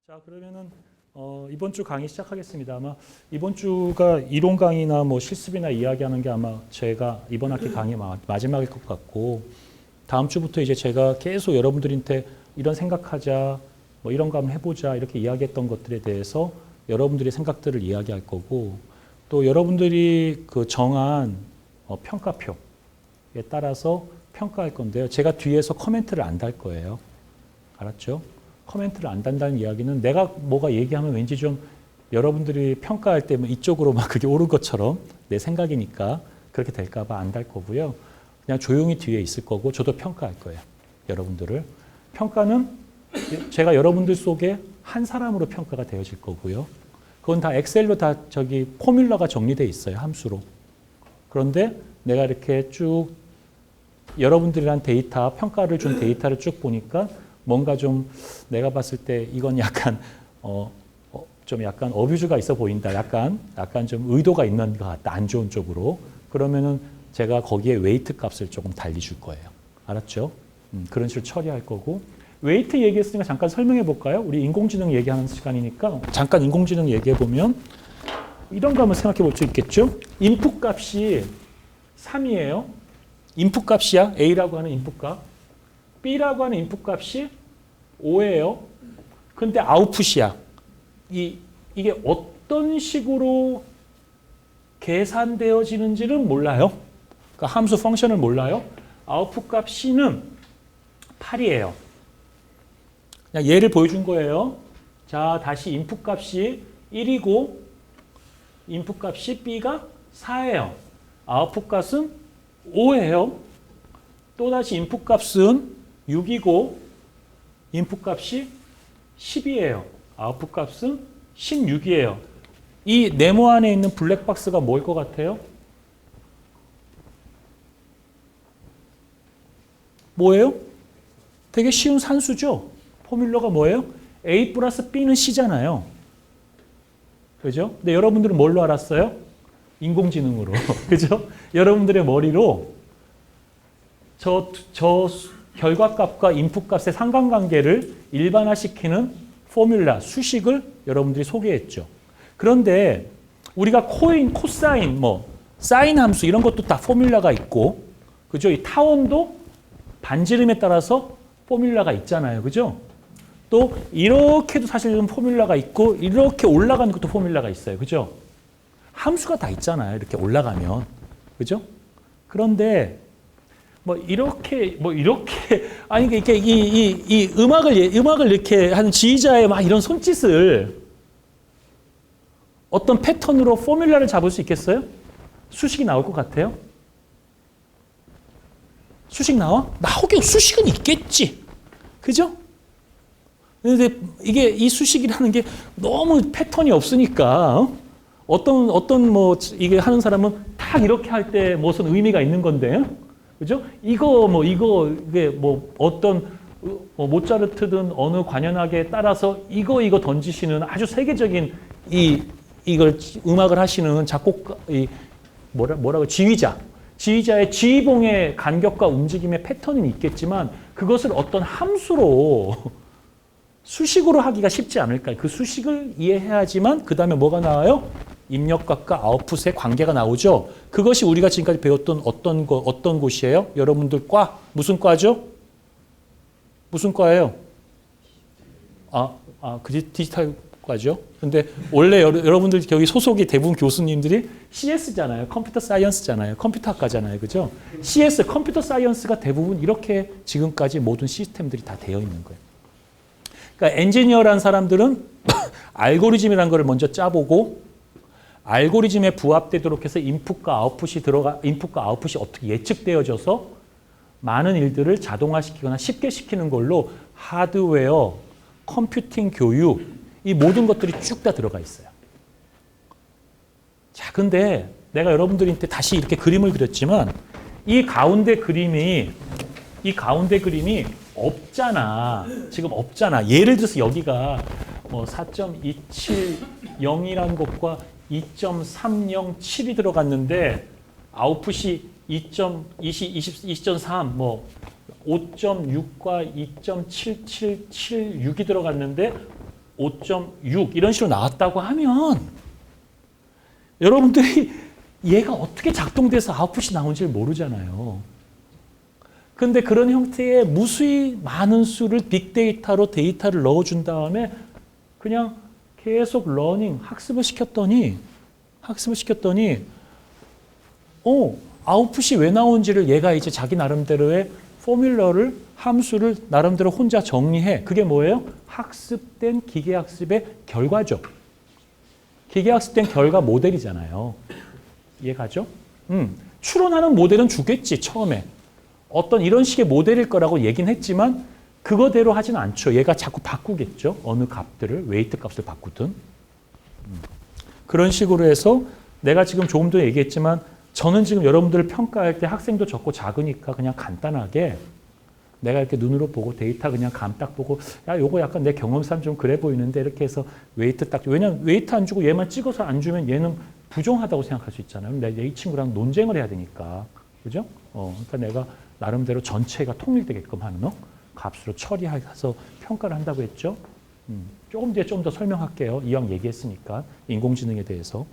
자, 그러면은 이번 주 강의 시작하겠습니다. 아마 이번 주가 이론 강의나 뭐 실습이나 이야기하는 게 아마 제가 이번 학기 강의 마지막일 것 같고, 다음 주부터 이제 제가 계속 여러분들한테 이런 생각하자, 뭐 이런 거 한번 해보자 이렇게 이야기했던 것들에 대해서 여러분들의 생각들을 이야기할 거고, 또 여러분들이 그 정한 평가표에 따라서 평가할 건데요. 제가 뒤에서 코멘트를 안 달 거예요. 알았죠? 코멘트를 안 단다는 이야기는 내가 뭐가 얘기하면 왠지 좀 여러분들이 평가할 때 이쪽으로 막 그게 옳은 것처럼 내 생각이니까 그렇게 될까 봐 안 달 거고요. 그냥 조용히 뒤에 있을 거고 저도 평가할 거예요. 여러분들을. 평가는 제가 여러분들 속에 한 사람으로 평가가 되어질 거고요. 그건 다 엑셀로 다 저기 포뮬러가 정리되어 있어요. 함수로. 그런데 내가 이렇게 쭉 여러분들이란 데이터, 평가를 준 데이터를 쭉 보니까 뭔가 좀 내가 봤을 때 이건 약간 좀 약간 어뷰즈가 있어 보인다. 약간 좀 의도가 있는 것 같다. 안 좋은 쪽으로. 그러면은 제가 거기에 웨이트 값을 조금 달리 줄 거예요. 알았죠? 그런 식으로 처리할 거고. 웨이트 얘기했으니까 잠깐 설명해 볼까요? 우리 인공지능 얘기하는 시간이니까 잠깐 인공지능 얘기해 보면 이런 거 한번 생각해 볼 수 있겠죠? 인풋 값이 3이에요. 인풋 값이야. A라고 하는 인풋 값. B라고 하는 인풋 값이 5예요. 근데 아웃풋이야. 이게 어떤 식으로 계산되어지는지는 몰라요. 그러니까 함수 펑션을 몰라요. 아웃풋 값 C는 8이에요. 그냥 예를 보여준 거예요. 자, 다시 인풋 값이 1이고 인풋 값이 B가 4예요. 아웃풋 값은 5예요. 또다시 인풋 값은 6이고 인풋 값이 10이에요. 아웃풋 값은 16이에요. 이 네모 안에 있는 블랙박스가 뭘 것 같아요? 뭐예요? 되게 쉬운 산수죠? 포뮬러가 뭐예요? A 플러스 B는 C잖아요. 그죠? 근데 여러분들은 뭘로 알았어요? 인공지능으로. 그죠? 여러분들의 머리로 저 결과값과 인풋값의 상관관계를 일반화시키는 포뮬라, 수식을 여러분들이 소개했죠. 그런데 우리가 코인, 코사인, 사인 함수 이런 것도 다 포뮬라가 있고, 그죠? 이 타원도 반지름에 따라서 포뮬라가 있잖아요. 그죠? 또 이렇게도 사실은 포뮬라가 있고 이렇게 올라가는 것도 포뮬라가 있어요. 그죠? 함수가 다 있잖아요. 이렇게 올라가면. 그죠? 그런데 이렇게 아니 이렇게 이 음악을 이렇게 하는 지휘자의 막 이런 손짓을 어떤 패턴으로 포뮬라를 잡을 수 있겠어요? 수식이 나올 것 같아요? 수식 나와? 나오긴 수식은 있겠지. 그죠? 근데 이 수식이라는 게 너무 패턴이 없으니까 이게 하는 사람은 딱 이렇게 할 때 무슨 의미가 있는 건데. 그죠? 이게 어떤 모차르트든 어느 관현악에 따라서 이거 던지시는 아주 세계적인 이걸 음악을 하시는 지휘자의 지휘봉의 간격과 움직임의 패턴은 있겠지만 그것을 어떤 함수로 수식으로 하기가 쉽지 않을까. 그 수식을 이해해야지만 그 다음에 뭐가 나와요? 입력값과 아웃풋의 관계가 나오죠. 그것이 우리가 지금까지 배웠던 어떤 곳이에요? 여러분들 과 무슨 과죠? 무슨 과예요? 디지털 과죠. 근데 원래 여러분들 여기 소속이 대부분 교수님들이 CS잖아요. 컴퓨터 사이언스잖아요. 컴퓨터학과잖아요. 그죠? CS, 컴퓨터 사이언스가 대부분 이렇게 지금까지 모든 시스템들이 다 되어 있는 거예요. 그러니까 엔지니어라는 사람들은 알고리즘이라는 걸 먼저 짜보고 알고리즘에 부합되도록 해서 인풋과 아웃풋이 어떻게 예측되어져서 많은 일들을 자동화시키거나 쉽게 시키는 걸로 하드웨어, 컴퓨팅 교육, 이 모든 것들이 쭉 다 들어가 있어요. 자, 근데 내가 여러분들한테 다시 이렇게 그림을 그렸지만 이 가운데 그림이 없잖아. 지금 없잖아. 예를 들어서 여기가 4.270이라는 것과 2.307이 들어갔는데 아웃풋이 2.3, 5.6과 2.7776이 들어갔는데 5.6 이런 식으로 나왔다고 하면 여러분들이 얘가 어떻게 작동돼서 아웃풋이 나온지를 모르잖아요. 근데 그런 형태의 무수히 많은 수를 빅데이터로 데이터를 넣어준 다음에 그냥 계속 러닝, 학습을 시켰더니 아웃풋이 왜 나온지를 얘가 이제 자기 나름대로의 포뮬러를, 함수를 나름대로 혼자 정리해. 그게 뭐예요? 학습된 기계학습의 결과죠. 기계학습된 결과 모델이잖아요. 이해가죠? 추론하는 모델은 주겠지, 처음에. 어떤 이런 식의 모델일 거라고 얘기는 했지만 그거대로 하진 않죠. 얘가 자꾸 바꾸겠죠. 어느 값들을, 웨이트 값을 바꾸든. 그런 식으로 해서 내가 지금 조금 더 얘기했지만 저는 지금 여러분들을 평가할 때 학생도 적고 작으니까 그냥 간단하게 내가 이렇게 눈으로 보고 데이터 그냥 감 딱 보고 야 요거 약간 내 경험상 좀 그래 보이는데 이렇게 해서 웨이트 딱 왜냐면 웨이트 안 주고 얘만 찍어서 안 주면 얘는 부정하다고 생각할 수 있잖아요. 내가 이 친구랑 논쟁을 해야 되니까. 그죠? 그러니까 내가 나름대로 전체가 통일되게끔 하는 값으로 처리해서 평가를 한다고 했죠. 조금 뒤에 좀 더 설명할게요. 이왕 얘기했으니까 인공지능에 대해서.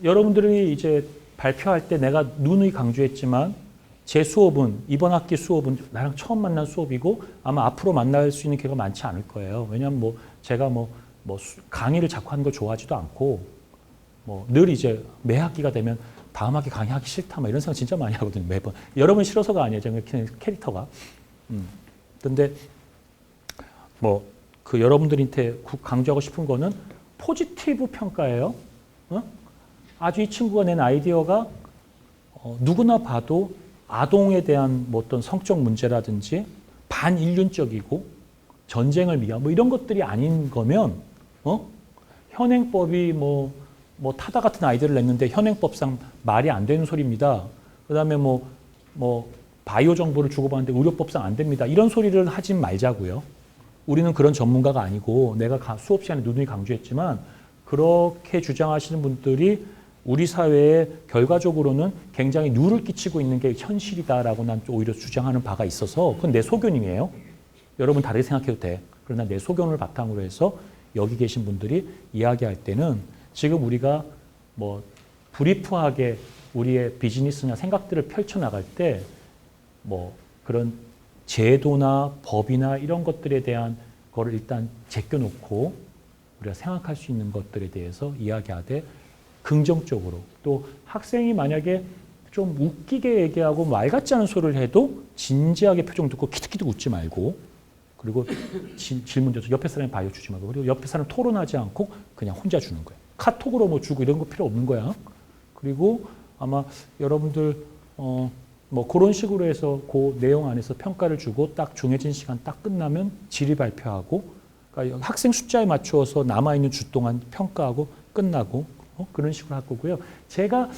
여러분들이 이제 발표할 때 내가 누누이 강조했지만 제 수업은 이번 학기 수업은 나랑 처음 만난 수업이고 아마 앞으로 만날 수 있는 기회가 많지 않을 거예요. 왜냐하면 제가 강의를 자꾸 하는 걸 좋아하지도 않고 늘 이제 매 학기가 되면 다음 학기 강의하기 싫다 이런 생각 진짜 많이 하거든요. 매번. 여러분 싫어서가 아니에요. 제가 캐릭터가. 근데 그 여러분들한테 강조하고 싶은 거는 포지티브 평가예요. 아주 이 친구가 낸 아이디어가 누구나 봐도 아동에 대한 어떤 성적 문제라든지 반인륜적이고 전쟁을 미화 이런 것들이 아닌 거면 현행법이 타다 같은 아이디어를 냈는데 현행법상 말이 안 되는 소리입니다. 그다음에 바이오 정보를 주고받는데 의료법상 안 됩니다. 이런 소리를 하지 말자고요. 우리는 그런 전문가가 아니고 내가 수업 시간에 누누이 강조했지만 그렇게 주장하시는 분들이 우리 사회에 결과적으로는 굉장히 누를 끼치고 있는 게 현실이다라고 난 오히려 주장하는 바가 있어서 그건 내 소견이에요. 여러분 다르게 생각해도 돼. 그러나 내 소견을 바탕으로 해서 여기 계신 분들이 이야기할 때는 지금 우리가 브리프하게 우리의 비즈니스나 생각들을 펼쳐나갈 때 그런 제도나 법이나 이런 것들에 대한 거를 일단 제껴놓고 우리가 생각할 수 있는 것들에 대해서 이야기하되 긍정적으로 또 학생이 만약에 좀 웃기게 얘기하고 말 같지 않은 소리를 해도 진지하게 표정 듣고 키득키득 웃지 말고 그리고 질문 줘서 옆에 사람이 바이오 주지 말고 그리고 옆에 사람 토론하지 않고 그냥 혼자 주는 거예요. 카톡으로 주고 이런 거 필요 없는 거야. 그리고 아마 여러분들 그런 식으로 해서 그 내용 안에서 평가를 주고 딱 정해진 시간 딱 끝나면 질의 발표하고 그러니까 학생 숫자에 맞추어서 남아있는 주 동안 평가하고 끝나고 그런 식으로 할 거고요. 제가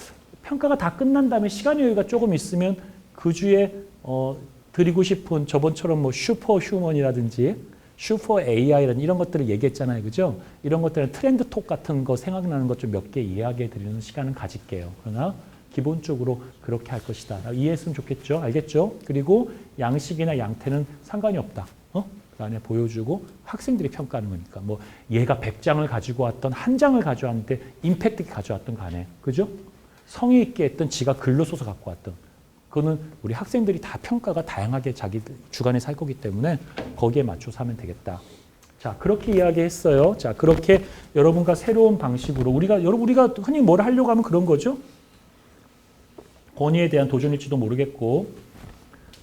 평가가 다 끝난 다음에 시간 여유가 조금 있으면 그 주에 드리고 싶은 저번처럼 슈퍼 휴먼이라든지 슈퍼 AI라든지 이런 것들을 얘기했잖아요. 그죠? 이런 것들은 트렌드 톡 같은 거 생각나는 것 좀 몇 개 이야기해 드리는 시간은 가질게요. 그러나 기본적으로 그렇게 할 것이다. 이해했으면 좋겠죠? 알겠죠? 그리고 양식이나 양태는 상관이 없다. 그 안에 보여주고 학생들이 평가하는 거니까 얘가 100장을 가지고 왔던 한 장을 가져왔는데 임팩트 있게 가져왔던 간에 그죠? 성의 있게 했던 지가 글로 써서 갖고 왔던 그거는 우리 학생들이 다 평가가 다양하게 자기 주관에서 할 거기 때문에 거기에 맞춰서 하면 되겠다. 자, 그렇게 이야기했어요. 자, 그렇게 여러분과 새로운 방식으로 우리가 흔히 뭘 하려고 하면 그런 거죠. 권위에 대한 도전일지도 모르겠고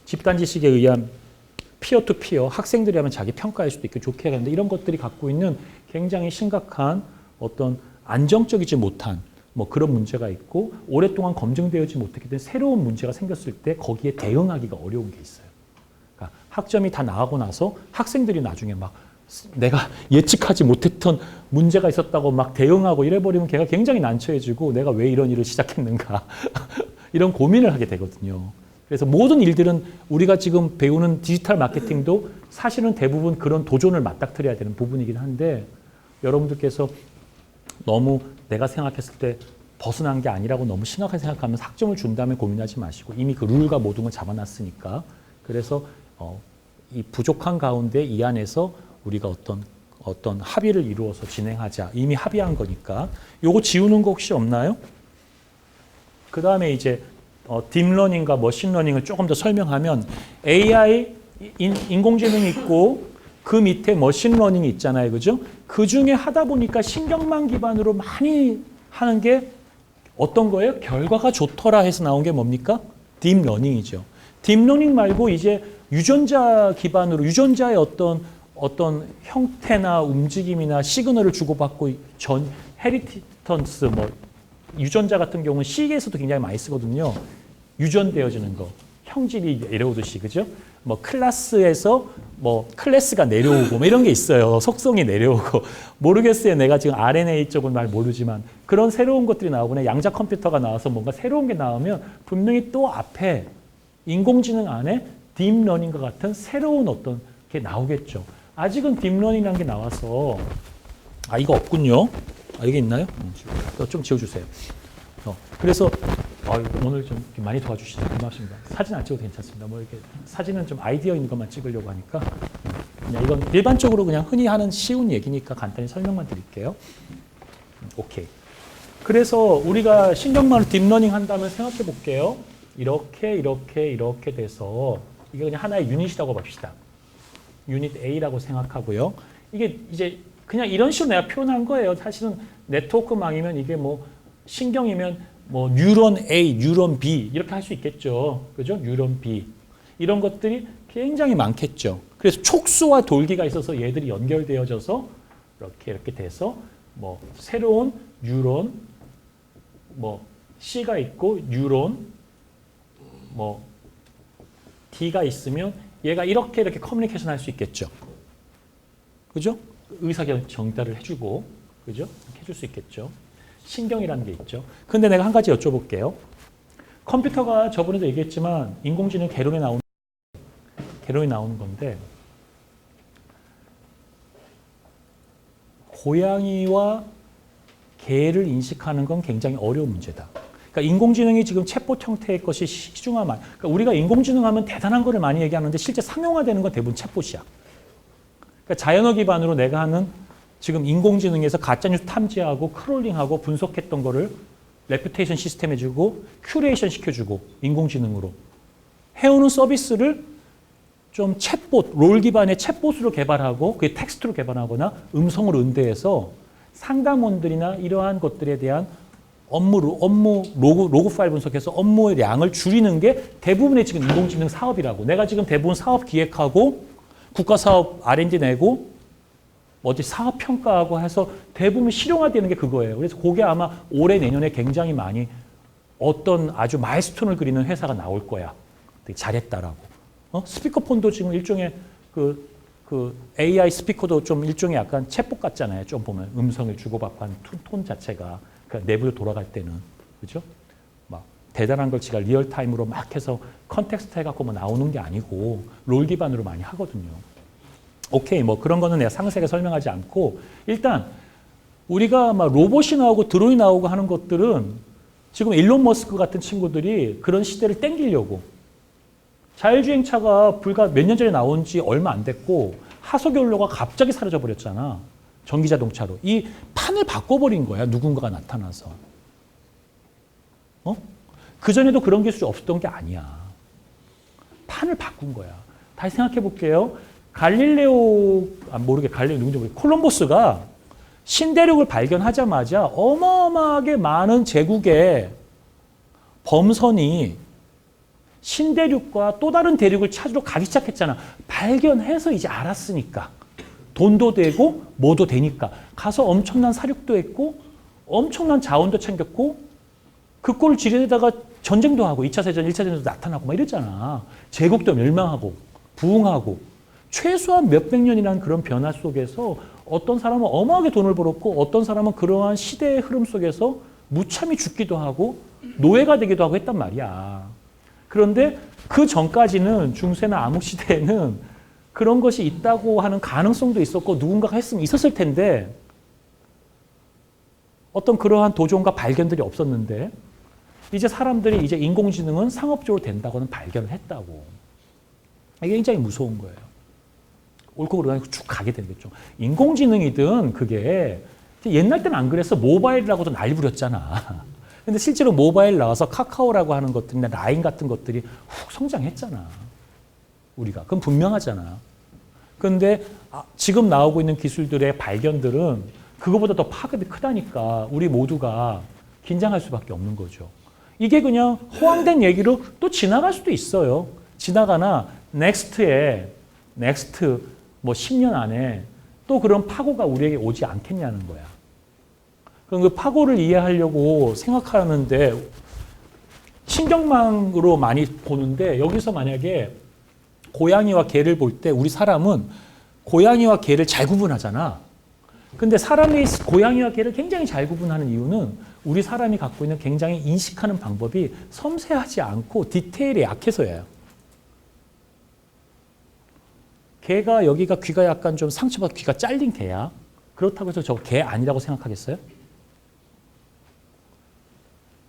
집단 지식에 의한 피어 투 피어 학생들이 하면 자기 평가할 수도 있고 좋게 하는데 이런 것들이 갖고 있는 굉장히 심각한 어떤 안정적이지 못한 그런 문제가 있고 오랫동안 검증되지 못했기 때문에 새로운 문제가 생겼을 때 거기에 대응하기가 어려운 게 있어요. 그러니까 학점이 다 나가고 나서 학생들이 나중에 내가 예측하지 못했던 문제가 있었다고 대응하고 이래버리면 걔가 굉장히 난처해지고 내가 왜 이런 일을 시작했는가 이런 고민을 하게 되거든요. 그래서 모든 일들은 우리가 지금 배우는 디지털 마케팅도 사실은 대부분 그런 도전을 맞닥뜨려야 되는 부분이긴 한데 여러분들께서 너무 내가 생각했을 때 벗어난 게 아니라고 너무 심각하게 생각하면 학점을 준 다음에 고민하지 마시고 이미 그 룰과 모든 걸 잡아놨으니까 그래서 이 부족한 가운데 이 안에서 우리가 어떤 합의를 이루어서 진행하자. 이미 합의한 거니까. 요거 지우는 거 혹시 없나요? 그 다음에 이제 딥러닝과 머신러닝을 조금 더 설명하면 AI, 인공지능이 있고 그 밑에 머신러닝이 있잖아요. 그죠? 그 중에 하다 보니까 신경망 기반으로 많이 하는 게 어떤 거예요? 결과가 좋더라 해서 나온 게 뭡니까? 딥러닝이죠. 딥러닝 말고 이제 유전자 기반으로 유전자의 어떤 형태나 움직임이나 시그널을 주고받고 전 헤리티턴스 뭐 유전자 같은 경우는 C에서도 굉장히 많이 쓰거든요. 유전되어지는 거. 형질이 내려오듯이 그죠? 뭐 클래스에서 뭐 클래스가 내려오고 뭐 이런 게 있어요. 속성이 내려오고 모르겠어요. 내가 지금 RNA 쪽은 말 모르지만 그런 새로운 것들이 나오거나 양자 컴퓨터가 나와서 뭔가 새로운 게 나오면 분명히 또 앞에 인공지능 안에 딥러닝과 같은 새로운 어떤 게 나오겠죠. 아직은 딥러닝이라는 게 나와서 이거 없군요. 이게 있나요? 좀 지워주세요. 그래서 오늘 좀 많이 도와주시죠. 고맙습니다. 사진 안 찍어도 괜찮습니다. 뭐 이렇게 사진은 좀 아이디어 있는 것만 찍으려고 하니까 그냥 이건 일반적으로 그냥 흔히 하는 쉬운 얘기니까 간단히 설명만 드릴게요. 오케이. 그래서 우리가 신경망을 딥러닝 한다면 생각해 볼게요. 이렇게 돼서 이게 그냥 하나의 유닛이라고 봅시다. 유닛 A라고 생각하고요. 이게 이제 그냥 이런 식으로 내가 표현한 거예요. 사실은 네트워크망이면 이게 뭐 신경이면 뭐 뉴런 A, 뉴런 B 이렇게 할 수 있겠죠. 그죠? 뉴런 B. 이런 것들이 굉장히 많겠죠. 그래서 촉수와 돌기가 있어서 얘들이 연결되어져서 이렇게 돼서 뭐 새로운 뉴런 뭐 C가 있고 뉴런 뭐 D가 있으면 얘가 이렇게 커뮤니케이션 할 수 있겠죠. 그죠? 의사결정을 해주고 그죠? 이렇게 해줄 수 있겠죠. 신경이라는 게 있죠. 근데 내가 한 가지 여쭤볼게요. 컴퓨터가 저번에도 얘기했지만 인공지능 개론이 나오는 건데 고양이와 개를 인식하는 건 굉장히 어려운 문제다. 그러니까 인공지능이 지금 챗봇 형태의 것이 시중화만. 그러니까 우리가 인공지능 하면 대단한 거를 많이 얘기하는데 실제 상용화되는 건 대부분 챗봇이야. 그러니까 자연어 기반으로 내가 하는 지금 인공지능에서 가짜뉴스 탐지하고 크롤링하고 분석했던 거를 레퓨테이션 시스템 해주고 큐레이션 시켜주고 인공지능으로 해오는 서비스를 좀 챗봇, 롤 기반의 챗봇으로 개발하고 그게 텍스트로 개발하거나 음성으로 응대해서 상담원들이나 이러한 것들에 대한 업무 로그 파일 분석해서 업무의 양을 줄이는 게 대부분의 지금 인공지능 사업이라고. 내가 지금 대부분 사업 기획하고 국가사업 R&D 내고 어디 사업 평가하고 해서 대부분 실용화되는 게 그거예요. 그래서 그게 아마 올해 내년에 굉장히 많이 어떤 아주 마일스톤을 그리는 회사가 나올 거야. 되게 잘했다라고. 스피커폰도 지금 일종의 그 AI 스피커도 좀 일종의 약간 챗봇 같잖아요. 좀 보면 음성을 주고받고 하는 톤 자체가 그러니까 내부로 돌아갈 때는 그죠? 막 대단한 걸 지가 리얼타임으로 막 해서 컨텍스트 해갖고 뭐 나오는 게 아니고 롤 기반으로 많이 하거든요. 오케이, 뭐 그런 거는 내가 상세하게 설명하지 않고 일단 우리가 막 로봇이 나오고 드론이 나오고 하는 것들은 지금 일론 머스크 같은 친구들이 그런 시대를 땡기려고 자율주행차가 불과 몇 년 전에 나온 지 얼마 안 됐고 하소연료가 갑자기 사라져 버렸잖아. 전기자동차로. 이 판을 바꿔버린 거야. 누군가가 나타나서. 그전에도 그런 기술이 없었던 게 아니야. 판을 바꾼 거야. 다시 생각해 볼게요. 갈릴레오, 갈릴레오 누군지 모르겠고 콜럼버스가 신대륙을 발견하자마자 어마어마하게 많은 제국의 범선이 신대륙과 또 다른 대륙을 찾으러 가기 시작했잖아. 발견해서 이제 알았으니까. 돈도 되고 뭐도 되니까. 가서 엄청난 사륙도 했고 엄청난 자원도 챙겼고 그 꼴을 지려내다가 전쟁도 하고 2차 세전, 1차 세전도 나타나고 막 이랬잖아. 제국도 멸망하고 부흥하고 최소한 몇백 년이라는 그런 변화 속에서 어떤 사람은 어마하게 돈을 벌었고 어떤 사람은 그러한 시대의 흐름 속에서 무참히 죽기도 하고 노예가 되기도 하고 했단 말이야. 그런데 그 전까지는 중세나 암흑시대에는 그런 것이 있다고 하는 가능성도 있었고 누군가가 했으면 있었을 텐데 어떤 그러한 도전과 발견들이 없었는데 이제 사람들이 이제 인공지능은 상업적으로 된다고는 발견을 했다고. 이게 굉장히 무서운 거예요. 옳고 그르고 쭉 가게 되겠죠. 인공지능이든 그게 옛날 때는 안 그래서 모바일이라고도 난리 부렸잖아. 근데 실제로 모바일 나와서 카카오라고 하는 것들이나 라인 같은 것들이 훅 성장했잖아. 우리가. 그건 분명하잖아. 그런데 지금 나오고 있는 기술들의 발견들은 그거보다 더 파급이 크다니까 우리 모두가 긴장할 수밖에 없는 거죠. 이게 그냥 허황된 얘기로 또 지나갈 수도 있어요. 지나가나 넥스트 뭐 10년 안에 또 그런 파고가 우리에게 오지 않겠냐는 거야. 그럼 그 파고를 이해하려고 생각하는데 신경망으로 많이 보는데 여기서 만약에 고양이와 개를 볼 때 우리 사람은 고양이와 개를 잘 구분하잖아. 근데 사람이 고양이와 개를 굉장히 잘 구분하는 이유는 우리 사람이 갖고 있는 굉장히 인식하는 방법이 섬세하지 않고 디테일에 약해서예요. 개가 여기가 귀가 약간 좀 상처받고 귀가 잘린 개야. 그렇다고 해서 저 개 아니라고 생각하겠어요?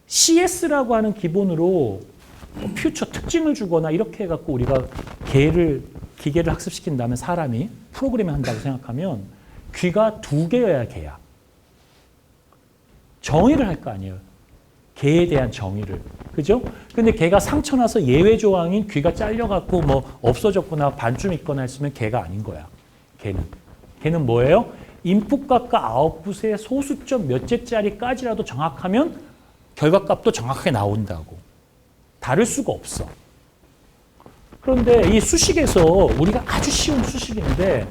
CS라고 하는 기본으로 퓨처 특징을 주거나 이렇게 해갖고 우리가 기계를 학습시킨다면 사람이 프로그래밍 한다고 생각하면 귀가 2개여야 개야. 정의를 할 거 아니에요. 개에 대한 정의를. 그죠? 근데 개가 상처나서 예외 조항인 귀가 잘려갖고 뭐 없어졌거나 반쯤 있거나 했으면 개가 아닌 거야. 걔는 뭐예요? 인풋값과 아웃풋의 소수점 몇째짜리까지라도 정확하면 결과값도 정확하게 나온다고. 다를 수가 없어. 그런데 이 수식에서 우리가 아주 쉬운 수식인데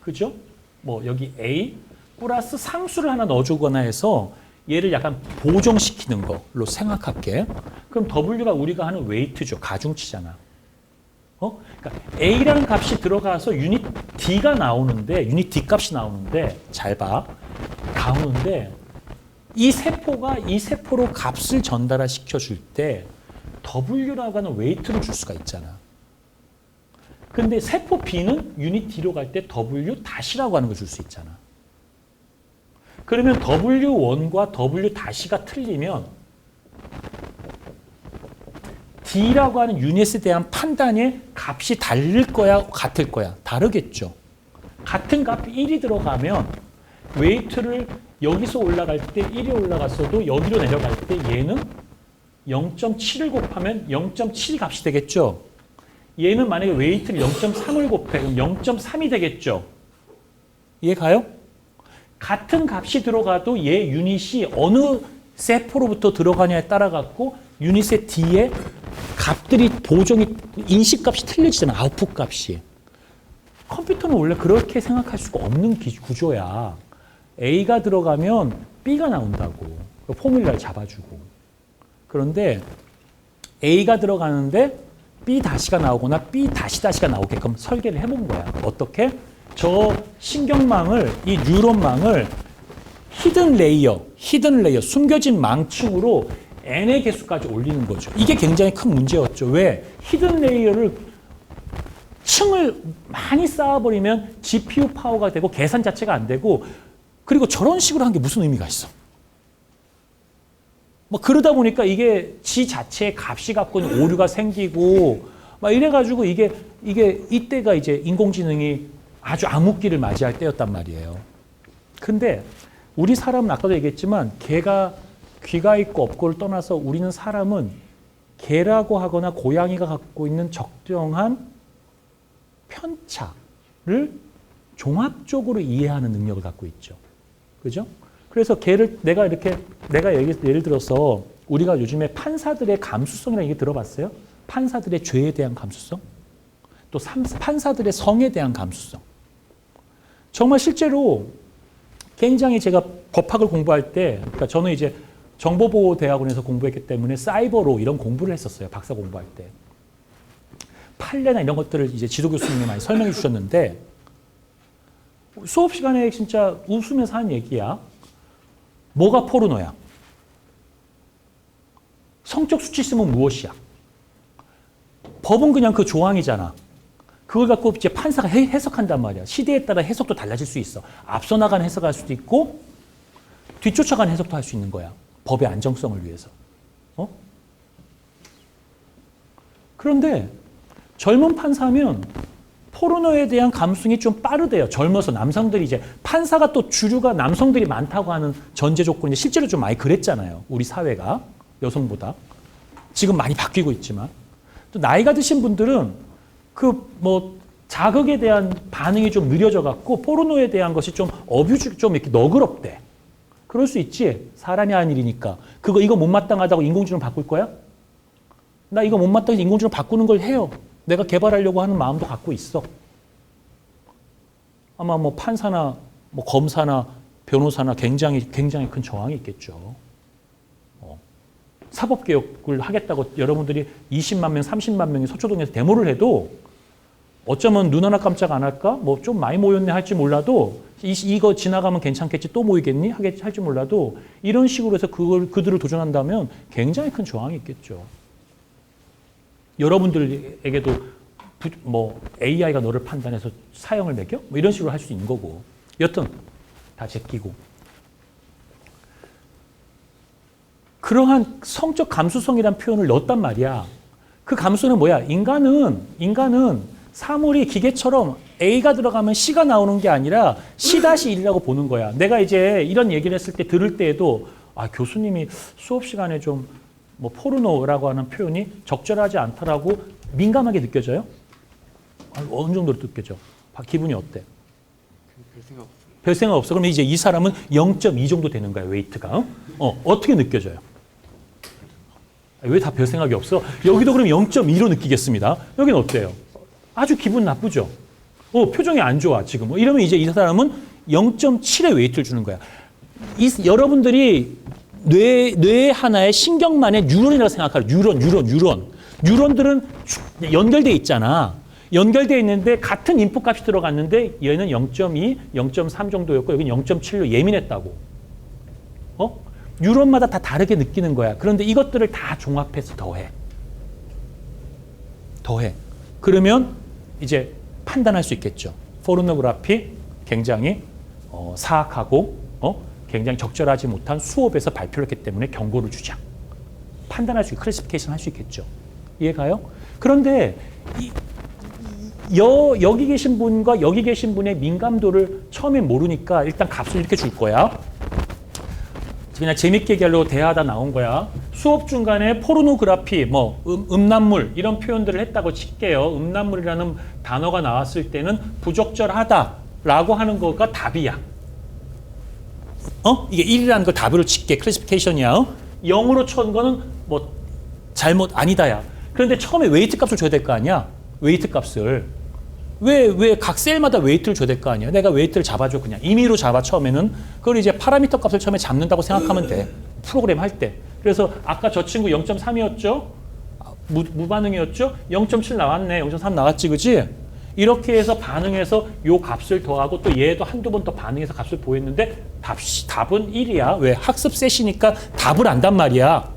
그죠? 뭐 여기 A 플러스 상수를 하나 넣어주거나 해서 얘를 약간 보정시키는 걸로 생각할게. 그럼 W가 우리가 하는 웨이트죠. 가중치잖아. 그러니까 A라는 값이 들어가서 유닛 D가 나오는데 유닛 D 값이 나오는데 잘 봐. 나오는데 이 세포로 값을 전달을 시켜줄 때 W라고 하는 웨이트를 줄 수가 있잖아. 근데 세포 B는 유닛 D로 갈 때 W 다시라고 하는 걸 줄 수 있잖아. 그러면 W1과 W 다시가 틀리면 D라고 하는 유닛에 대한 판단의 값이 다를 거야, 같을 거야? 다르겠죠. 같은 값이 1이 들어가면 웨이트를 여기서 올라갈 때 1이 올라갔어도 여기로 내려갈 때 얘는 0.7을 곱하면 0.7이 값이 되겠죠. 얘는 만약에 웨이트를 0.3을 곱해 그럼 0.3이 되겠죠. 이해 가요? 같은 값이 들어가도 얘 유닛이 어느 세포로부터 들어가냐에 따라 갖고 유닛의 D의 값들이 인식값이 틀려지잖아. 아웃풋 값이. 컴퓨터는 원래 그렇게 생각할 수가 없는 구조야. A가 들어가면 B가 나온다고. 포뮬라를 잡아주고. 그런데 A가 들어가는데 B 다시가 나오거나 B 다시가 나오게끔 설계를 해본 거야. 어떻게? 저 신경망을, 이 뉴런망을 히든 레이어, 숨겨진 망층으로 n의 개수까지 올리는 거죠. 이게 굉장히 큰 문제였죠. 왜? 히든 레이어를 층을 많이 쌓아버리면 GPU 파워가 되고 계산 자체가 안 되고 그리고 저런 식으로 한 게 무슨 의미가 있어? 뭐 그러다 보니까 이게 지 자체의 값이 갖고 있는 오류가 생기고 막 이래가지고 이게 이때가 이제 인공지능이 아주 암흑기를 맞이할 때였단 말이에요. 근데 우리 사람은 아까도 얘기했지만 개가 귀가 있고 없고를 떠나서 우리는 사람은 개라고 하거나 고양이가 갖고 있는 적정한 편차를 종합적으로 이해하는 능력을 갖고 있죠. 그죠? 그래서 개를 내가 예를 들어서 우리가 요즘에 판사들의 감수성이라는 얘기 들어봤어요? 판사들의 죄에 대한 감수성? 또 판사들의 성에 대한 감수성. 정말 실제로 굉장히 제가 법학을 공부할 때, 그러니까 저는 이제 정보보호대학원에서 공부했기 때문에 사이버로 이런 공부를 했었어요. 박사 공부할 때. 판례나 이런 것들을 이제 지도 교수님이 많이 설명해 주셨는데 수업 시간에 진짜 웃으면서 하는 얘기야. 뭐가 포르노야? 성적 수치심은 무엇이야? 법은 그냥 그 조항이잖아. 그걸 갖고 이제 판사가 해석한단 말이야. 시대에 따라 해석도 달라질 수 있어. 앞서 나가는 해석할 수도 있고 뒤쫓아가는 해석도 할 수 있는 거야. 법의 안정성을 위해서. 그런데 젊은 판사면 포르노에 대한 감수성이 좀 빠르대요. 젊어서 남성들이 이제 판사가 또 주류가 남성들이 많다고 하는 전제 조건인데 실제로 좀 많이 그랬잖아요. 우리 사회가 여성보다. 지금 많이 바뀌고 있지만. 또 나이가 드신 분들은 그 뭐 자극에 대한 반응이 좀 느려져 갖고 포르노에 대한 것이 좀 어뷰즈 좀 이렇게 너그럽대. 그럴 수 있지. 사람이 하는 일이니까. 이거 못마땅하다고 인공지능 바꿀 거야? 나 이거 못마땅해서 인공지능 바꾸는 걸 해요. 내가 개발하려고 하는 마음도 갖고 있어. 아마 뭐 판사나 뭐 검사나 변호사나 굉장히 큰 저항이 있겠죠. 사법개혁을 하겠다고 여러분들이 20만 명, 30만 명이 서초동에서 데모를 해도 어쩌면 눈 하나 깜짝 안 할까? 뭐 좀 많이 모였네 할지 몰라도 이거 지나가면 괜찮겠지 또 모이겠니? 할지 몰라도 이런 식으로 해서 그들을 도전한다면 굉장히 큰 저항이 있겠죠. 여러분들에게도 뭐 AI가 너를 판단해서 사형을 매겨? 뭐 이런 식으로 할 수 있는 거고. 여튼 다 제끼고. 그러한 성적 감수성이라는 표현을 넣었단 말이야. 그 감수는 뭐야? 인간은 사물이 기계처럼 A가 들어가면 C가 나오는 게 아니라 C-1이라고 보는 거야. 내가 이제 이런 얘기를 했을 때 들을 때에도 교수님이 수업 시간에 좀 뭐 포르노라고 하는 표현이 적절하지 않다라고 민감하게 느껴져요? 어느 정도로 느껴져? 기분이 어때? 별 생각 없어요. 별 생각 없어. 그럼 이제 이 사람은 0.2 정도 되는 거야, 웨이트가. 어떻게 느껴져요? 왜 다 별 생각이 없어? 여기도 그럼 0.2로 느끼겠습니다. 여기는 어때요? 아주 기분 나쁘죠? 표정이 안 좋아, 지금. 이러면 이제 이 사람은 0.7의 웨이트를 주는 거야. 여러분들이 뇌 하나의 신경만의 뉴런이라고 생각하라. 뉴런들은 연결돼 있잖아. 연결돼 있는데 같은 인풋 값이 들어갔는데 얘는 0.2, 0.3 정도였고 여기는 0.7로 예민했다고. 뉴런마다 다 다르게 느끼는 거야. 그런데 이것들을 다 종합해서 더해. 그러면 이제 판단할 수 있겠죠. 포르노그래피 굉장히 사악하고 굉장히 적절하지 못한 수업에서 발표를 했기 때문에 경고를 주자. 판단할 수 있고 클래시피케이션 할 수 있겠죠. 이해가요? 그런데 여기 계신 분과 여기 계신 분의 민감도를 처음에 모르니까 일단 값을 이렇게 줄 거야. 그냥 재밌게 얘기하려고 대화하다 나온 거야. 수업 중간에 포르노그래피, 뭐 음란물 이런 표현들을 했다고 칠게요. 음란물이라는 단어가 나왔을 때는 부적절하다라고 하는 거가 답이야. 이게 1이라는 걸 답으로 칠게. 클래시피케이션이야. 0으로 친 거는 뭐 잘못 아니다야. 그런데 처음에 웨이트 값을 줘야 될 거 아니야. 웨이트 값을. 왜 각 셀마다 웨이트를 줘야 될 거 아니야. 내가 웨이트를 잡아줘 그냥. 임의로 잡아 처음에는. 그걸 이제 파라미터 값을 처음에 잡는다고 생각하면 돼. 프로그램 할 때. 그래서 아까 저 친구 0.3이었죠? 무반응이었죠? 0.7 나왔네. 0.3 나왔지, 그지? 이렇게 해서 반응해서 요 값을 더하고 또 얘도 한두 번 더 반응해서 값을 보였는데 답은 1이야. 왜? 학습 셋이니까 답을 안단 말이야.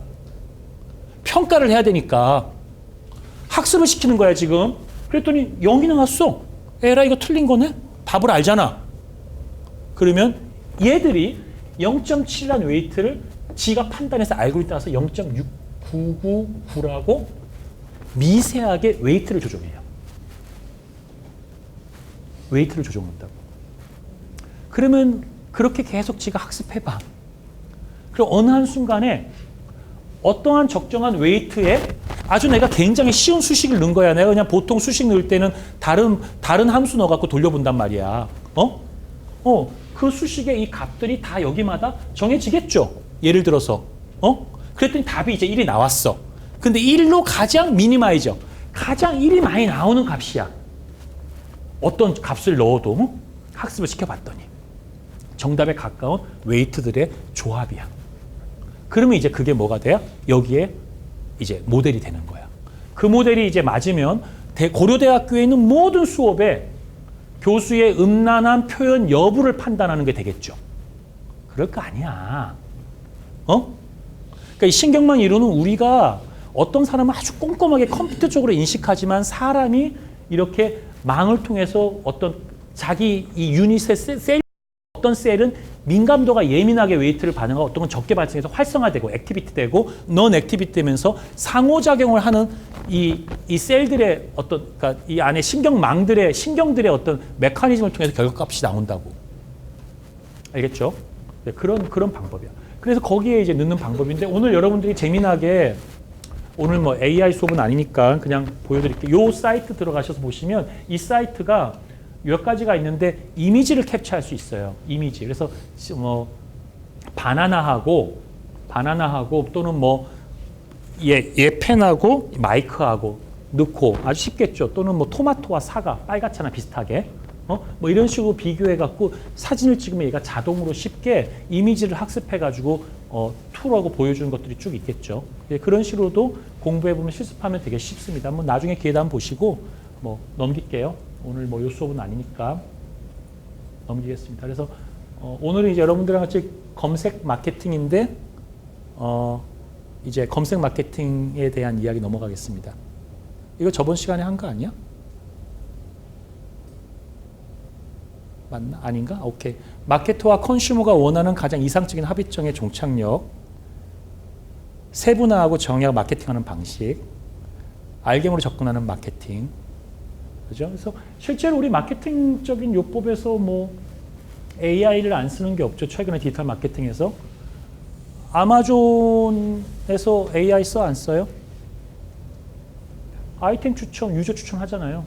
평가를 해야 되니까. 학습을 시키는 거야, 지금. 그랬더니 0이 나왔어. 에라, 이거 틀린 거네? 답을 알잖아. 그러면 얘들이 0.7이라는 웨이트를 지가 판단해서 알고리즘 따라서 0.6999라고 미세하게 웨이트를 조정해요. 웨이트를 조정한다고. 그러면 그렇게 계속 지가 학습해봐. 그럼 어느 한순간에 어떠한 적정한 웨이트에 아주 내가 굉장히 쉬운 수식을 넣은 거야. 내가 그냥 보통 수식 넣을 때는 다른 함수 넣어갖고 돌려본단 말이야. 그 수식의 이 값들이 다 여기마다 정해지겠죠. 예를 들어서. 그랬더니 답이 이제 1이 나왔어. 근데 1로 가장 미니마이저. 가장 1이 많이 나오는 값이야. 어떤 값을 넣어도 학습을 시켜봤더니 정답에 가까운 웨이트들의 조합이야. 그러면 이제 그게 뭐가 돼요? 여기에 이제 모델이 되는 거야. 그 모델이 이제 맞으면 고려대학교에 있는 모든 수업에 교수의 음란한 표현 여부를 판단하는 게 되겠죠. 그럴 거 아니야. 그러니까 이 신경망 이론은 우리가 어떤 사람은 아주 꼼꼼하게 컴퓨터적으로 인식하지만 사람이 이렇게 망을 통해서 어떤 자기 이 유닛의 셀, 어떤 셀은 민감도가 예민하게 웨이트를 반응하고 어떤 건 적게 발생해서 활성화되고 액티비티 되고 넌 액티비티 되면서 상호작용을 하는 이 셀들의 어떤 그러니까 이 안에 신경들의 어떤 메커니즘을 통해서 결과값이 나온다고. 알겠죠? 네, 그런 방법이야. 그래서 거기에 이제 넣는 방법인데 오늘 여러분들이 재미나게 오늘 뭐 AI 수업은 아니니까 그냥 보여드릴게요. 요 사이트 들어가셔서 보시면 이 사이트가 몇 가지가 있는데 이미지를 캡처할 수 있어요. 이미지. 그래서 뭐 바나나하고 또는 뭐 얘 펜하고 마이크하고 넣고 아주 쉽겠죠. 또는 뭐 토마토와 사과 빨갛잖아 비슷하게. 뭐 이런 식으로 비교해 갖고 사진을 찍으면 얘가 자동으로 쉽게 이미지를 학습해 가지고 툴하고 보여주는 것들이 쭉 있겠죠. 그런 식으로도 공부해 보면 실습하면 되게 쉽습니다. 뭐 나중에 기회도 한번 보시고 뭐 넘길게요. 오늘 뭐 요 수업은 아니니까 넘기겠습니다. 그래서 오늘은 이제 여러분들랑 같이 검색 마케팅인데 이제 검색 마케팅에 대한 이야기 넘어가겠습니다. 이거 저번 시간에 한 거 아니야? 맞나? 아닌가? 오케이. 마케터와 컨슈머가 원하는 가장 이상적인 합의점의 종착역, 세분화하고 정의하고 마케팅하는 방식, 알gem으로 접근하는 마케팅. 그죠? 그래서 실제로 우리 마케팅적인 요법에서 뭐 AI를 안 쓰는 게 없죠. 최근에 디지털 마케팅에서. 아마존에서 AI 써 안 써요? 아이템 추천, 유저 추천 하잖아요.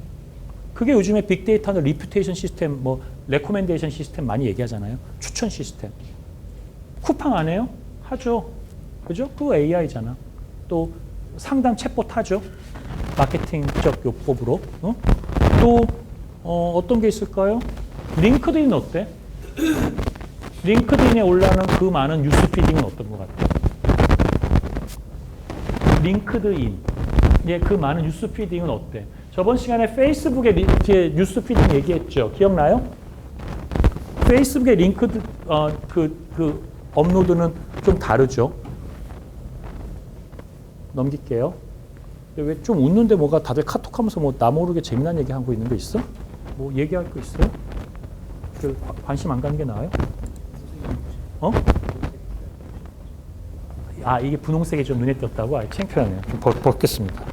그게 요즘에 빅데이터는 리퓨테이션 시스템, 뭐 레코멘데이션 시스템 많이 얘기하잖아요. 추천 시스템. 쿠팡 안 해요? 하죠. 그죠? 그거 AI잖아. 또 상담 챗봇 하죠. 마케팅적 요법으로. 또 어떤 게 있을까요? 링크드인 어때? 링크드인에 올라오는 그 많은 뉴스 피딩은 어떤 것 같아요? 링크드인. 예, 그 많은 뉴스 피딩은 어때? 저번 시간에 페이스북에 뉴스 피딩 얘기했죠. 기억나요? 페이스북의 링크드 그 업로드는 좀 다르죠. 넘길게요. 왜 좀 웃는데 뭐가 다들 카톡하면서 뭐 나 모르게 재미난 얘기 하고 있는 거 있어? 뭐 얘기할 거 있어요? 관심 안 가는 게 나아요? 아 이게 분홍색이 좀 눈에 띄었다고? 아 창피하네요. 좀 벗겠습니다.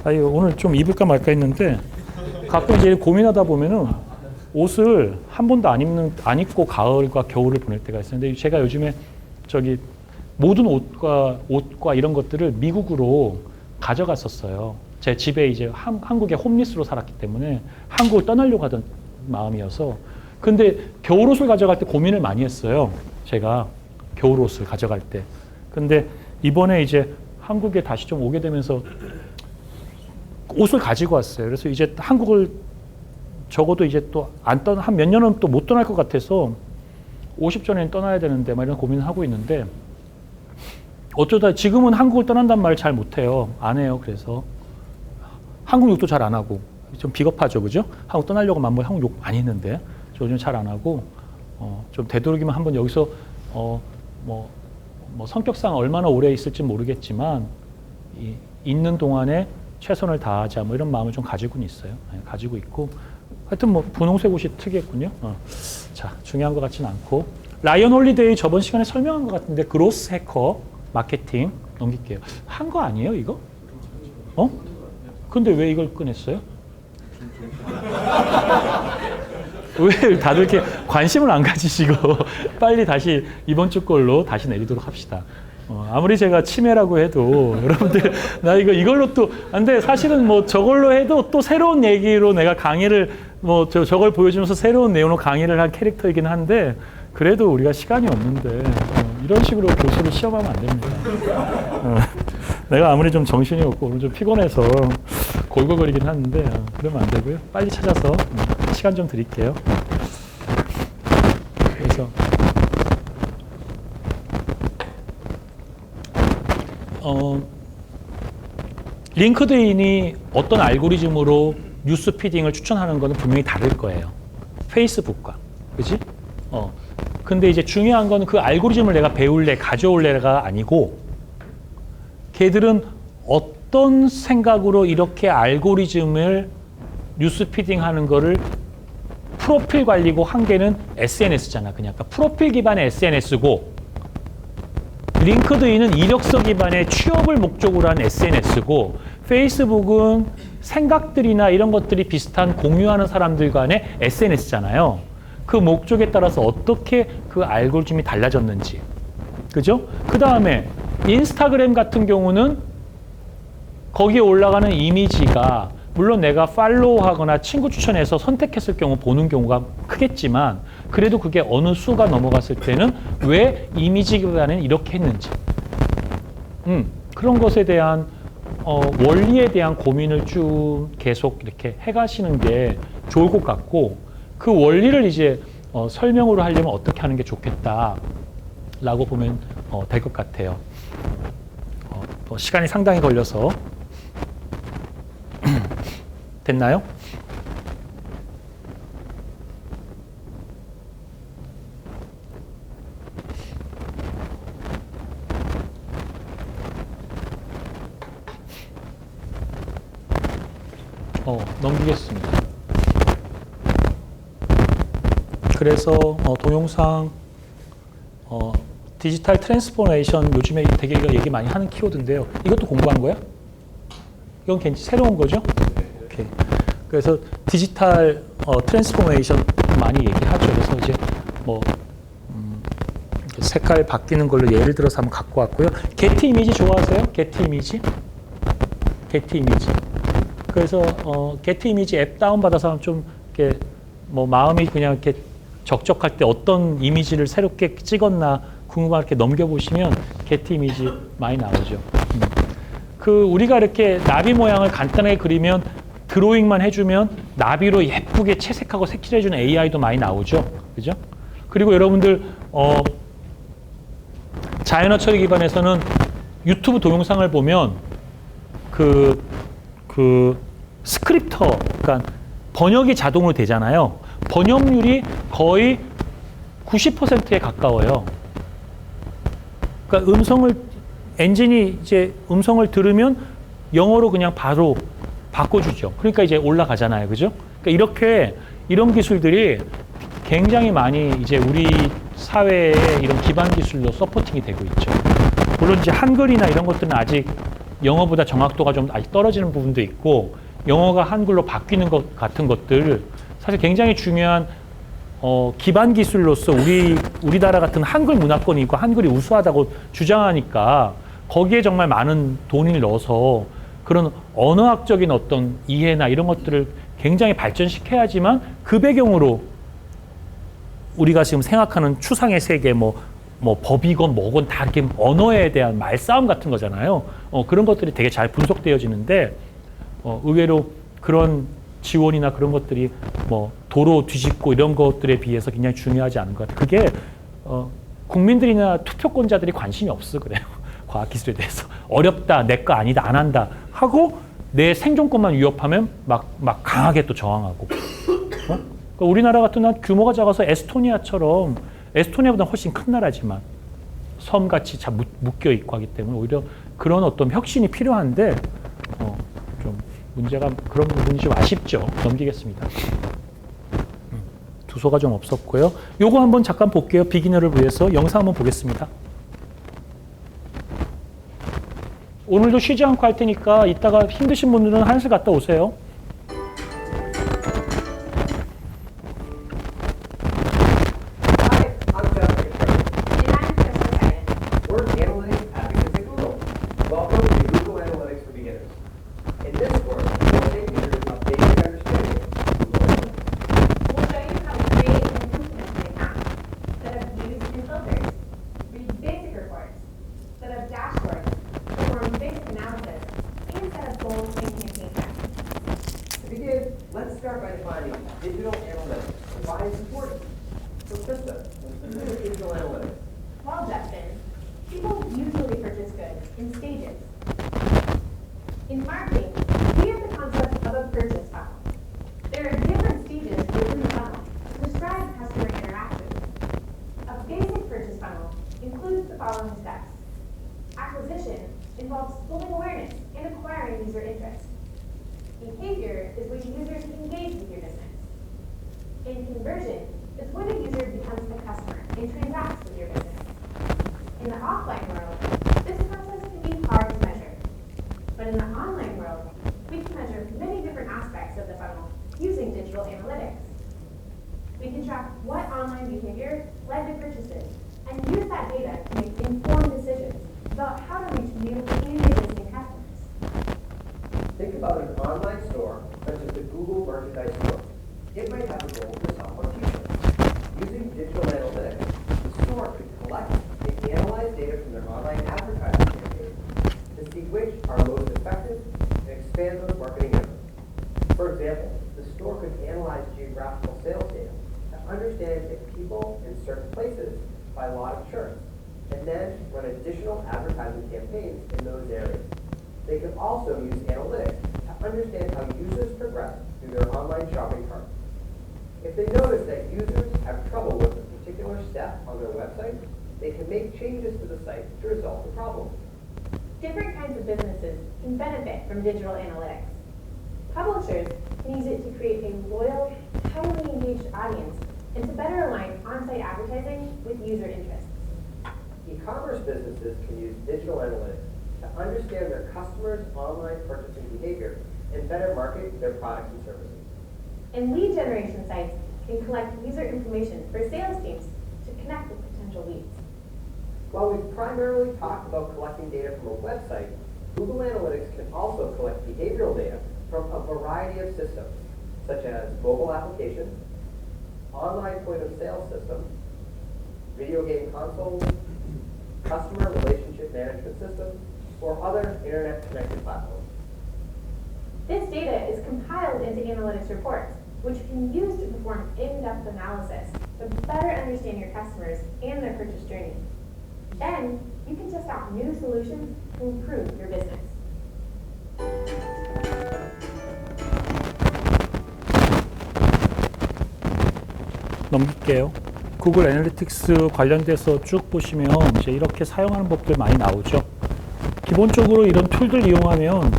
아 이거 오늘 좀 입을까 말까 했는데 가끔 이제 고민하다 보면은 옷을 한 번도 안 입고 가을과 겨울을 보낼 때가 있어요. 근데 제가 요즘에 모든 옷과 이런 것들을 미국으로 가져갔었어요. 제 집에 이제 한국에 홈리스로 살았기 때문에 한국을 떠나려고 하던 마음이어서. 근데 겨울옷을 가져갈 때 고민을 많이 했어요. 제가 겨울옷을 가져갈 때. 근데 이번에 이제 한국에 다시 좀 오게 되면서 옷을 가지고 왔어요. 그래서 이제 한국을 적어도 이제 또 한 몇 년은 또 못 떠날 것 같아서 50전에는 떠나야 되는데 막 이런 고민을 하고 있는데 어쩌다 지금은 한국을 떠난단 말을 잘 못해요. 안 해요. 그래서 한국 욕도 잘 안 하고 좀 비겁하죠. 그죠? 한국 떠나려고 뭐 한국 욕 많이 했는데 저 요즘 잘 안 하고 좀 되도록이면 한번 여기서 뭐 성격상 얼마나 오래 있을지 모르겠지만 있는 동안에 최선을 다하자 뭐 이런 마음을 좀 가지고는 있어요. 네, 가지고 있고 하여튼 뭐 분홍색 옷이 특이했군요. 자 중요한 것 같지는 않고 라이언 홀리데이 저번 시간에 설명한 것 같은데 그로스 해커 마케팅 넘길게요. 한 거 아니에요 이거? 근데 왜 이걸 꺼냈어요? 왜 다들 이렇게 관심을 안 가지시고 빨리 다시 이번 주 걸로 다시 내리도록 합시다. 아무리 제가 치매라고 해도 여러분들 나 이걸로 또 근데 사실은 뭐 저걸로 해도 또 새로운 얘기로 내가 강의를 뭐 저걸 보여주면서 새로운 내용으로 강의를 할 캐릭터이긴 한데 그래도 우리가 시간이 없는데 이런 식으로 교수를 시험하면 안 됩니다. 내가 아무리 좀 정신이 없고 오늘 좀 피곤해서 골골거리긴 하는데 그러면 안 되고요. 빨리 찾아서 시간 좀 드릴게요. 그래서 링크드인이 어떤 알고리즘으로 뉴스 피딩을 추천하는 거는 분명히 다를 거예요. 페이스북과. 그지? 근데 이제 중요한 거는 그 알고리즘을 내가 배울래, 가져올래가 아니고 걔들은 어떤 생각으로 이렇게 알고리즘을 뉴스 피딩 하는 거를 프로필 관리고 한 개는 SNS잖아. 그러니까 프로필 기반의 SNS고 링크드인은 이력서 기반의 취업을 목적으로 한 SNS고 페이스북은 생각들이나 이런 것들이 비슷한 공유하는 사람들 간의 SNS잖아요. 그 목적에 따라서 어떻게 그 알고리즘이 달라졌는지. 그죠? 그 다음에 인스타그램 같은 경우는 거기에 올라가는 이미지가 물론 내가 팔로우하거나 친구 추천해서 선택했을 경우 보는 경우가 크겠지만 그래도 그게 어느 수가 넘어갔을 때는 왜 이미지 기반에는 이렇게 했는지 그런 것에 대한 원리에 대한 고민을 쭉 계속 이렇게 해가시는 게 좋을 것 같고 그 원리를 이제 설명으로 하려면 어떻게 하는 게 좋겠다라고 보면 될 것 같아요. 시간이 상당히 걸려서 됐나요? 넘기겠습니다. 그래서 동영상 디지털 트랜스포메이션 요즘에 되게 얘기 많이 하는 키워드인데요. 이것도 공부한 거야? 이건 괜히 새로운 거죠? 오케이. 그래서 디지털 트랜스포메이션 많이 얘기하죠. 그래서 이제 뭐 색깔 바뀌는 걸로 예를 들어서 한번 갖고 왔고요. 게티 이미지 좋아하세요? 게티 이미지? 게티 이미지. 그래서 게티 이미지 앱 다운 받아서 좀 이렇게 뭐 마음이 그냥 이렇게 적적할 때 어떤 이미지를 새롭게 찍었나 궁금하게 이렇게 넘겨보시면 게티 이미지 많이 나오죠. 그 우리가 이렇게 나비 모양을 간단하게 그리면 드로잉만 해주면 나비로 예쁘게 채색하고 색칠해주는 AI도 많이 나오죠. 그죠? 그리고 여러분들 자연어 처리 기반에서는 유튜브 동영상을 보면 그 스크립터, 그러니까 번역이 자동으로 되잖아요. 번역률이 거의 90%에 가까워요. 그러니까 엔진이 이제 음성을 들으면 영어로 그냥 바로 바꿔주죠. 그러니까 이제 올라가잖아요. 그죠? 그러니까 이렇게 이런 기술들이 굉장히 많이 이제 우리 사회의 이런 기반 기술로 서포팅이 되고 있죠. 물론 이제 한글이나 이런 것들은 아직 영어보다 정확도가 좀 아직 떨어지는 부분도 있고 영어가 한글로 바뀌는 것 같은 것들 사실 굉장히 중요한 기반 기술로서 우리나라 같은 한글 문화권이 있고 한글이 우수하다고 주장하니까 거기에 정말 많은 돈을 넣어서 그런 언어학적인 어떤 이해나 이런 것들을 굉장히 발전시켜야지만 그 배경으로 우리가 지금 생각하는 추상의 세계 뭐 법이건 뭐건 다 이렇게 언어에 대한 말싸움 같은 거잖아요. 그런 것들이 되게 잘 분석되어지는데 의외로 그런 지원이나 그런 것들이 뭐 도로 뒤집고 이런 것들에 비해서 굉장히 중요하지 않은 것 같아요. 그게 국민들이나 투표권자들이 관심이 없어 그래요. 과학기술에 대해서. 어렵다, 내 거 아니다, 안 한다 하고 내 생존권만 위협하면 막 강하게 또 저항하고. 그러니까 우리나라 같은 한 규모가 작아서 에스토니아처럼 에스토니아보다 훨씬 큰 나라지만 섬같이 잘 묶여 있고 하기 때문에 오히려 그런 어떤 혁신이 필요한데 좀 문제가 그런 부분이 좀 아쉽죠. 넘기겠습니다. 두서가 좀 없었고요. 요거 한번 잠깐 볼게요. 비기너를 위해서 영상 한번 보겠습니다. 오늘도 쉬지 않고 할 테니까 이따가 힘드신 분들은 화장실 갔다 오세요. Let's start by defining digital analytics. Why it's important. So Krista, what is digital analytics? Well, Justin, people usually purchase goods in stages. In marketing, we have the concept of a purchase funnel. There are different stages within the funnel to describe customer interaction. A basic purchase funnel includes the following steps. Acquisition involves building awareness and acquiring user interest. Behavior is when users engage with your business. And conversion is when a user becomes a customer and transacts with your business. In the offline world, this process can be hard to measure. But in the online world, we can measure many different aspects of the funnel using digital analytics. We can track what online behavior led to purchases and use that data to make informed decisions about how to reach new and existing customers. Think about an online store, such as the Google Merchandise Store. It might have a goal to sell more t-shirts. Using digital analytics, the store could collect and analyze data from their online advertising campaigns to see which are most effective and expand those marketing efforts. For example, the store could analyze geographical sales data to understand if people in certain places buy a lot of shirts, and then run additional advertising campaigns in those areas. They could also use analytics to understand how users progress through their online shopping cart. If they notice that users have trouble with a particular step on their website, they can make changes to the site to resolve the problem. Different kinds of businesses can benefit from digital analytics. Publishers can use it to create a loyal, highly engaged audience and to better align on-site advertising with user interests. E-commerce businesses can use digital analytics to understand their customers' online purchasing behavior and better market their products and services. And lead generation sites can collect user information for sales teams to connect with potential leads. While we've primarily talked about collecting data from a website, Google Analytics can also collect behavioral data from a variety of systems, such as mobile applications, online point-of-sale systems, video game consoles, customer relationship management systems, or other internet-connected platforms. This data is compiled into analytics reports, which you can use to perform in-depth analysis to better understand your customers and their purchase journey. Then, you can test out new solutions to improve your business. 넘길게요. 구글 애널리틱스 관련돼서 쭉 보시면 이제 이렇게 사용하는 법들 많이 나오죠. 기본적으로 이런 툴들 이용하면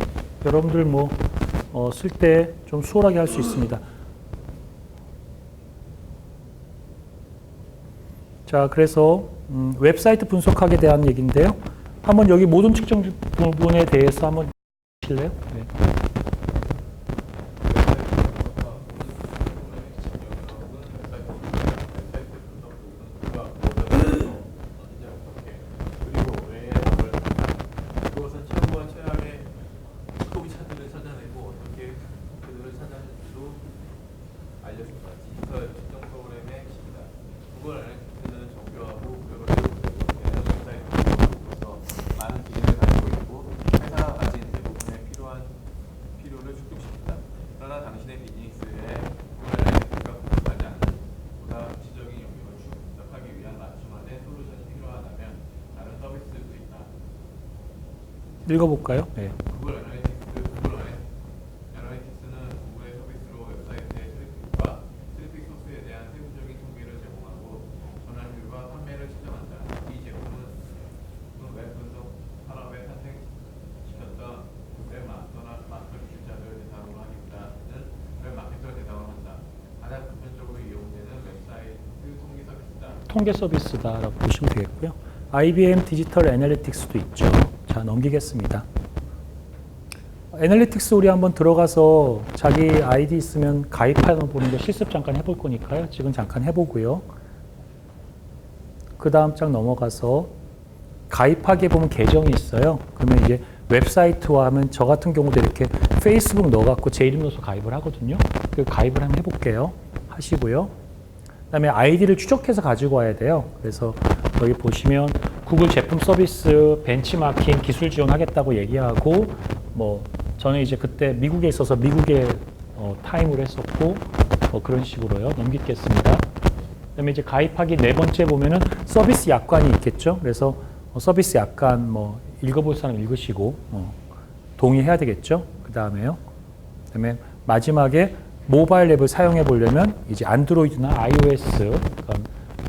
여러분들 쓸 때 좀 수월하게 할 수 있습니다. 자, 그래서 웹사이트 분석학에 대한 얘기인데요. 한번 여기 모든 측정 부분에 대해서 한번 보실래요? 네. 읽어볼까요? 네. 구글 애널리틱스는 구글의 서비스로 웹사이트의 트래픽과 트래픽 소스에 대한 세부적인 통계를 제공하고 전환율과 판매를 측정한다. 이 제품은 웹 분석 산업에 탄생시켰던 웹마스터나 마스터 기술자를 대상으로 하기보다는 웹마케터를 대상으로 한다. 가장 보편적으로 이용되는 웹사이트 통계 서비스다. 통계 서비스다라고 보시면 되겠고요. IBM 디지털 애널리틱스도 있죠. 자, 넘기겠습니다. 애널리틱스 우리 한번 들어가서 자기 아이디 있으면 가입하는 보는 거 실습 잠깐 해볼 거니까요. 지금 잠깐 해보고요. 그 다음 장 넘어가서 가입하기에 보면 계정이 있어요. 그러면 이제 웹사이트와 하면 저 같은 경우도 이렇게 페이스북 넣어갖고 제 이름 넣어서 가입을 하거든요. 그 가입을 한번 해볼게요. 하시고요. 그 다음에 아이디를 추적해서 가지고 와야 돼요. 그래서 여기 보시면 구글 제품 서비스 벤치마킹 기술 지원하겠다고 얘기하고 저는 이제 그때 미국에 있어서 미국에 타임으로 했었고 그런 식으로요. 넘기겠습니다. 그다음에 이제 가입하기 네 번째 보면은 서비스 약관이 있겠죠. 그래서 서비스 약관 읽어볼 사람 읽으시고 동의해야 되겠죠. 그다음에요. 그다음에 마지막에 모바일 앱을 사용해 보려면 이제 안드로이드나 iOS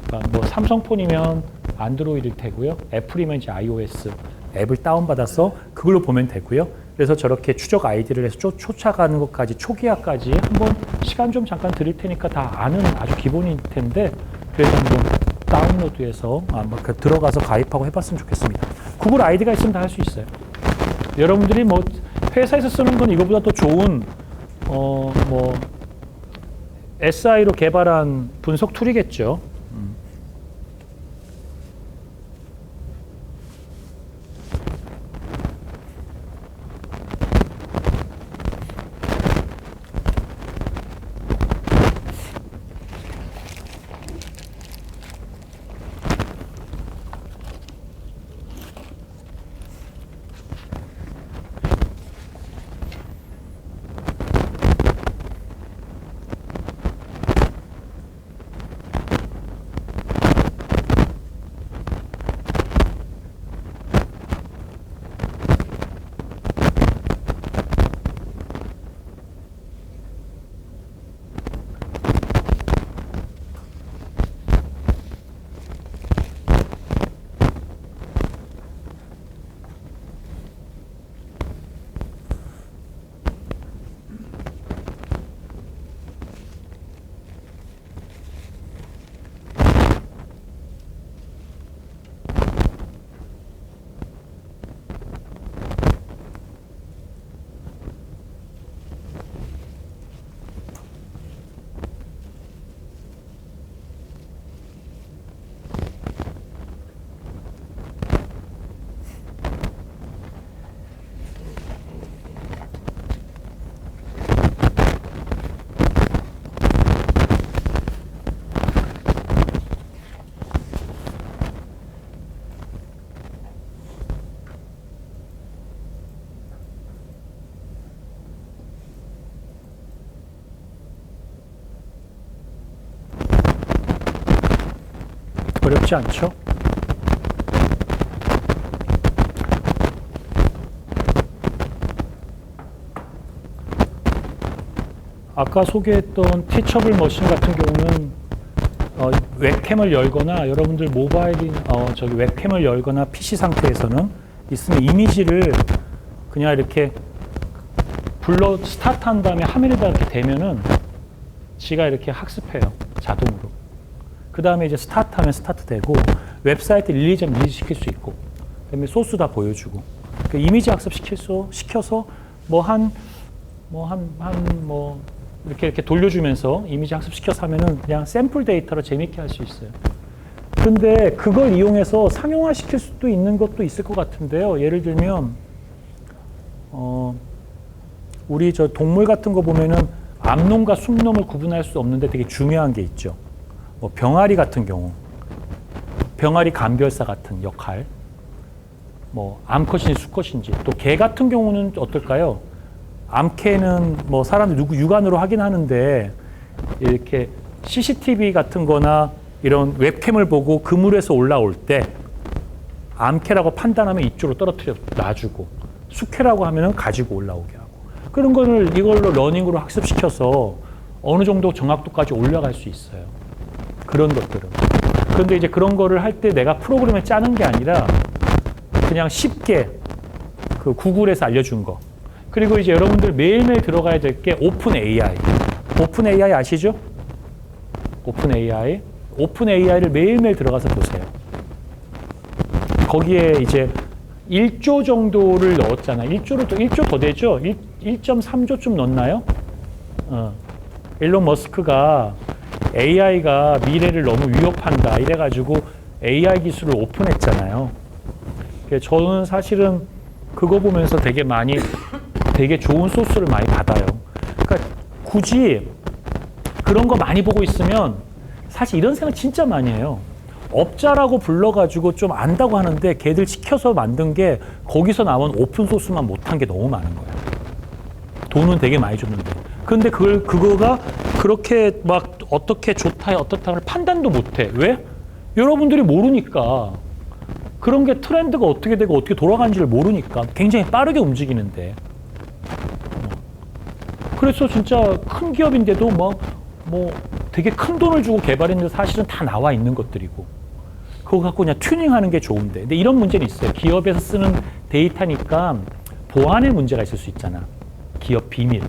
그러니까 삼성폰이면 안드로이드일 테고요. 애플이면 이제 iOS 앱을 다운받아서 그걸로 보면 되고요. 그래서 저렇게 추적 아이디를 해서 쫓아가는 것까지 초기화까지 한번 시간 좀 잠깐 드릴 테니까 다 아는 아주 기본일 텐데 그래서 한번 다운로드해서 들어가서 가입하고 해봤으면 좋겠습니다. 구글 아이디가 있으면 다 할 수 있어요. 여러분들이 뭐 회사에서 쓰는 건 이거보다 더 좋은 뭐 SI로 개발한 분석 툴이겠죠. 어렵지 않죠? 아까 소개했던 티처블 머신 같은 경우는 웹캠을 열거나 여러분들 모바일인 웹캠을 열거나 PC 상태에서는 있으면 이미지를 그냥 이렇게 불러 스타트한 다음에 화면에다 이렇게 대면은 지가 이렇게 학습해요. 자동으로. 그 다음에 이제 스타트하면 스타트되고 웹사이트 릴리즈 시킬 수 있고 그다음에 소스 다 보여주고 그 이미지 학습 시켜서 이렇게 돌려주면서 이미지 학습 시켜서 하면은 그냥 샘플 데이터로 재밌게 할 수 있어요. 근데 그걸 이용해서 상용화 시킬 수도 있는 것도 있을 것 같은데요. 예를 들면 우리 저 동물 같은 거 보면은 암놈과 순놈을 구분할 수 없는데 되게 중요한 게 있죠. 뭐 병아리 같은 경우, 병아리 감별사 같은 역할, 뭐 암컷인지 수컷인지, 또 개 같은 경우는 어떨까요? 암캐는 뭐 사람들 육안으로 확인하는데 이렇게 CCTV 같은 거나 이런 웹캠을 보고 그물에서 올라올 때 암캐라고 판단하면 이쪽으로 떨어뜨려 놔주고 수캐라고 하면은 가지고 올라오게 하고 그런 거를 이걸로 러닝으로 학습시켜서 어느 정도 정확도까지 올라갈 수 있어요. 그런 것들은. 그런데 이제 그런 거를 할 때 내가 프로그램을 짜는 게 아니라 그냥 쉽게 그 구글에서 알려준 거. 그리고 이제 여러분들 매일매일 들어가야 될 게 오픈 AI. 오픈 AI 아시죠? 오픈 AI. 오픈 AI를 매일매일 들어가서 보세요. 거기에 이제 1조 정도를 넣었잖아. 1조 더 되죠? 1.3조쯤 넣었나요? 일론 머스크가 AI가 미래를 너무 위협한다 이래가지고 AI 기술을 오픈했잖아요. 저는 사실은 그거 보면서 되게 좋은 소스를 많이 받아요. 그러니까 굳이 그런 거 많이 보고 있으면 사실 이런 생각 진짜 많이 해요. 업자라고 불러가지고 좀 안다고 하는데 걔들 시켜서 만든 게 거기서 나온 오픈 소스만 못한 게 너무 많은 거예요. 돈은 되게 많이 줬는데. 근데 그거가 그렇게 막 어떻게 좋다, 어떻다를 판단도 못 해. 왜? 여러분들이 모르니까. 그런 게 트렌드가 어떻게 되고 어떻게 돌아가는지를 모르니까. 굉장히 빠르게 움직이는데. 그래서 진짜 큰 기업인데도 되게 큰 돈을 주고 개발했는데 사실은 다 나와 있는 것들이고. 그거 갖고 그냥 튜닝하는 게 좋은데. 근데 이런 문제는 있어요. 기업에서 쓰는 데이터니까 보안의 문제가 있을 수 있잖아. 기업 비밀.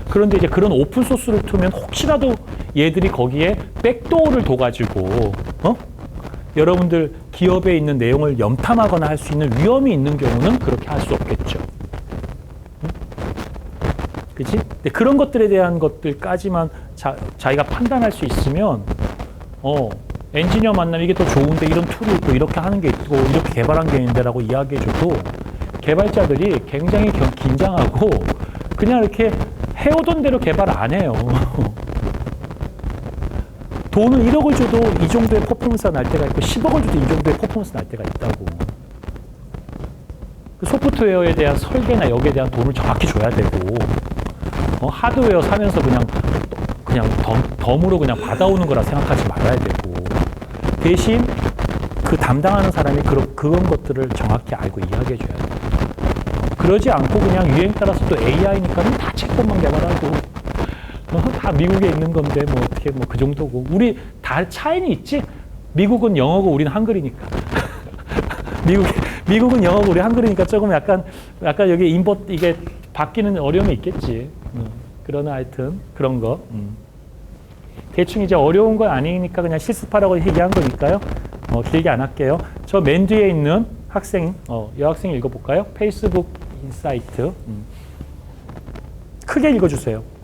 그런데 이제 그런 오픈 소스를 두면 혹시라도 얘들이 거기에 백도어를 둬가지고 여러분들 기업에 있는 내용을 염탐하거나 할 수 있는 위험이 있는 경우는 그렇게 할 수 없겠죠. 그치? 근데 그런 것들에 대한 것들까지만 자기가 판단할 수 있으면 엔지니어 만나면 이게 더 좋은데 이런 툴이 있고 이렇게 하는 게 있고 이렇게 개발한 게 있는데라고 이야기해줘도 개발자들이 굉장히 긴장하고 그냥 이렇게 해오던 대로 개발 안 해요. 돈을 1억을 줘도 이 정도의 퍼포먼스가 날 때가 있고 10억을 줘도 이 정도의 퍼포먼스가 날 때가 있다고. 그 소프트웨어에 대한 설계나 여기에 대한 돈을 정확히 줘야 되고 하드웨어 사면서 그냥 덤으로 그냥 받아오는 거라 생각하지 말아야 되고 대신 그 담당하는 사람이 그런 것들을 정확히 알고 이야기해 줘야 돼요. 그러지 않고 그냥 유행 따라서 또 AI니까 다 채권만 개발하고 다 미국에 있는 건데 뭐 어떻게 뭐 그 정도고 우리 다 차이는 있지. 미국은 영어고 우리는 한글이니까. 미국은 영어고 우리 한글이니까 조금 약간 여기 이게 바뀌는 어려움이 있겠지. 그러나 하여튼 그런 거. 대충 이제 어려운 건 아니니까 그냥 실습하라고 얘기한 거니까요. 길게 안 할게요. 저 맨 뒤에 있는 학생, 여학생 읽어볼까요? 페이스북 인사이트. 크게 읽어주세요.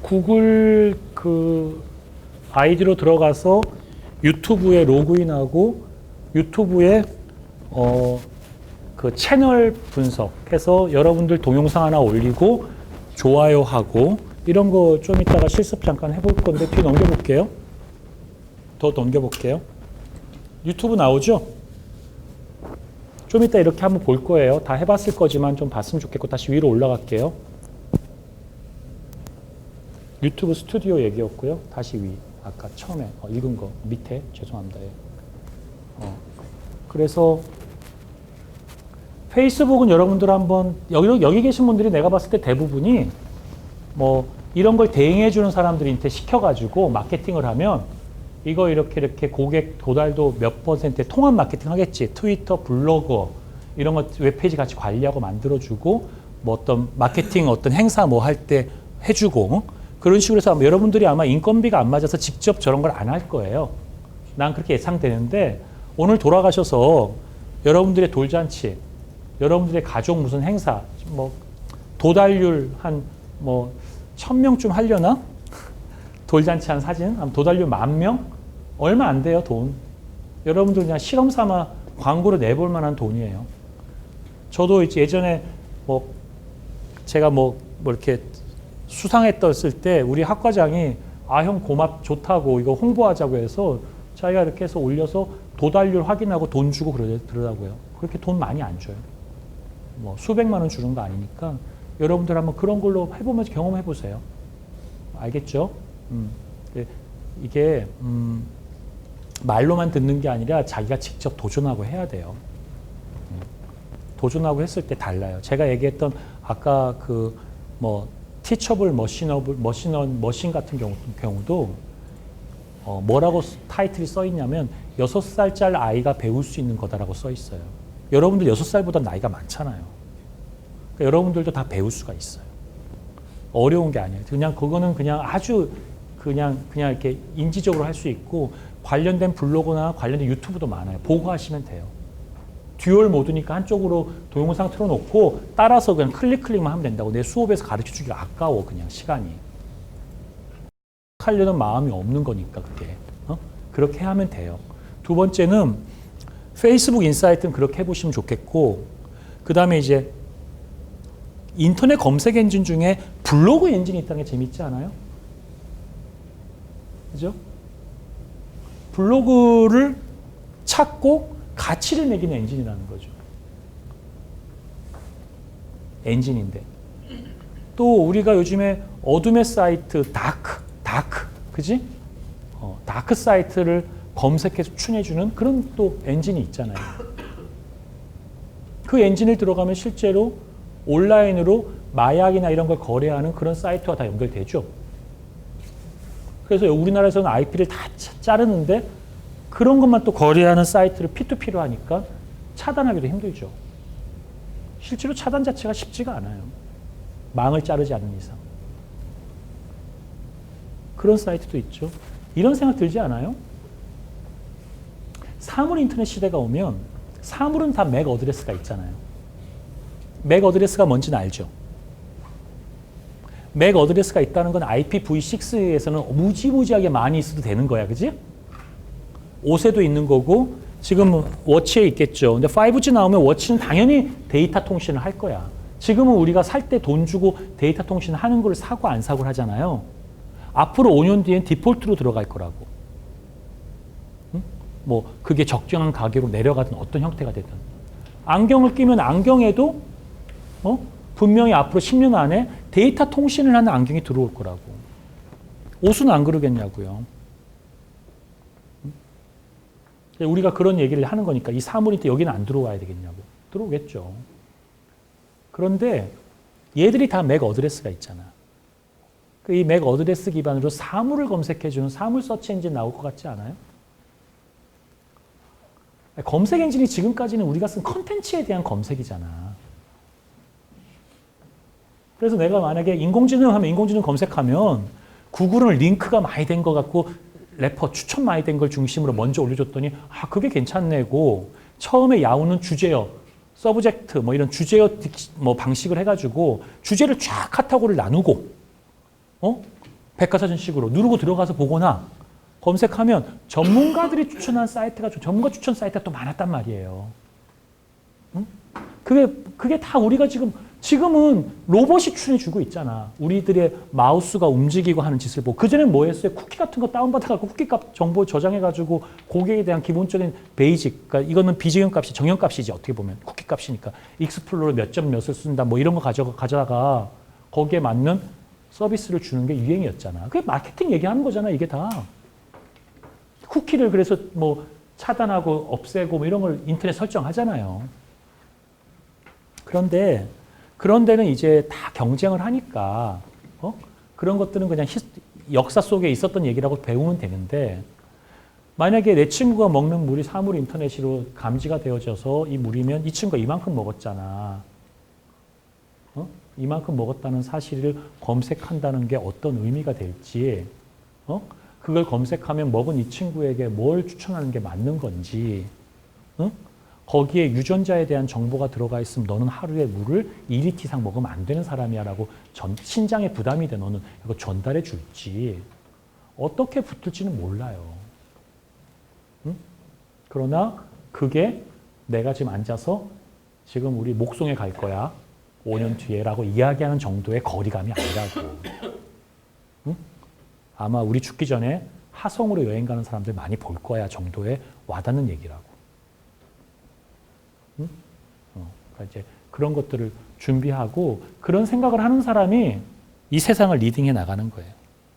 구글 그 아이디로 들어가서 유튜브에 로그인하고 유튜브에 그 채널 분석해서 여러분들 동영상 하나 올리고 좋아요하고 이런 거 좀 이따가 실습 잠깐 해볼 건데 뒤 넘겨볼게요. 더 넘겨볼게요. 유튜브 나오죠? 좀 이따 이렇게 한번 볼 거예요. 다 해봤을 거지만 좀 봤으면 좋겠고 다시 위로 올라갈게요. 유튜브 스튜디오 얘기였고요. 다시 위. 아까 처음에 읽은 거 밑에 죄송합니다. 그래서 페이스북은 여러분들 한번 여기 계신 분들이 내가 봤을 때 대부분이 뭐 이런 걸 대행해 주는 사람들한테 시켜가지고 마케팅을 하면 이거 이렇게 고객 도달도 몇 %의 통합 마케팅 하겠지. 트위터, 블로거 이런 거 웹페이지 같이 관리하고 만들어주고 뭐 어떤 마케팅 어떤 행사 뭐 할 때 해주고 그런 식으로 해서 여러분들이 아마 인건비가 안 맞아서 직접 저런 걸 안 할 거예요. 난 그렇게 예상되는데 오늘 돌아가셔서 여러분들의 돌잔치, 여러분들의 가족 무슨 행사, 뭐 도달률 한 뭐 1000명쯤 하려나? 돌잔치 한 사진, 도달률 10,000명? 얼마 안 돼요, 돈. 여러분들 그냥 실험 삼아 광고로 내볼 만한 돈이에요. 저도 이제 예전에 뭐 제가 뭐 이렇게 수상했었을 때 우리 학과장이 형 좋다고 이거 홍보하자고 해서 자기가 이렇게 해서 올려서 도달률 확인하고 돈 주고 그러더라고요. 그렇게 돈 많이 안 줘요. 뭐 수백만 원 주는 거 아니니까 여러분들 한번 그런 걸로 해보면서 경험해 보세요. 알겠죠? 이게 말로만 듣는 게 아니라 자기가 직접 도전하고 해야 돼요. 도전하고 했을 때 달라요. 제가 얘기했던 아까 그 뭐 티처블 머신 같은 경우도 뭐라고 타이틀이 써 있냐면 6살짜리 아이가 배울 수 있는 거다라고 써 있어요. 여러분들 6살보다 나이가 많잖아요. 그러니까 여러분들도 다 배울 수가 있어요. 어려운 게 아니에요. 그냥 그거는 그냥 아주 그냥 이렇게 인지적으로 할 수 있고 관련된 블로그나 관련된 유튜브도 많아요. 보고 하시면 돼요. 듀얼 모드니까 한쪽으로 동영상 틀어놓고 따라서 그냥 클릭만 하면 된다고. 내 수업에서 가르쳐주기가 아까워 그냥 시간이. 하려는 마음이 없는 거니까 그게. 그렇게 하면 돼요. 두 번째는 페이스북 인사이트는 그렇게 해보시면 좋겠고 그 다음에 이제 인터넷 검색 엔진 중에 블로그 엔진이 있다는 게 재밌지 않아요? 그죠? 블로그를 찾고 가치를 매기는 엔진이라는 거죠. 엔진인데. 또 우리가 요즘에 어둠의 사이트, 다크, 그지? 다크 사이트를 검색해서 추천해주는 그런 또 엔진이 있잖아요. 그 엔진을 들어가면 실제로 온라인으로 마약이나 이런 걸 거래하는 그런 사이트와 다 연결되죠. 그래서 우리나라에서는 IP를 다 자르는데 그런 것만 또 거래하는 사이트를 P2P로 하니까 차단하기도 힘들죠. 실제로 차단 자체가 쉽지가 않아요. 망을 자르지 않는 이상. 그런 사이트도 있죠. 이런 생각 들지 않아요? 사물 인터넷 시대가 오면 사물은 다 맥 어드레스가 있잖아요. 맥 어드레스가 뭔지는 알죠? 맥 어드레스가 있다는 건 IPv6에서는 무지무지하게 많이 있어도 되는 거야. 그지? 5세도 있는 거고 지금 워치에 있겠죠. 근데 5G 나오면 워치는 당연히 데이터 통신을 할 거야. 지금은 우리가 살 때 돈 주고 데이터 통신을 하는 걸 사고 안 사고를 하잖아요. 앞으로 5년 뒤엔 디폴트로 들어갈 거라고. 응? 뭐 그게 적정한 가격으로 내려가든 어떤 형태가 되든. 안경을 끼면 안경에도 분명히 앞으로 10년 안에 데이터 통신을 하는 안경이 들어올 거라고. 옷은 안 그러겠냐고요. 우리가 그런 얘기를 하는 거니까 이 사물인데 여기는 안 들어와야 되겠냐고. 들어오겠죠. 그런데 얘들이 다 맥 어드레스가 있잖아. 이 맥 어드레스 기반으로 사물을 검색해주는 사물 서치 엔진 나올 것 같지 않아요? 검색 엔진이 지금까지는 우리가 쓴 컨텐츠에 대한 검색이잖아. 그래서 내가 만약에 인공지능 하면 인공지능 검색하면 구글은 링크가 많이 된 것 같고 래퍼 추천 많이 된 걸 중심으로 먼저 올려줬더니 아 그게 괜찮네고 처음에 야후는 주제어, 서브젝트 뭐 이런 주제어 뭐 방식을 해가지고 주제를 쫙 카테고리를 나누고 백과사전식으로 누르고 들어가서 보거나 검색하면 전문가들이 추천한 사이트가 전문가 추천 사이트가 또 많았단 말이에요. 응? 그게 다 우리가 지금은 로봇이 추천해주고 있잖아. 우리들의 마우스가 움직이고 하는 짓을 보고. 그전엔 뭐 했어요? 쿠키 같은 거 다운받아갖고 쿠키 값 정보 저장해가지고 거기에 대한 기본적인 베이직. 그러니까 이거는 비정형 값이 정형 값이지 어떻게 보면. 쿠키 값이니까. 익스플로러 몇 점 몇을 쓴다 뭐 이런 거 가져다가 거기에 맞는 서비스를 주는 게 유행이었잖아. 그게 마케팅 얘기하는 거잖아 이게 다. 쿠키를 그래서 뭐 차단하고 없애고 뭐 이런 걸 인터넷 설정하잖아요. 그런데 그런 데는 이제 다 경쟁을 하니까 그런 것들은 그냥 역사 속에 있었던 얘기라고 배우면 되는데 만약에 내 친구가 먹는 물이 사물 인터넷으로 감지가 되어져서 이 물이면 이 친구가 이만큼 먹었잖아. 이만큼 먹었다는 사실을 검색한다는 게 어떤 의미가 될지 그걸 검색하면 먹은 이 친구에게 뭘 추천하는 게 맞는 건지 거기에 유전자에 대한 정보가 들어가 있으면 너는 하루에 물을 2리터 이상 먹으면 안 되는 사람이야 라고 신장에 부담이 돼 너는 이거 전달해 줄지 어떻게 붙을지는 몰라요. 응? 그러나 그게 내가 지금 앉아서 지금 우리 목송에 갈 거야 5년 뒤에 라고 이야기하는 정도의 거리감이 아니라고. 응? 아마 우리 죽기 전에 하성으로 여행 가는 사람들 많이 볼 거야 정도의 와닿는 얘기라고. 그러니까 이제 그런 것들을 준비하고 그런 생각을 하는 사람이 이 세상을 리딩해 나가는 거예요.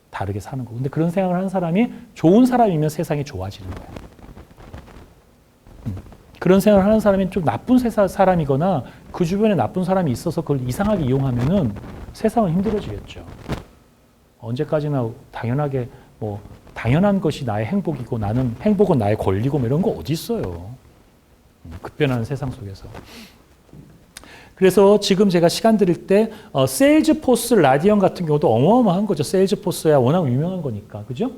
다르게 사는 거. 근데 그런 생각을 하는 사람이 좋은 사람이면 세상이 좋아지는 거예요. 그런 생각을 하는 사람이 좀 나쁜 사람이거나 그 주변에 나쁜 사람이 있어서 그걸 이상하게 이용하면은 세상은 힘들어지겠죠. 언제까지나 당연하게 뭐 당연한 것이 나의 행복이고 나는 행복은 나의 권리고 뭐 이런 거 어디 있어요. 급변하는 세상 속에서. 그래서 지금 제가 시간 드릴 때 세일즈포스 라디언 같은 경우도 어마어마한 거죠. 세일즈포스야 워낙 유명한 거니까. 그죠?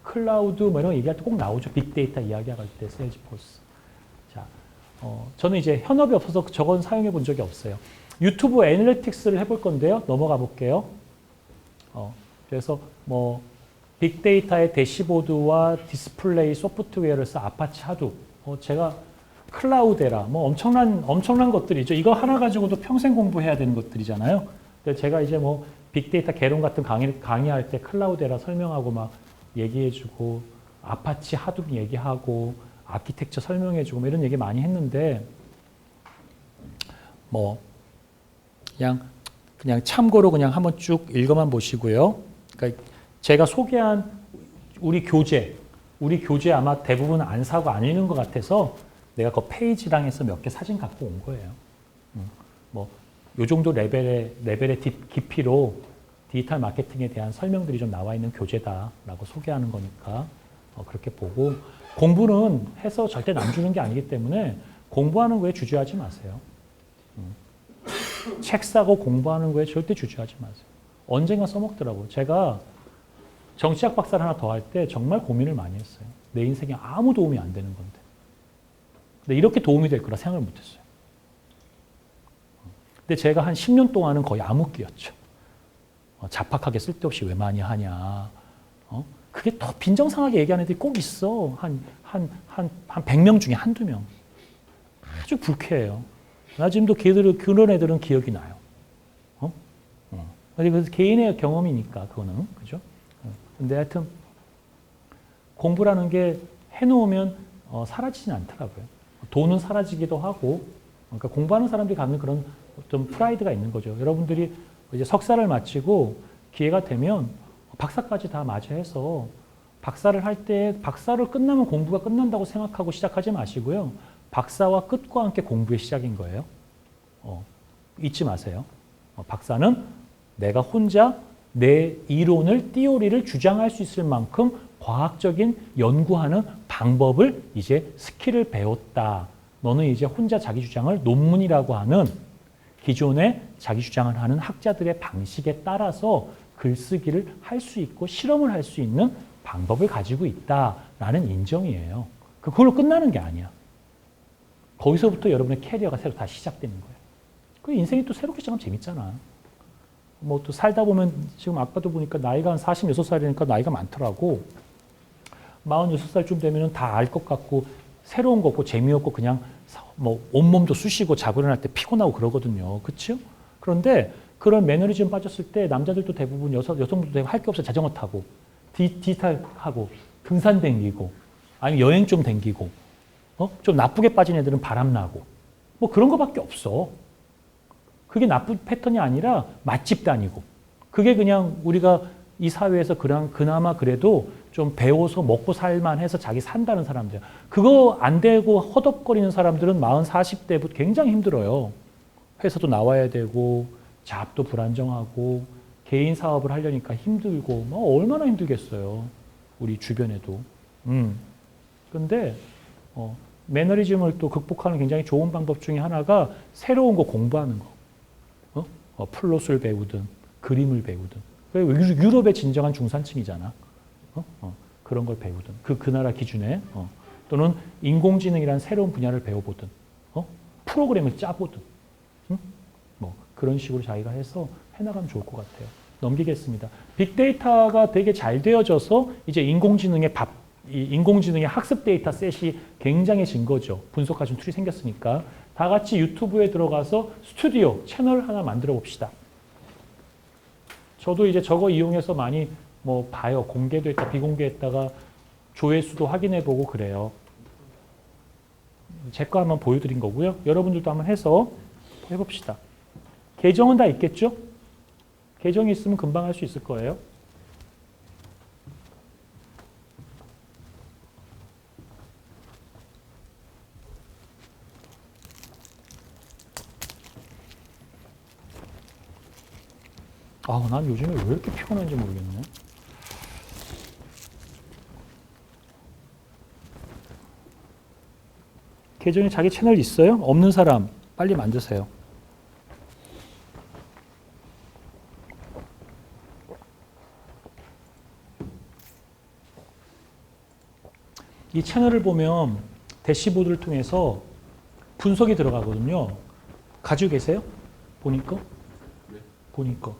클라우드 뭐 이런 거 얘기할 때 꼭 나오죠. 빅데이터 이야기할 때 세일즈포스. 자, 저는 이제 현업이 없어서 저건 사용해 본 적이 없어요. 유튜브 애널리틱스를 해볼 건데요. 넘어가 볼게요. 그래서 뭐 빅데이터의 대시보드와 디스플레이 소프트웨어를 써 아파치 하두. 제가 클라우데라 뭐 엄청난 것들이죠. 이거 하나 가지고도 평생 공부해야 되는 것들이잖아요. 근데 제가 이제 뭐 빅데이터 개론 같은 강의할 때 클라우데라 설명하고 막 얘기해주고 아파치 하둡 얘기하고 아키텍처 설명해주고 뭐 이런 얘기 많이 했는데 뭐 그냥 참고로 그냥 한번 쭉 읽어만 보시고요. 그러니까 제가 소개한 우리 교재 아마 대부분 안 사고 안 읽는 것 같아서 내가 그 페이지랑 해서 몇 개 사진 갖고 온 거예요. 뭐 요 정도 레벨의 깊이로 디지털 마케팅에 대한 설명들이 좀 나와 있는 교재다라고 소개하는 거니까 그렇게 보고 공부는 해서 절대 남주는 게 아니기 때문에 공부하는 거에 주저하지 마세요. 책 사고 공부하는 거에 절대 주저하지 마세요. 언젠가 써먹더라고요. 제가 정치학 박사를 하나 더 할 때 정말 고민을 많이 했어요. 내 인생에 아무 도움이 안 되는 건데. 근데 이렇게 도움이 될 거라 생각을 못했어요. 근데 제가 한 10년 동안은 거의 암흑기였죠. 잡학하게 쓸데없이 왜 많이 하냐. 그게 더 빈정상하게 얘기하는 애들이 꼭 있어. 한 100명 중에 한두 명. 아주 불쾌해요. 나 지금도 그런 애들은 기억이 나요. 그래서 개인의 경험이니까 그거는 그죠? 근데 하여튼 공부라는 게 해놓으면 사라지진 않더라고요. 돈은 사라지기도 하고, 그러니까 공부하는 사람들이 갖는 그런 좀 프라이드가 있는 거죠. 여러분들이 이제 석사를 마치고 기회가 되면 박사까지 다 맞이해서 박사를 할 때 박사를 끝나면 공부가 끝난다고 생각하고 시작하지 마시고요. 박사와 끝과 함께 공부의 시작인 거예요. 잊지 마세요. 박사는 내가 혼자 내 이론을, 티오리를 주장할 수 있을 만큼 과학적인 연구하는 방법을 이제 스킬을 배웠다. 너는 이제 혼자 자기 주장을 논문이라고 하는 기존의 자기 주장을 하는 학자들의 방식에 따라서 글쓰기를 할 수 있고 실험을 할 수 있는 방법을 가지고 있다라는 인정이에요. 그걸로 끝나는 게 아니야. 거기서부터 여러분의 캐리어가 새로 다시 시작되는 거예요. 그 인생이 또 새롭게 시작하면 재밌잖아. 뭐 또 살다 보면 지금 아까도 보니까 나이가 한 46살이니까 나이가 많더라고. 46살쯤 되면 다 알 것 같고 새로운 거 없고 재미없고 그냥 뭐 온몸도 쑤시고 자고 일어날 때 피곤하고 그러거든요. 그렇죠? 그런데 그런 매너리즘 빠졌을 때 남자들도 대부분 여성들도 대부분 할 게 없어. 자전거 타고 디지털하고 등산 댕기고 아니면 여행 좀 댕기고 좀 나쁘게 빠진 애들은 바람 나고 뭐 그런 거밖에 없어. 그게 나쁜 패턴이 아니라 맛집 다니고 그게 그냥 우리가 이 사회에서 그나마 그래도 좀 배워서 먹고 살만해서 자기 산다는 사람들. 그거 안 되고 허덕거리는 사람들은 40, 40대부터 굉장히 힘들어요. 회사도 나와야 되고 잡도 불안정하고 개인 사업을 하려니까 힘들고 뭐 얼마나 힘들겠어요. 우리 주변에도. 그런데 매너리즘을 또 극복하는 굉장히 좋은 방법 중에 하나가 새로운 거 공부하는 거. 플롯을 배우든 그림을 배우든. 유럽의 진정한 중산층이잖아. 그런 걸 배우든 그 나라 기준에 또는 인공지능이라는 새로운 분야를 배워보든 프로그램을 짜보든 뭐 그런 식으로 자기가 해서 해나가면 좋을 것 같아요. 넘기겠습니다. 빅데이터가 되게 잘 되어져서 이제 인공지능의 학습 데이터 셋이 굉장해진 거죠. 분석하시는 툴이 생겼으니까 다 같이 유튜브에 들어가서 스튜디오 채널 하나 만들어 봅시다. 저도 이제 저거 이용해서 많이 뭐 봐요. 공개도 했다, 비공개했다가 조회수도 확인해보고 그래요. 제 거 한번 보여드린 거고요. 여러분들도 한번 해서 해봅시다. 계정은 다 있겠죠? 계정이 있으면 금방 할 수 있을 거예요. 난 요즘에 왜 이렇게 피곤한지 모르겠네. 계정에 자기 채널 있어요? 없는 사람 빨리 만드세요. 이 채널을 보면 대시보드를 통해서 분석이 들어가거든요. 가지고 계세요? 보니까? 네. 보니까.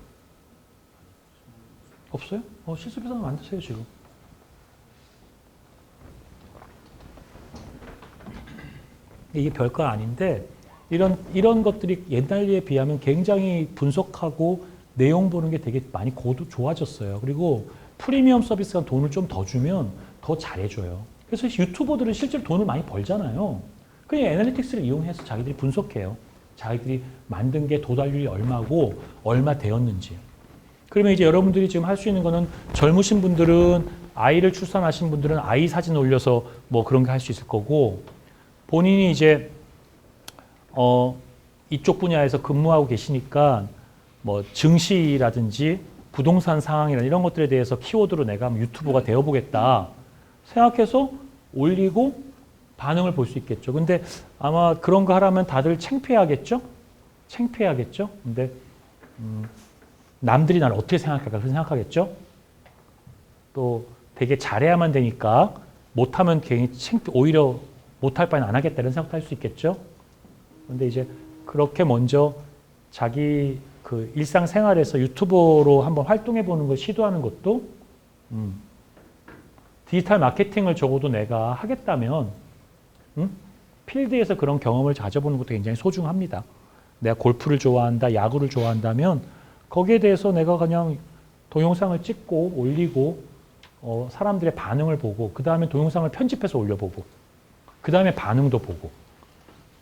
없어요? 실습해서 만드세요, 지금. 이게 별거 아닌데, 이런 것들이 옛날에 비하면 굉장히 분석하고 내용 보는 게 되게 많이 좋아졌어요. 그리고 프리미엄 서비스가 돈을 좀 더 주면 더 잘해줘요. 그래서 유튜버들은 실제로 돈을 많이 벌잖아요. 그냥 애널리틱스를 이용해서 자기들이 분석해요. 자기들이 만든 게 도달률이 얼마고 얼마 되었는지. 그러면 이제 여러분들이 지금 할 수 있는 거는 젊으신 분들은 아이를 출산하신 분들은 아이 사진 올려서 뭐 그런 거 할 수 있을 거고 본인이 이제 이쪽 분야에서 근무하고 계시니까 뭐 증시라든지 부동산 상황이나 이런 것들에 대해서 키워드로 내가 유튜버가 되어보겠다 생각해서 올리고 반응을 볼 수 있겠죠. 근데 아마 그런 거 하려면 다들 창피하겠죠? 창피하겠죠? 근데 남들이 나를 어떻게 생각할까 그렇게 생각하겠죠? 또 되게 잘해야만 되니까 못하면 괜히 오히려 못할 바에는 안 하겠다 이런 생각도 할 수 있겠죠? 근데 이제 그렇게 먼저 자기 그 일상생활에서 유튜버로 한번 활동해 보는 걸 시도하는 것도 디지털 마케팅을 적어도 내가 하겠다면 필드에서 그런 경험을 가져보는 것도 굉장히 소중합니다. 내가 골프를 좋아한다, 야구를 좋아한다면 거기에 대해서 내가 그냥 동영상을 찍고 올리고 사람들의 반응을 보고 그 다음에 동영상을 편집해서 올려보고 그 다음에 반응도 보고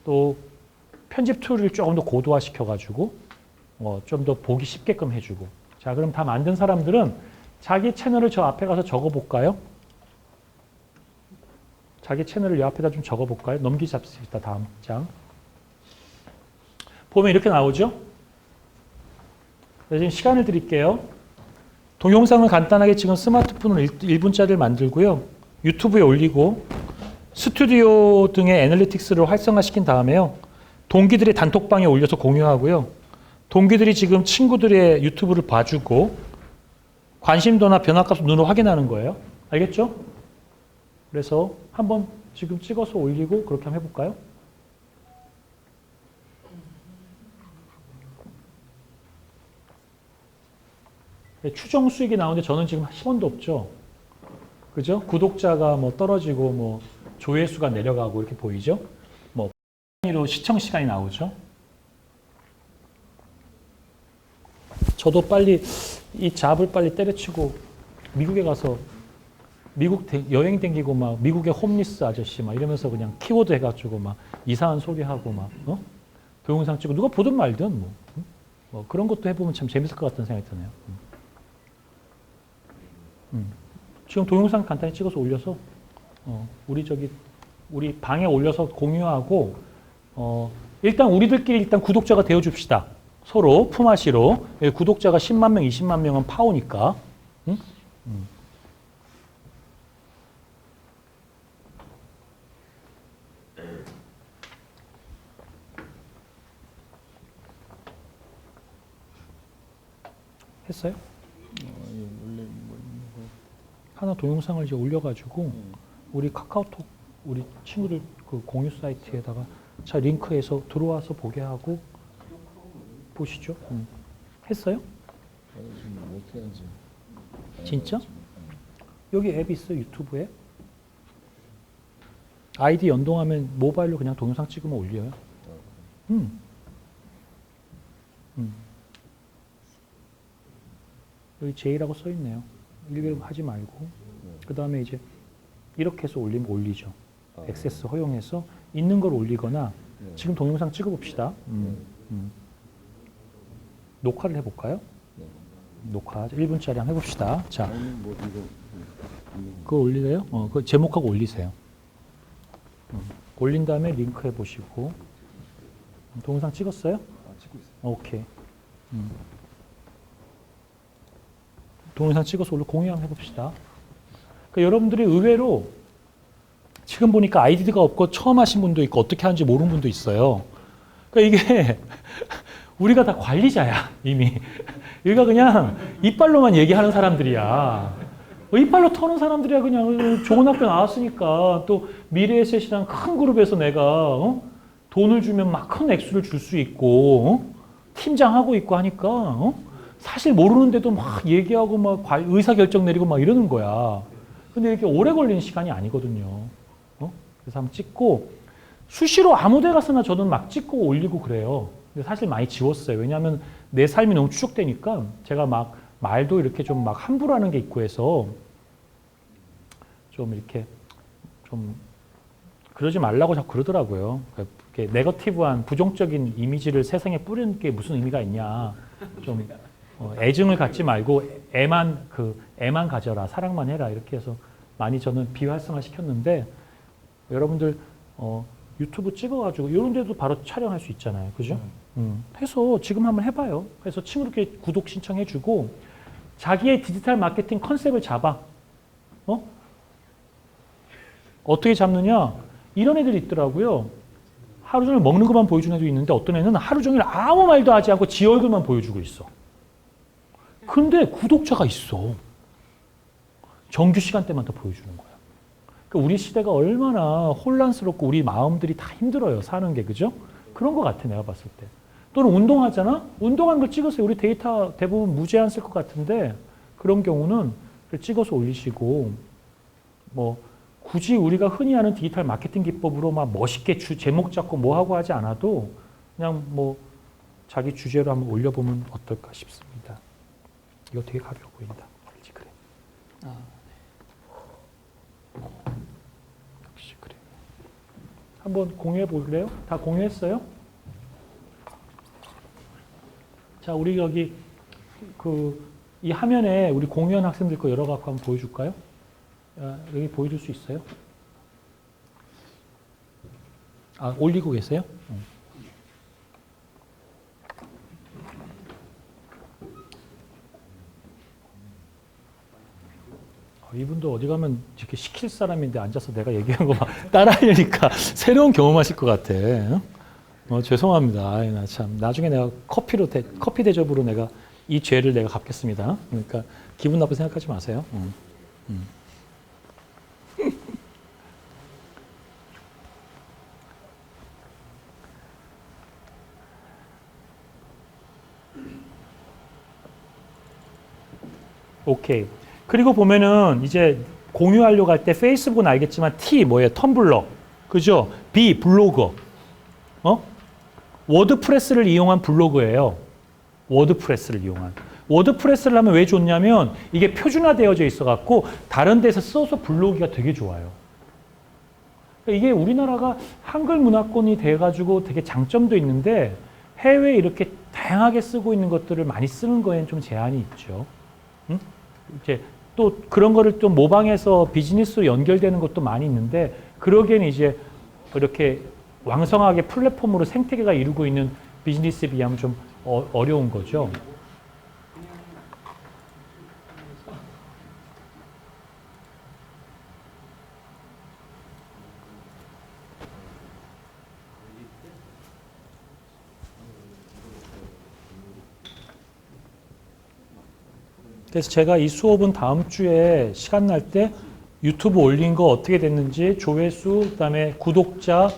또 편집 툴을 조금 더 고도화시켜가지고 좀 더 보기 쉽게끔 해주고 자 그럼 다 만든 사람들은 자기 채널을 저 앞에 가서 적어볼까요? 자기 채널을 이 앞에다 좀 적어볼까요? 넘기잡시다 다음 장 보면 이렇게 나오죠? 지금 시간을 드릴게요. 동영상을 간단하게 지금 스마트폰으로 1분짜리를 만들고요. 유튜브에 올리고 스튜디오 등의 애널리틱스를 활성화시킨 다음에요. 동기들의 단톡방에 올려서 공유하고요. 동기들이 지금 친구들의 유튜브를 봐주고 관심도나 변화값을 눈으로 확인하는 거예요. 알겠죠? 그래서 한번 지금 찍어서 올리고 그렇게 한번 해볼까요? 추정 수익이 나오는데 저는 지금 10원도 없죠. 그죠? 구독자가 뭐 떨어지고 뭐 조회수가 내려가고 이렇게 보이죠? 뭐 로 시청 시간이 나오죠. 저도 빨리 이 잡을 빨리 때려치고 미국에 가서 미국 여행 댕기고 막 미국의 홈리스 아저씨 막 이러면서 그냥 키워드 해가지고 막 이상한 소리 하고 막 동영상 찍고 누가 보든 말든 뭐 그런 것도 해보면 참 재밌을 것 같다는 생각이 드네요. 지금 동영상 간단히 찍어서 올려서 우리 방에 올려서 공유하고 일단 우리들끼리 일단 구독자가 되어줍시다. 서로 품앗이로 구독자가 10만 명, 20만 명은 파오니까. 했어요? 하나 동영상을 이제 올려가지고 우리 카카오톡 우리 친구들 그 공유 사이트에다가 자 링크해서 들어와서 보게 하고 보시죠. 했어요? 진짜? 여기 앱 있어요. 유튜브 앱. 아이디 연동하면 모바일로 그냥 동영상 찍으면 올려요. 여기 J라고 써 있네요. 일일이 하지 말고 그 다음에 이제 이렇게 해서 올리면 올리죠. 액세스 허용해서 있는 걸 올리거나 지금 동영상 찍어봅시다. 녹화를 해볼까요? 녹화 1분짜리 한번 해봅시다. 자, 그거 올리세요? 그 제목하고 올리세요. 올린 다음에 링크 해보시고 동영상 찍었어요? 찍고 있어요. 오케이. 동영상 찍어서 올려 공유 한번 해봅시다. 그러니까 여러분들이 의외로 지금 보니까 아이디가 없고 처음 하신 분도 있고 어떻게 하는지 모르는 분도 있어요. 그러니까 이게 우리가 다 관리자야 이미. 우리가 그냥 이빨로만 얘기하는 사람들이야. 이빨로 터는 사람들이야. 그냥 좋은 학교 나왔으니까 또 미래에셋이랑 큰 그룹에서 내가 돈을 주면 막 큰 액수를 줄 수 있고 팀장하고 있고 하니까 사실 모르는데도 막 얘기하고 막 의사결정 내리고 막 이러는 거야. 근데 이렇게 오래 걸리는 시간이 아니거든요. 그래서 한번 찍고 수시로 아무 데 가서나 저는 막 찍고 올리고 그래요. 근데 사실 많이 지웠어요. 왜냐하면 내 삶이 너무 추적되니까 제가 막 말도 이렇게 좀 막 함부로 하는 게 있고 해서 좀 이렇게 좀 그러지 말라고 자꾸 그러더라고요. 이렇게 네거티브한 부정적인 이미지를 세상에 뿌리는 게 무슨 의미가 있냐. 좀 애증을 갖지 말고 애만 가져라. 사랑만 해라. 이렇게 해서 많이 저는 비활성화 시켰는데 여러분들 유튜브 찍어가지고 이런 데도 바로 촬영할 수 있잖아요. 그죠? 해서 지금 한번 해봐요. 그래서 친구들께 구독 신청해주고 자기의 디지털 마케팅 컨셉을 잡아. 어떻게 잡느냐? 이런 애들이 있더라고요. 하루 종일 먹는 것만 보여주는 애도 있는데 어떤 애는 하루 종일 아무 말도 하지 않고 지 얼굴만 보여주고 있어. 근데 구독자가 있어. 정규 시간대만 더 보여주는 거야. 그러니까 우리 시대가 얼마나 혼란스럽고 우리 마음들이 다 힘들어요. 사는 게. 그죠? 그런 것 같아. 내가 봤을 때. 또는 운동하잖아? 운동하는 걸 찍으세요. 우리 데이터 대부분 무제한 쓸 것 같은데 그런 경우는 찍어서 올리시고 뭐 굳이 우리가 흔히 하는 디지털 마케팅 기법으로 막 멋있게 제목 잡고 뭐 하고 하지 않아도 그냥 뭐 자기 주제로 한번 올려보면 어떨까 싶습니다. 이거 되게 가벼워 보인다. 그렇지, 그래. 역시 그래. 한번 공유해 볼래요? 다 공유했어요? 자, 우리 여기 이 화면에 우리 공유한 학생들 거 열어갖고 한번 보여줄까요? 여기 보여줄 수 있어요? 올리고 계세요? 이분도 어디 가면 이렇게 시킬 사람인데 앉아서 내가 얘기한 거 막 따라하려니까 새로운 경험하실 것 같아. 죄송합니다. 나 참 나중에 내가 커피 대접으로 내가 이 죄를 내가 갚겠습니다. 그러니까 기분 나쁘게 생각하지 마세요. 오케이. 그리고 보면은 이제 공유하려고 할 때 페이스북은 알겠지만 T 뭐예요? 텀블러. 그죠? B 블로그. 워드프레스를 이용한 블로그예요. 워드프레스를 이용한. 워드프레스를 하면 왜 좋냐면 이게 표준화되어져 있어 갖고 다른 데서 써서 블로그가 되게 좋아요. 이게 우리나라가 한글 문화권이 돼 가지고 되게 장점도 있는데 해외에 이렇게 다양하게 쓰고 있는 것들을 많이 쓰는 거에는 좀 제한이 있죠. 이제 또 그런 거를 또 모방해서 비즈니스로 연결되는 것도 많이 있는데 그러기에는 이제 이렇게 왕성하게 플랫폼으로 생태계가 이루고 있는 비즈니스에 비하면 좀 어려운 거죠. 그래서 제가 이 수업은 다음 주에 시간 날 때 유튜브 올린 거 어떻게 됐는지 조회수, 그다음에 구독자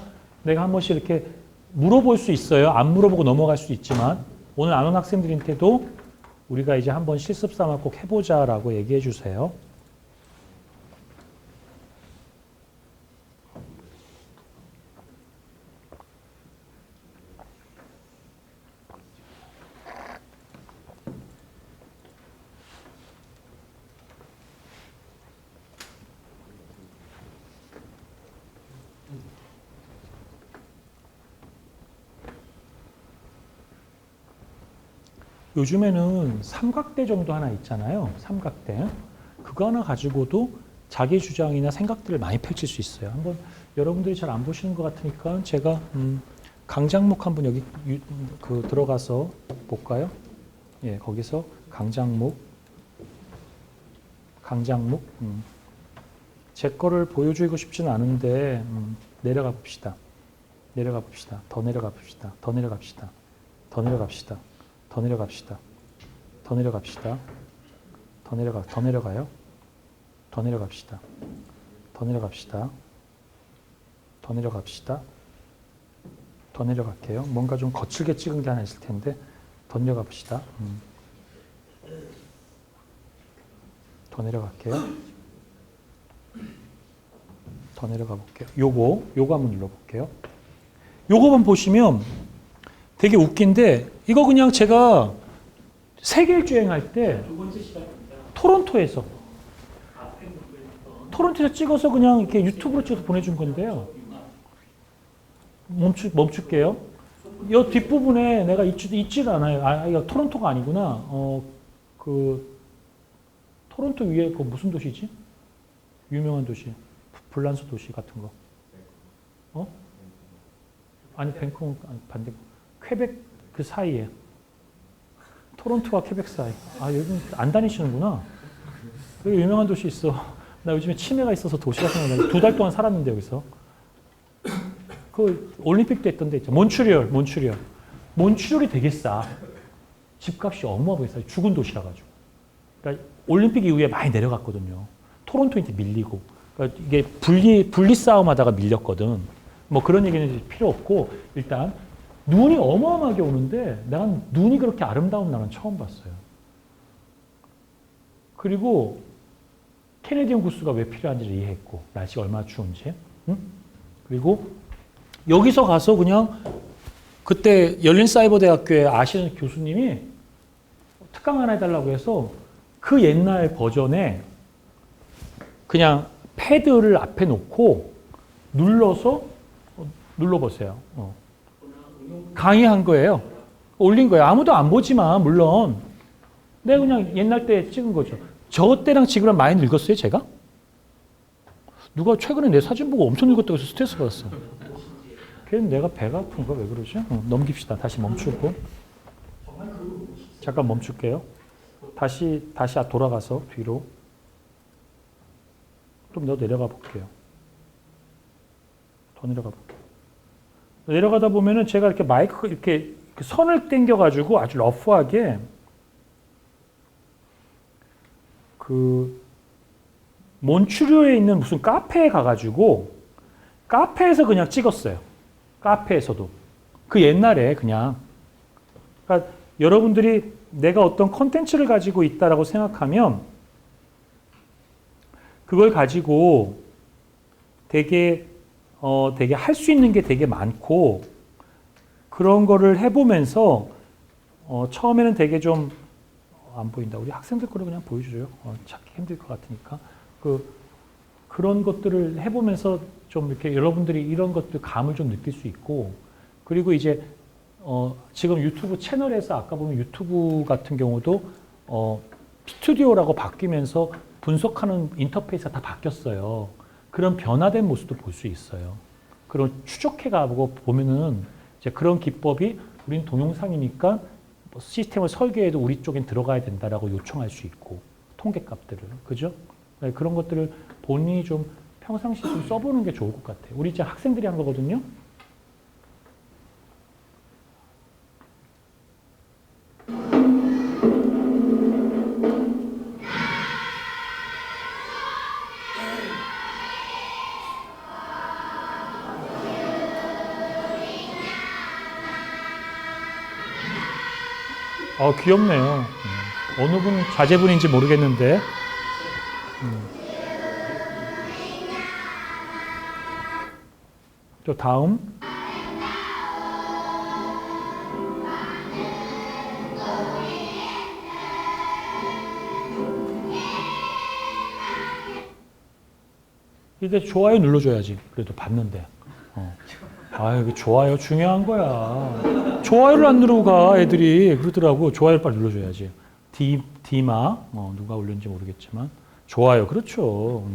내가 한 번씩 이렇게 물어볼 수 있어요. 안 물어보고 넘어갈 수 있지만 오늘 안 온 학생들한테도 우리가 이제 한번 실습 삼아 꼭 해보자라고 얘기해 주세요. 요즘에는 삼각대 정도 하나 있잖아요. 삼각대. 그거 하나 가지고도 자기 주장이나 생각들을 많이 펼칠 수 있어요. 한번 여러분들이 잘 안 보시는 것 같으니까 제가 강장목 한번 여기 들어가서 볼까요? 예, 거기서 강장목. 제 거를 보여주고 싶진 않은데 내려가 봅시다. 내려가 봅시다. 더 내려가 봅시다. 더 내려갑시다. 더 내려갑시다. 더 내려갑시다. 더 내려갑시다. 더 내려가요. 더 내려갑시다. 더 내려갑시다. 더 내려갑시다. 더 내려갈게요. 뭔가 좀 거칠게 찍은 게 하나 있을 텐데 더 내려가 봅시다. 더 내려갈게요. 더 내려가 볼게요. 요거 한번 눌러볼게요. 요거만 보시면 되게 웃긴데 이거 그냥 제가 세계 일주행할 때 토론토에서 찍어서 그냥 이렇게 유튜브로 찍어서 보내준 건데요. 멈출게요. 이 뒷부분에 내가 있지도 않아요. 이거 토론토가 아니구나. 토론토 위에 그 무슨 도시지? 유명한 도시. 불란서 도시 같은 거. 아니, 밴쿠버, 아니, 반대. 퀘벡 그 사이에. 토론토와 퀘벡 사이. 요즘 안 다니시는구나. 여기 유명한 도시 있어. 나 요즘에 치매가 있어서 도시가 생각나요. 2달 동안 살았는데, 여기서. 그 올림픽 때 했던 데 있죠. 몬트리올. 몬트리올이 되게 싸. 집값이 어마어마하게 싸요. 죽은 도시라 가지고. 그러니까 올림픽 이후에 많이 내려갔거든요. 토론토한테 밀리고. 그러니까 이게 분리 싸움하다가 밀렸거든. 뭐 그런 얘기는 필요 없고 일단 눈이 어마어마하게 오는데 내가 눈이 그렇게 아름다운 날은 처음 봤어요. 그리고 캐네디언 구스가 왜 필요한지를 이해했고 날씨가 얼마나 추운지. 그리고 여기서 가서 그냥 그때 열린사이버대학교에 아시는 교수님이 특강 하나 해달라고 해서 그 옛날 버전에 그냥 패드를 앞에 놓고 눌러보세요. 강의한 거예요. 올린 거예요. 아무도 안 보지만 물론 내가 그냥 옛날 때 찍은 거죠. 저 때랑 지금이랑 많이 늙었어요, 제가? 누가 최근에 내 사진 보고 엄청 늙었다고 해서 스트레스 받았어. 걔는 내가 배가 아픈가 왜 그러지? 넘깁시다. 다시 멈추고. 잠깐 멈출게요. 다시 돌아가서 뒤로. 좀 더 내려가 볼게요. 더 내려가 볼게요. 내려가다 보면은 제가 이렇게 마이크 이렇게 선을 당겨가지고 아주 러프하게 그 몬트리올에 있는 무슨 카페에 가가지고 카페에서 그냥 찍었어요. 카페에서도 그 옛날에 그냥. 그러니까 여러분들이 내가 어떤 컨텐츠를 가지고 있다라고 생각하면 그걸 가지고 되게 할 수 있는 게 되게 많고 그런 거를 해보면서 처음에는 되게 좀 안 보인다. 우리 학생들 거를 그냥 보여주죠. 찾기 힘들 것 같으니까. 그런 것들을 해보면서 좀 이렇게 여러분들이 이런 것들 감을 좀 느낄 수 있고 그리고 이제 지금 유튜브 채널에서 아까 보면 유튜브 같은 경우도 스튜디오라고 바뀌면서 분석하는 인터페이스가 다 바뀌었어요. 그런 변화된 모습도 볼 수 있어요. 그런 추적해가고 보면은 이제 그런 기법이 우린 동영상이니까 시스템을 설계해도 우리 쪽엔 들어가야 된다라고 요청할 수 있고 통계값들을 그죠? 네, 그런 것들을 본인이 좀 평상시에 좀 써보는 게 좋을 것 같아요. 우리 이제 학생들이 한 거거든요. 귀엽네요. 어느 분 자제분인지 모르겠는데. 또 다음. 이제 좋아요 눌러줘야지. 그래도 봤는데. 이게 좋아요 중요한 거야. 좋아요를 안 누르고 가 애들이 그러더라고. 좋아요를 빨리 눌러줘야지. 디마 누가 올렸는지 모르겠지만 좋아요 그렇죠.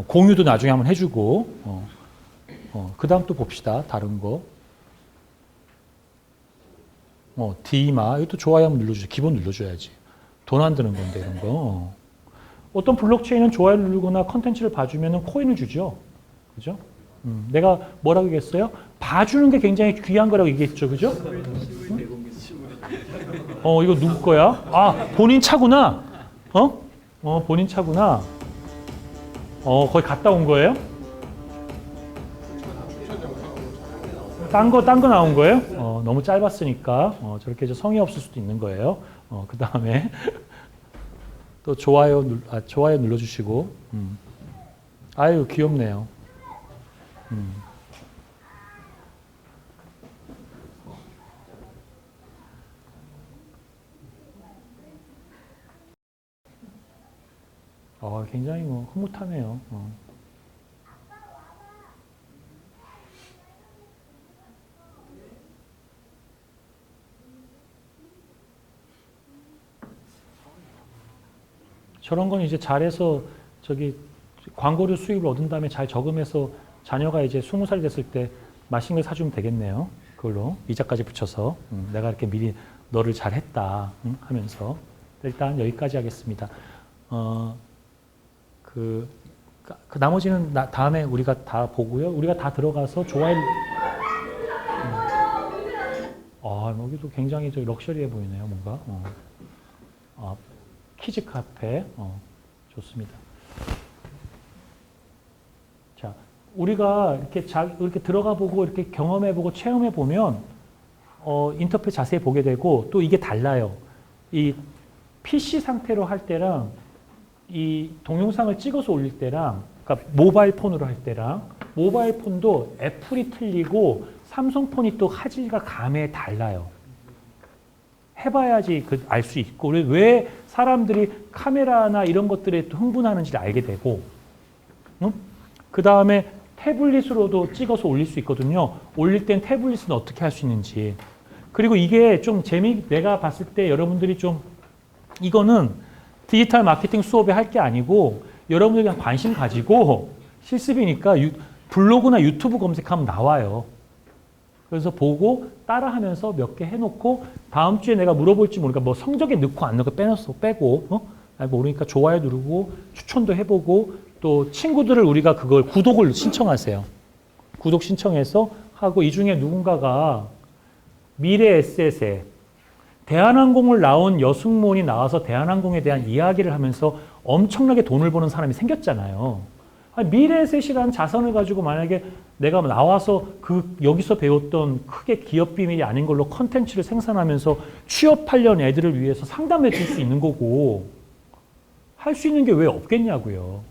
공유도 나중에 한번 해주고 그 다음 또 봅시다. 다른 거. 디마 이것도 좋아요 한번 눌러주죠. 기본 눌러줘야지. 돈 안 드는 건데 이런 거. 어떤 블록체인은 좋아요를 누르거나 컨텐츠를 봐주면 코인을 주죠. 그죠? 내가 뭐라고 얘기했어요? 봐주는 게 굉장히 귀한 거라고 얘기했죠. 그죠? 이거 누구 거야? 아, 본인 차구나. 본인 차구나. 거의 갔다 온 거예요? 딴 거 나온 거예요? 너무 짧았으니까 저렇게 성의 없을 수도 있는 거예요. 그 다음에 또 좋아요 눌러주시고. 아유, 귀엽네요. 굉장히 흐뭇하네요. 저런 건 이제 잘해서 광고료 수입을 얻은 다음에 잘 저금해서 자녀가 이제 20살 됐을 때 맛있는 걸 사주면 되겠네요. 그걸로 이자까지 붙여서 내가 이렇게 미리 너를 잘했다 하면서 일단 여기까지 하겠습니다. 그 나머지는 다음에 우리가 다 보고요. 우리가 다 들어가서 좋아요. 여기도 굉장히 럭셔리해 보이네요. 뭔가. 키즈 카페. 좋습니다. 자, 우리가 이렇게 들어가 보고 이렇게 경험해 보고 체험해 보면 인터페이스 자세히 보게 되고 또 이게 달라요. 이 PC 상태로 할 때랑 이 동영상을 찍어서 올릴 때랑, 그러니까 모바일 폰으로 할 때랑, 모바일 폰도 애플이 틀리고 삼성폰이 또 화질과 감에 달라요. 해봐야지 알 수 있고, 왜 사람들이 카메라나 이런 것들에 또 흥분하는지를 알게 되고, 그 다음에 태블릿으로도 찍어서 올릴 수 있거든요. 올릴 땐 태블릿은 어떻게 할 수 있는지. 그리고 이게 좀 내가 봤을 때 여러분들이 좀, 이거는 디지털 마케팅 수업에 할 게 아니고 여러분들이 그냥 관심 가지고 실습이니까 블로그나 유튜브 검색하면 나와요. 그래서 보고 따라하면서 몇 개 해놓고 다음 주에 내가 물어볼지 모르니까 뭐 성적에 넣고 안 넣고 빼고 모르니까 좋아요 누르고 추천도 해보고 또 친구들을 우리가 그걸 구독을 신청하세요. 구독 신청해서 하고 이 중에 누군가가 미래 에셋에 대한항공을 나온 여승무원이 나와서 대한항공에 대한 이야기를 하면서 엄청나게 돈을 버는 사람이 생겼잖아요. 미래에셋이라는 자산을 가지고 만약에 내가 나와서 여기서 배웠던 크게 기업 비밀이 아닌 걸로 컨텐츠를 생산하면서 취업하려는 애들을 위해서 상담해 줄 수 있는 거고 할 수 있는 게 왜 없겠냐고요.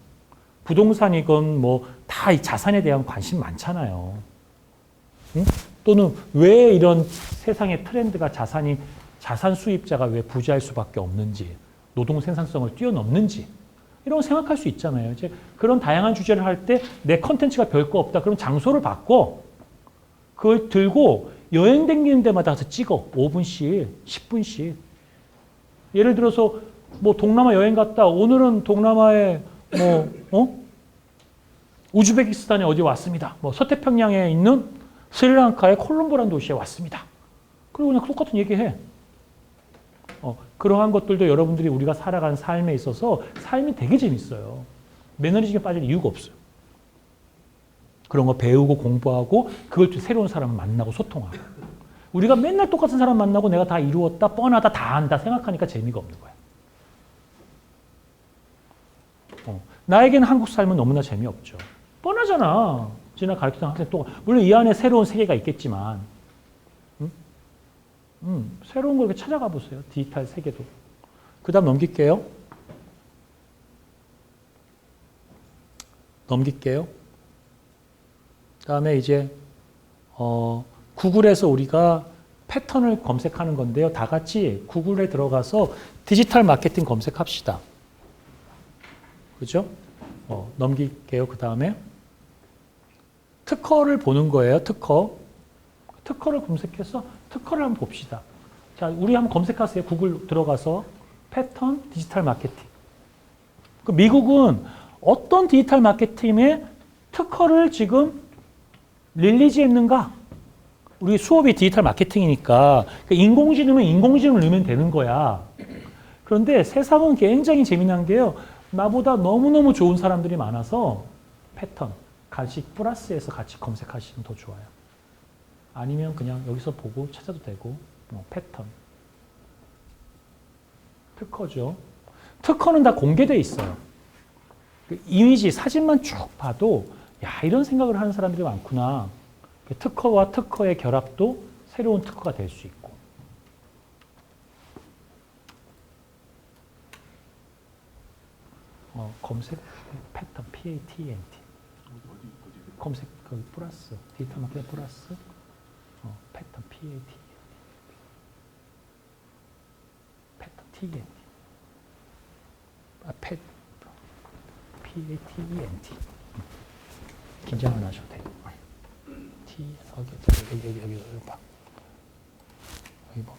부동산이건 다 이 자산에 대한 관심 많잖아요. 응? 또는 왜 이런 세상의 트렌드가 자산 수입자가 왜 부자일 수밖에 없는지, 노동 생산성을 뛰어넘는지 이런 거 생각할 수 있잖아요. 이제 그런 다양한 주제를 할 때 내 컨텐츠가 별거 없다. 그럼 장소를 바꿔. 그걸 들고 여행 다니는 데마다 가서 찍어. 5분씩, 10분씩. 예를 들어서 동남아 여행 갔다. 오늘은 동남아에 우즈베키스탄에 어디 왔습니다. 서태평양에 있는 스리랑카의 콜롬보라는 도시에 왔습니다. 그리고 그냥 똑같은 얘기해. 그러한 것들도 여러분들이 우리가 살아가는 삶에 있어서 삶이 되게 재밌어요. 매너리즘에 빠질 이유가 없어요. 그런 거 배우고 공부하고 그걸 또 새로운 사람을 만나고 소통하고. 우리가 맨날 똑같은 사람 만나고 내가 다 이루었다, 뻔하다, 다 안다 생각하니까 재미가 없는 거야. 나에게는 한국 삶은 너무나 재미없죠. 뻔하잖아. 지나 가르치던 학생 또 물론 이 안에 새로운 세계가 있겠지만 새로운 걸 이렇게 찾아가 보세요. 디지털 세계도. 그 다음 넘길게요. 다음에 이제 구글에서 우리가 패턴을 검색하는 건데요. 다 같이 구글에 들어가서 디지털 마케팅 검색합시다. 그죠? 넘길게요. 그 다음에 특허를 보는 거예요. 특허를 검색해서 특허를 한번 봅시다. 자, 우리 한번 검색하세요. 구글 들어가서 패턴 디지털 마케팅. 그 미국은 어떤 디지털 마케팅에 특허를 지금 릴리즈했는가? 우리 수업이 디지털 마케팅이니까 인공지능은 인공지능을 넣으면 되는 거야. 그런데 세상은 굉장히 재미난 게요. 나보다 너무너무 좋은 사람들이 많아서 패턴, 같이 플러스해서 같이 검색하시면 더 좋아요. 아니면 그냥 여기서 보고 찾아도 되고, 패턴. 특허죠. 특허는 다 공개돼 있어요. 그 이미지, 사진만 쭉 봐도 야, 이런 생각을 하는 사람들이 많구나. 특허와 특허의 결합도 새로운 특허가 될 수 있고. 검색 패턴 PATNT 검색 거기 플러스 디지털 마케팅 플러스 패턴 PATNT 패턴 TNT PATENT 긴장 안 하셔도 돼요. T 여기 봐. 여기 뭐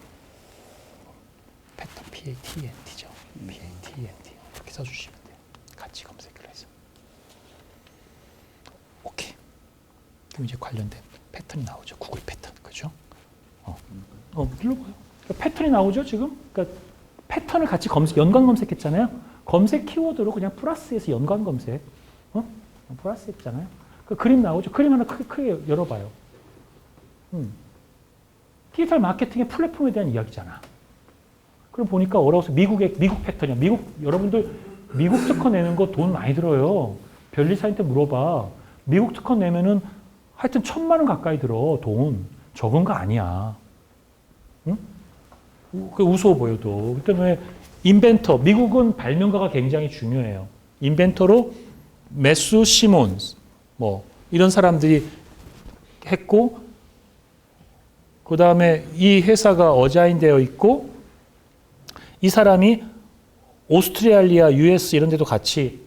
패턴 PATNT죠. PATNT 이렇게 써주시면 돼요. 같이 검색을 해서. 오케이. 그럼 이제 관련된 패턴이 나오죠. 구글 패턴, 그죠? 눌러봐요. 그러니까 패턴이 나오죠, 지금? 그러니까 패턴을 같이 연관 검색했잖아요. 검색 키워드로 그냥 플러스해서 연관 검색. 플러스 했잖아요. 그 그림 나오죠. 그림 하나 크게 열어봐요. 디지털 마케팅의 플랫폼에 대한 이야기잖아. 그럼 보니까 어려워서 미국 패턴이야. 여러분들 미국 특허 내는 거 돈 많이 들어요. 변리사한테 물어봐. 미국 특허 내면은 하여튼 1,000만 원 가까이 들어. 돈. 적은 거 아니야. 응? 그 우스워 보여도. 그 때문에 인벤터. 미국은 발명가가 굉장히 중요해요. 인벤터로 매수 시몬스 이런 사람들이 했고 그 다음에 이 회사가 어자인되어 있고 이 사람이 오스트레일리아, US 이런 데도 같이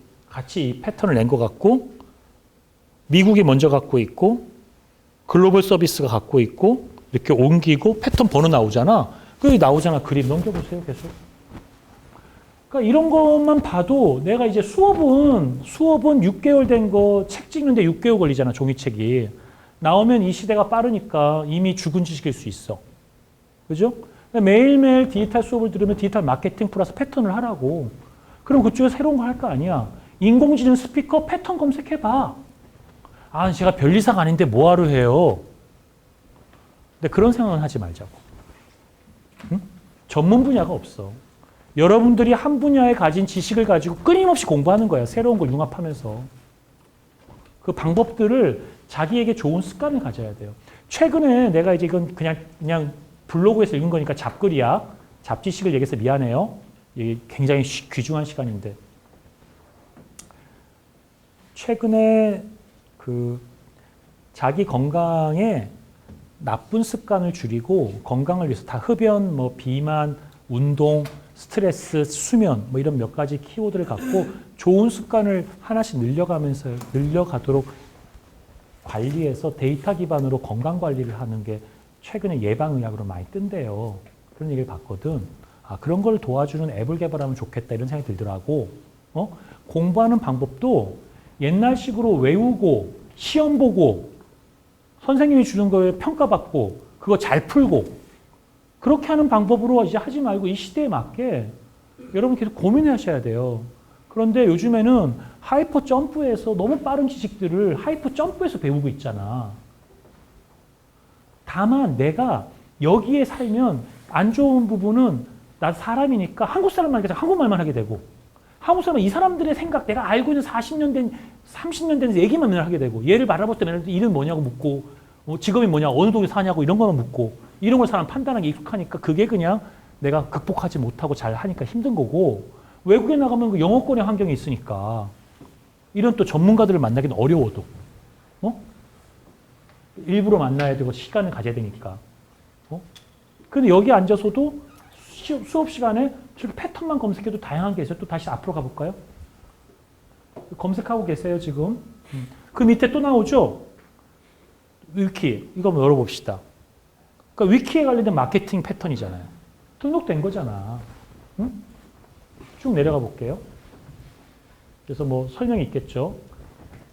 이 패턴을 낸 것 같고 미국이 먼저 갖고 있고 글로벌 서비스가 갖고 있고 이렇게 옮기고 패턴 번호 나오잖아. 그게 나오잖아. 그림 넘겨보세요. 계속. 그러니까 이런 것만 봐도 내가 이제 수업은 6개월 된 거 책 찍는데 6개월 걸리잖아. 종이책이. 나오면 이 시대가 빠르니까 이미 죽은 지식일 수 있어. 그죠? 매일매일 디지털 수업을 들으면 디지털 마케팅 플러스 패턴을 하라고. 그럼 그쪽에 새로운 거 할 거 아니야. 인공지능 스피커 패턴 검색해봐. 아, 제가 별이상 아닌데 뭐하러 해요. 근데 그런 생각은 하지 말자고. 응? 전문 분야가 없어. 여러분들이 한 분야에 가진 지식을 가지고 끊임없이 공부하는 거야. 새로운 걸 융합하면서. 그 방법들을 자기에게 좋은 습관을 가져야 돼요. 최근에 내가 이제 이건 그냥 블로그에서 읽은 거니까 잡글이야. 잡지식을 얘기해서 미안해요. 이게 굉장히 귀중한 시간인데. 최근에 그 자기 건강에 나쁜 습관을 줄이고 건강을 위해서 다 흡연, 비만, 운동, 스트레스, 수면 이런 몇 가지 키워드를 갖고 좋은 습관을 하나씩 늘려가도록 관리해서 데이터 기반으로 건강 관리를 하는 게 최근에 예방의학으로 많이 뜬대요. 그런 얘기를 봤거든. 아, 그런 걸 도와주는 앱을 개발하면 좋겠다 이런 생각이 들더라고. 공부하는 방법도 옛날식으로 외우고 시험 보고 선생님이 주는 거에 평가받고 그거 잘 풀고 그렇게 하는 방법으로 이제 하지 말고 이 시대에 맞게 여러분 계속 고민하셔야 돼요. 그런데 요즘에는 하이퍼 점프해서 너무 빠른 지식들을 하이퍼 점프해서 배우고 있잖아. 다만 내가 여기에 살면 안 좋은 부분은 나 사람이니까 한국 사람만 하게 한국말만 하게 되고 한국 사람은 이 사람들의 생각 내가 알고 있는 40년 된 30년 된 얘기만 맨날 하게 되고 얘를 바라볼 때 맨날 이름 뭐냐고 묻고 직업이 뭐냐 어느 동에 사냐고 이런 것만 묻고 이런 걸 사람 판단하기 익숙하니까 그게 그냥 내가 극복하지 못하고 잘 하니까 힘든 거고 외국에 나가면 그 영어권의 환경이 있으니까 이런 또 전문가들을 만나기는 어려워도 일부러 만나야 되고 시간을 가져야 되니까 근데 여기 앉아서도 수업 시간에 저렇게 패턴만 검색해도 다양한 게 있어요. 또 다시 앞으로 가볼까요? 검색하고 계세요 지금. 그 밑에 또 나오죠? 위키. 이거 한번 열어봅시다. 그러니까 위키에 관련된 마케팅 패턴이잖아요. 등록된 거잖아. 응? 쭉 내려가 볼게요. 그래서 설명이 있겠죠.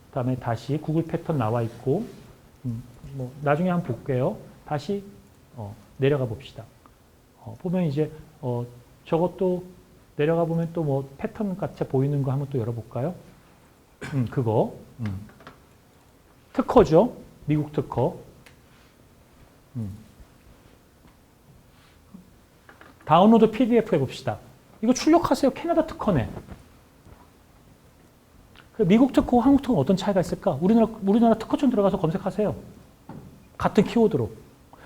그다음에 다시 구글 패턴 나와 있고 나중에 한번 볼게요. 다시 내려가 봅시다. 보면 이제 저것도 내려가 보면 또 뭐 패턴 같이 보이는 거 한번 또 열어볼까요? 그거. 특허죠. 미국 특허. 다운로드 PDF 해봅시다. 이거 출력하세요. 캐나다 특허네. 미국 특허와 한국 특허는 어떤 차이가 있을까? 우리나라 특허청 들어가서 검색하세요. 같은 키워드로.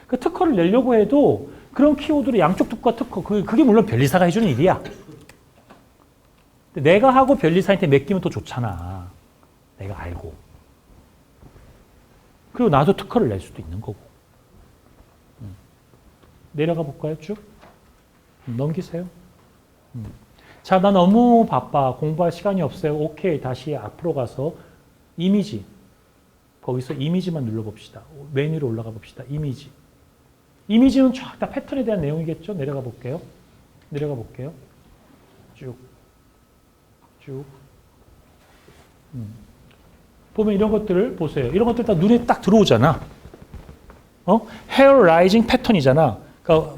그 특허를 내려고 해도 그런 키워드로 양쪽 특허와 특허, 그게 물론 변리사가 해주는 일이야. 근데 내가 하고 변리사한테 맡기면 더 좋잖아. 내가 알고. 그리고 나도 특허를 낼 수도 있는 거고. 내려가 볼까요? 쭉. 넘기세요. 자, 나 너무 바빠. 공부할 시간이 없어요. 오케이. 다시 앞으로 가서 이미지. 거기서 이미지만 눌러봅시다. 맨 위로 올라가 봅시다. 이미지. 이미지는 쫙 다 패턴에 대한 내용이겠죠? 내려가 볼게요. 내려가 볼게요. 쭉. 쭉. 보면 이런 것들을 보세요. 이런 것들 다 눈에 딱 들어오잖아. 헤어 라이징 패턴이잖아. 그러니까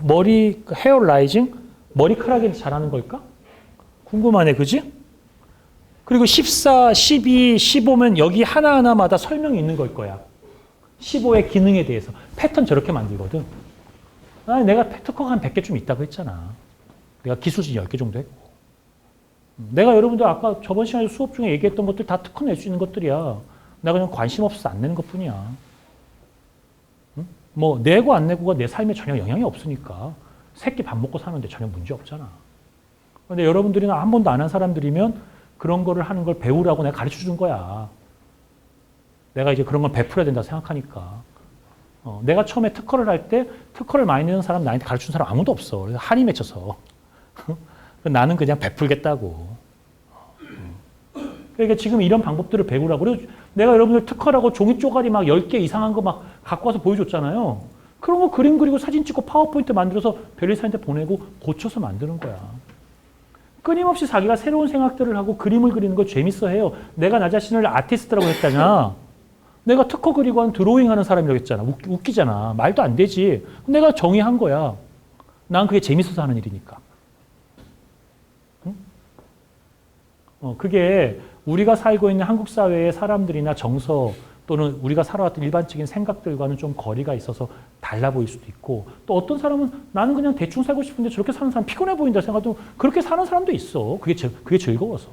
헤어 라이징? 머리카락에 잘하는 걸까? 궁금하네, 그지? 그리고 14, 12, 15면 여기 하나하나마다 설명이 있는 걸 거야. 15의 기능에 대해서. 패턴 저렇게 만들거든. 내가 특허가 한 100개쯤 있다고 했잖아. 내가 기술진 10개 정도 했고. 내가 여러분들 아까 저번 시간에 수업 중에 얘기했던 것들 다 특허 낼 수 있는 것들이야. 나 그냥 관심 없어서 안 내는 것뿐이야. 뭐 내고 안 내고가 내 삶에 전혀 영향이 없으니까. 새끼 밥 먹고 사는데 전혀 문제 없잖아. 근데 여러분들이나 한 번도 안 한 사람들이면 그런 거를 하는 걸 배우라고 내가 가르쳐 준 거야. 내가 이제 그런 걸 베풀어야 된다 생각하니까. 내가 처음에 특허를 할 때 특허를 많이 내는 사람 나한테 가르쳐 준 사람 아무도 없어. 그래서 한이 맺혀서. 나는 그냥 베풀겠다고. 그러니까 지금 이런 방법들을 배우라고. 그리고 내가 여러분들 특허라고 종이 쪼가리 막 10개 이상한 거 막 갖고 와서 보여줬잖아요. 그런 거 그림 그리고 사진 찍고 파워포인트 만들어서 변리사한테 보내고 고쳐서 만드는 거야. 끊임없이 자기가 새로운 생각들을 하고 그림을 그리는 걸 재밌어 해요. 내가 나 자신을 아티스트라고 했잖아. 내가 특허 그리고 한 드로잉 하는 사람이라고 했잖아. 웃기잖아. 말도 안 되지. 내가 정의한 거야. 난 그게 재밌어서 하는 일이니까. 응? 그게 우리가 살고 있는 한국 사회의 사람들이나 정서 또는 우리가 살아왔던 일반적인 생각들과는 좀 거리가 있어서 달라 보일 수도 있고 또 어떤 사람은 나는 그냥 대충 살고 싶은데 저렇게 사는 사람 피곤해 보인다 생각해도 그렇게 사는 사람도 있어. 그게 즐거워서.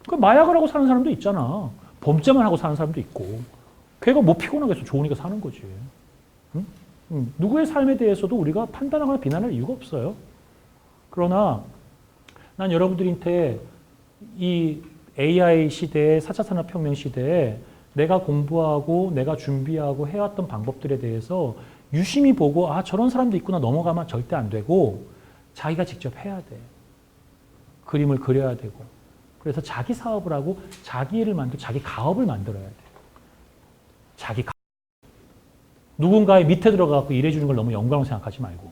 그 마약을 하고 사는 사람도 있잖아. 범죄만 하고 사는 사람도 있고. 걔가 뭐 피곤하겠어. 좋으니까 사는 거지. 응? 누구의 삶에 대해서도 우리가 판단하거나 비난할 이유가 없어요. 그러나 난 여러분들한테 이 AI 시대에 4차 산업혁명 시대에 내가 공부하고 내가 준비하고 해왔던 방법들에 대해서 유심히 보고 저런 사람도 있구나 넘어가면 절대 안 되고 자기가 직접 해야 돼. 그림을 그려야 되고 그래서 자기 사업을 하고 자기 일을 만들고 자기 가업을 만들어야 돼. 자기 가업. 누군가의 밑에 들어가서 일해주는 걸 너무 영광으로 생각하지 말고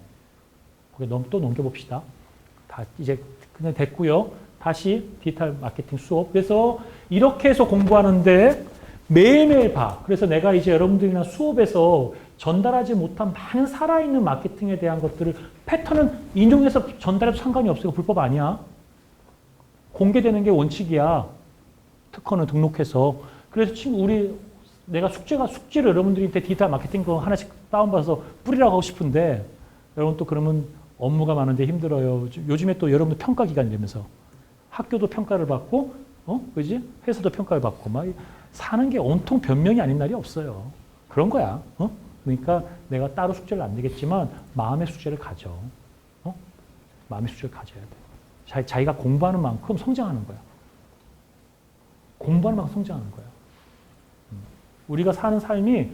거기 또 넘겨봅시다. 다 이제 그냥 됐고요. 다시 디지털 마케팅 수업. 그래서 이렇게 해서 공부하는데 매일매일 봐. 그래서 내가 이제 여러분들이랑 수업에서 전달하지 못한 많은 살아있는 마케팅에 대한 것들을 패턴은 인용해서 전달해도 상관이 없어요. 불법 아니야. 공개되는 게 원칙이야. 특허는 등록해서. 그래서 내가 숙제를 여러분들한테 디지털 마케팅 거 하나씩 다운받아서 뿌리라고 하고 싶은데 여러분 또 그러면 업무가 많은데 힘들어요. 요즘에 또 여러분들 평가 기간이라면서 학교도 평가를 받고 그지? 회사도 평가를 받고 막 사는 게 온통 변명이 아닌 날이 없어요. 그런 거야. 그러니까 내가 따로 숙제를 안 내겠지만 마음의 숙제를 가져. 마음의 숙제를 가져야 돼. 자기가 공부하는 만큼 성장하는 거야. 공부하는 만큼 성장하는 거야. 우리가 사는 삶이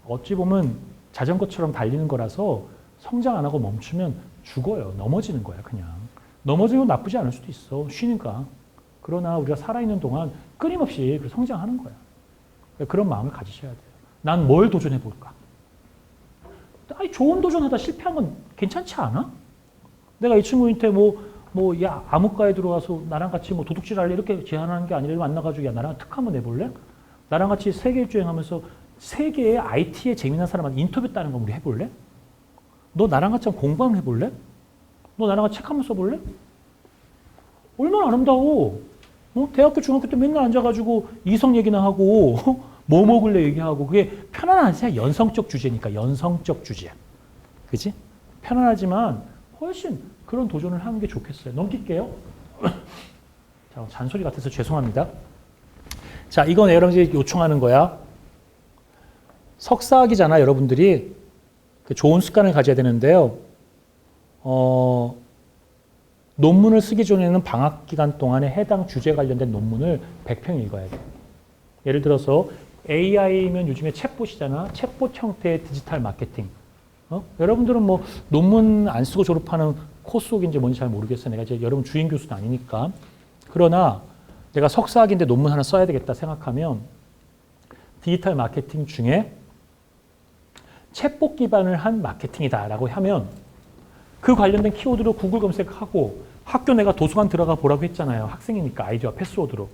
어찌 보면 자전거처럼 달리는 거라서 성장 안 하고 멈추면 죽어요. 넘어지는 거야, 그냥. 넘어지면 나쁘지 않을 수도 있어. 쉬니까. 그러나 우리가 살아있는 동안 끊임없이 성장하는 거야. 그런 마음을 가지셔야 돼요. 난 뭘 도전해 볼까? 좋은 도전하다 실패한 건 괜찮지 않아? 내가 이 친구한테 야, 암흑가에 들어와서 나랑 같이 도둑질 할래? 이렇게 제안하는 게 아니라 만나가지고 야, 나랑 특허 한번 내볼래? 나랑 같이 세계 일주행하면서 세계의 IT에 재미난 사람한테 인터뷰 따는 거 우리 해볼래? 너 나랑 같이 공부 한번 해볼래? 너 나랑 같이 책 한번 써볼래? 얼마나 아름다워. 대학교, 중학교 때 맨날 앉아가지고 이성 얘기나 하고 뭐 먹을래 얘기하고 그게 편안하지. 연성적 주제니까 연성적 주제. 그지? 편안하지만 훨씬 그런 도전을 하는 게 좋겠어요. 넘길게요. 자, 잔소리 같아서 죄송합니다. 자, 이건 여러분들이 요청하는 거야. 석사학위잖아, 여러분들이. 좋은 습관을 가져야 되는데요. 논문을 쓰기 전에는 방학 기간 동안에 해당 주제 관련된 논문을 100편 읽어야 돼. 예를 들어서 AI면 요즘에 챗봇이잖아. 챗봇 형태의 디지털 마케팅. 여러분들은 뭐 논문 안 쓰고 졸업하는 코스옥인지 뭔지 잘 모르겠어요. 내가 이제 여러분 주임 교수는 아니니까. 그러나 내가 석사학위인데 논문 하나 써야 되겠다 생각하면 디지털 마케팅 중에 챗봇 기반을 한 마케팅이다라고 하면 그 관련된 키워드로 구글 검색하고 학교 내가 도서관 들어가 보라고 했잖아요. 학생이니까 아이디와 패스워드로.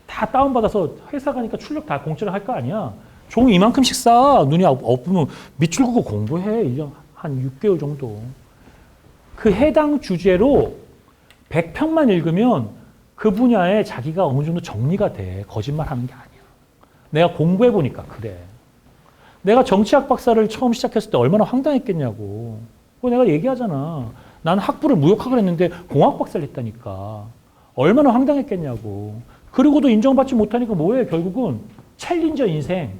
다 다운받아서 회사 가니까 출력 다 공짜로 할 거 아니야. 종이 이만큼씩 싸. 눈이 없으면 밑줄 긋고 공부해. 1년 한 6개월 정도. 그 해당 주제로 100편만 읽으면 그 분야에 자기가 어느 정도 정리가 돼. 거짓말하는 게 아니야. 내가 공부해보니까 그래. 내가 정치학 박사를 처음 시작했을 때 얼마나 황당했겠냐고. 그거 내가 얘기하잖아. 나는 학부를 무역학을 했는데 공학 박사를 했다니까. 얼마나 황당했겠냐고. 그리고도 인정받지 못하니까 뭐해 결국은 챌린저 인생.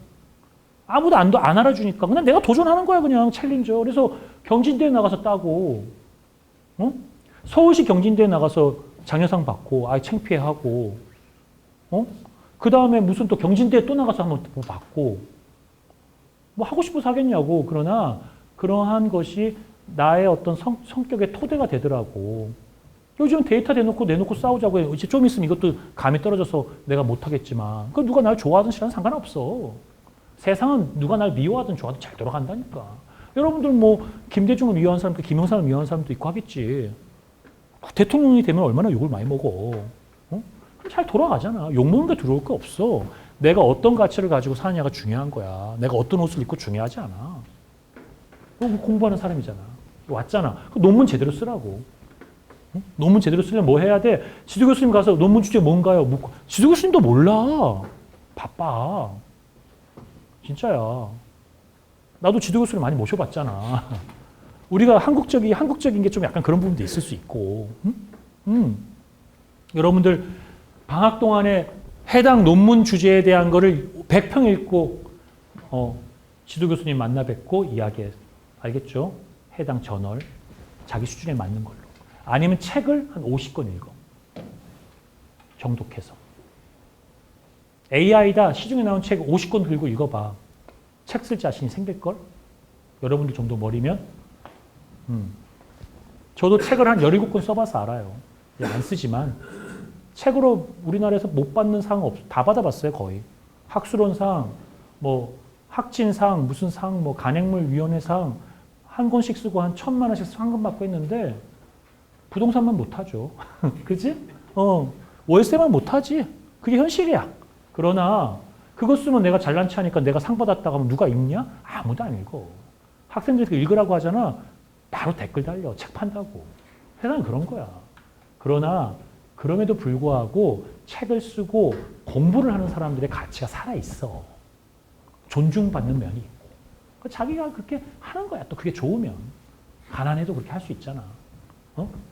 아무도 안 알아주니까 그냥 내가 도전하는 거야 그냥 챌린저. 그래서 경진대회 나가서 따고 서울시 경진대회 나가서 장려상 받고 창피해하고 그 다음에 무슨 또 경진대회 또 나가서 한번 뭐 받고 뭐 하고 싶어서 하겠냐고. 그러나 그러한 것이 나의 어떤 성격의 토대가 되더라고. 요즘 데이터 내놓고 싸우자고 해. 이제 좀 있으면 이것도 감이 떨어져서 내가 못하겠지만 그 누가 날 좋아하든 싫어하든 상관없어. 세상은 누가 날 미워하든 좋아하든 잘 돌아간다니까. 여러분들 뭐 김대중을 미워하는 사람도 김영삼을 미워하는 사람도 있고 하겠지. 대통령이 되면 얼마나 욕을 많이 먹어. 잘 돌아가잖아. 욕먹는 게 두려울 거 없어. 내가 어떤 가치를 가지고 사느냐가 중요한 거야. 내가 어떤 옷을 입고 중요하지 않아. 공부하는 사람이잖아. 왔잖아. 논문 제대로 쓰라고. 논문 제대로 쓰려면 뭐 해야 돼? 지도 교수님 가서 논문 주제 뭔가요? 묻고. 지도 교수님도 몰라. 바빠. 진짜야. 나도 지도 교수를 많이 모셔봤잖아. 우리가 한국적인 게 좀 약간 그런 부분도 있을 수 있고. 여러분들 방학 동안에 해당 논문 주제에 대한 거를 100편 읽고 지도 교수님 만나 뵙고 이야기해. 알겠죠? 해당 저널 자기 수준에 맞는 걸로. 아니면 책을 한 50권 읽어. 정독해서. AI다 시중에 나온 책 50권 들고 읽어봐. 책 쓸 자신이 생길걸? 여러분들 정도 머리면? 저도 책을 한 17권 써봐서 알아요. 안 쓰지만 책으로 우리나라에서 못 받는 상 다 받아봤어요 거의. 학술원상, 뭐 학진상, 무슨 상, 뭐 간행물위원회상 한 권씩 쓰고 한 1,000만 원씩 상금 받고 했는데 부동산만 못하죠. 그지? 월세만 못하지. 그게 현실이야. 그러나 그거 쓰면 내가 잘난 체 하니까 내가 상 받았다고 하면 누가 읽냐? 아무도 안 읽어. 학생들 읽으라고 하잖아. 바로 댓글 달려. 책 판다고. 세상은 그런 거야. 그러나 그럼에도 불구하고 책을 쓰고 공부를 하는 사람들의 가치가 살아있어. 존중받는 면이 있고. 자기가 그렇게 하는 거야. 또 그게 좋으면. 가난해도 그렇게 할 수 있잖아.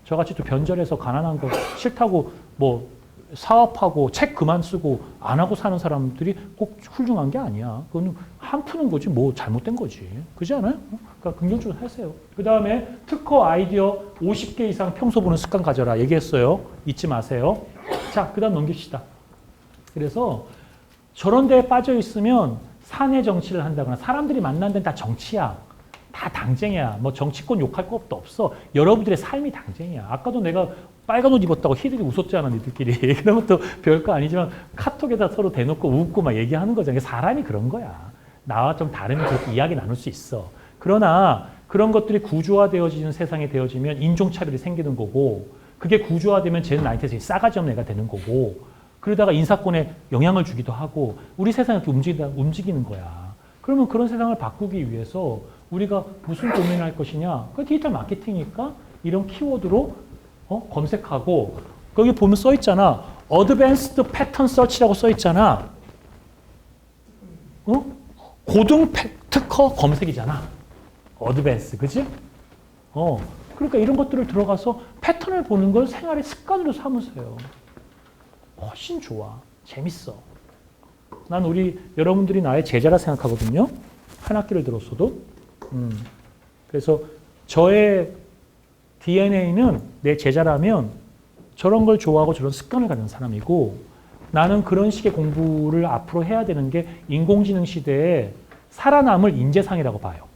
저같이 또 변절해서 가난한 거 싫다고 뭐 사업하고 책 그만 쓰고 안 하고 사는 사람들이 꼭 훌륭한 게 아니야. 그건 한 푸는 거지 뭐 잘못된 거지. 그렇지 않아요? 그러니까 긍정적으로 하세요. 그 다음에 특허 아이디어 50개 이상 평소 보는 습관 가져라. 얘기했어요. 잊지 마세요. 자, 그 다음 넘깁시다. 그래서 저런 데에 빠져 있으면 사내 정치를 한다거나 사람들이 만난 데는 다 정치야. 다 당쟁이야. 뭐 정치권 욕할 것도 없어. 여러분들의 삶이 당쟁이야. 아까도 내가 빨간 옷 입었다고 희들이 웃었잖아, 니들끼리. 그러면 또 별거 아니지만 카톡에다 서로 대놓고 웃고 막 얘기하는 거잖아. 사람이 그런 거야. 나와 좀 다르면 그렇게 이야기 나눌 수 있어. 그러나 그런 것들이 구조화되어지는 세상이 되어지면 인종차별이 생기는 거고 그게 구조화되면 쟤는 나한테 싸가지 없는 애가 되는 거고 그러다가 인사권에 영향을 주기도 하고 우리 세상이 이렇게 움직이는 거야. 그러면 그런 세상을 바꾸기 위해서 우리가 무슨 고민을 할 것이냐? 그 디지털 마케팅이니까 이런 키워드로 검색하고 거기 보면 써 있잖아. Advanced Pattern Search라고 써 있잖아. 고등 특허 검색이잖아. Advanced, 그지? 그러니까 이런 것들을 들어가서 패턴을 보는 걸 생활의 습관으로 삼으세요. 훨씬 좋아. 재밌어. 난 여러분들이 나의 제자라 생각하거든요. 한 학기를 들었어도. 그래서 저의 DNA는 내 제자라면 저런 걸 좋아하고 저런 습관을 가진 사람이고 나는 그런 식의 공부를 앞으로 해야 되는 게 인공지능 시대에 살아남을 인재상이라고 봐요.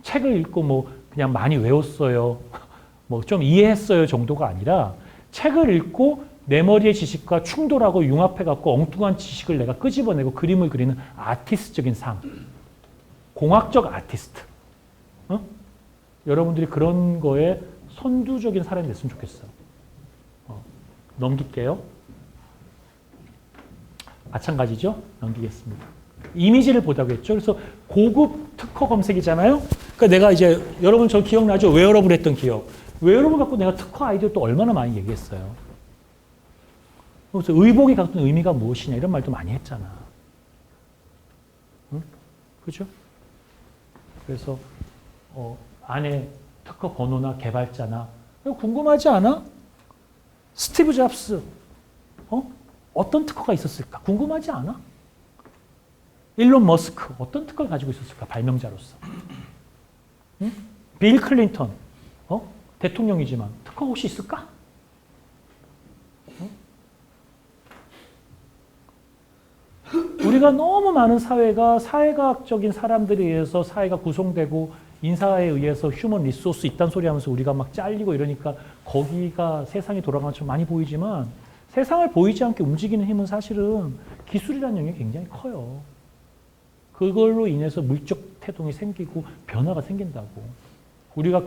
책을 읽고 뭐 그냥 많이 외웠어요. 뭐 좀 이해했어요 정도가 아니라 책을 읽고 내 머리의 지식과 충돌하고 융합해갖고 엉뚱한 지식을 내가 끄집어내고 그림을 그리는 아티스트적인 삶. 공학적 아티스트. 여러분들이 그런 거에 선두적인 사람이 됐으면 좋겠어요. 넘길게요. 마찬가지죠? 넘기겠습니다. 이미지를 보자고 했죠. 그래서 고급 특허 검색이잖아요. 그러니까 내가 이제 여러분 저 기억나죠? 웨어러블 했던 기억. 웨어러블 갖고 내가 특허 아이디어 또 얼마나 많이 얘기했어요. 그래서 의복이 갖는 의미가 무엇이냐 이런 말도 많이 했잖아. 응? 그죠? 그래서 안에 특허 번호나 개발자나 궁금하지 않아? 스티브 잡스 어떤 특허가 있었을까? 궁금하지 않아? 일론 머스크 어떤 특허를 가지고 있었을까? 발명자로서. 응? 빌 클린턴 대통령이지만 특허 혹시 있을까? 우리가 너무 많은 사회가 사회과학적인 사람들에 의해서 사회가 구성되고 인사에 의해서 휴먼 리소스 있단 소리 하면서 우리가 막 잘리고 이러니까 거기가 세상이 돌아가는 것처럼 많이 보이지만 세상을 보이지 않게 움직이는 힘은 사실은 기술이라는 영역이 굉장히 커요. 그걸로 인해서 물적 태동이 생기고 변화가 생긴다고. 우리가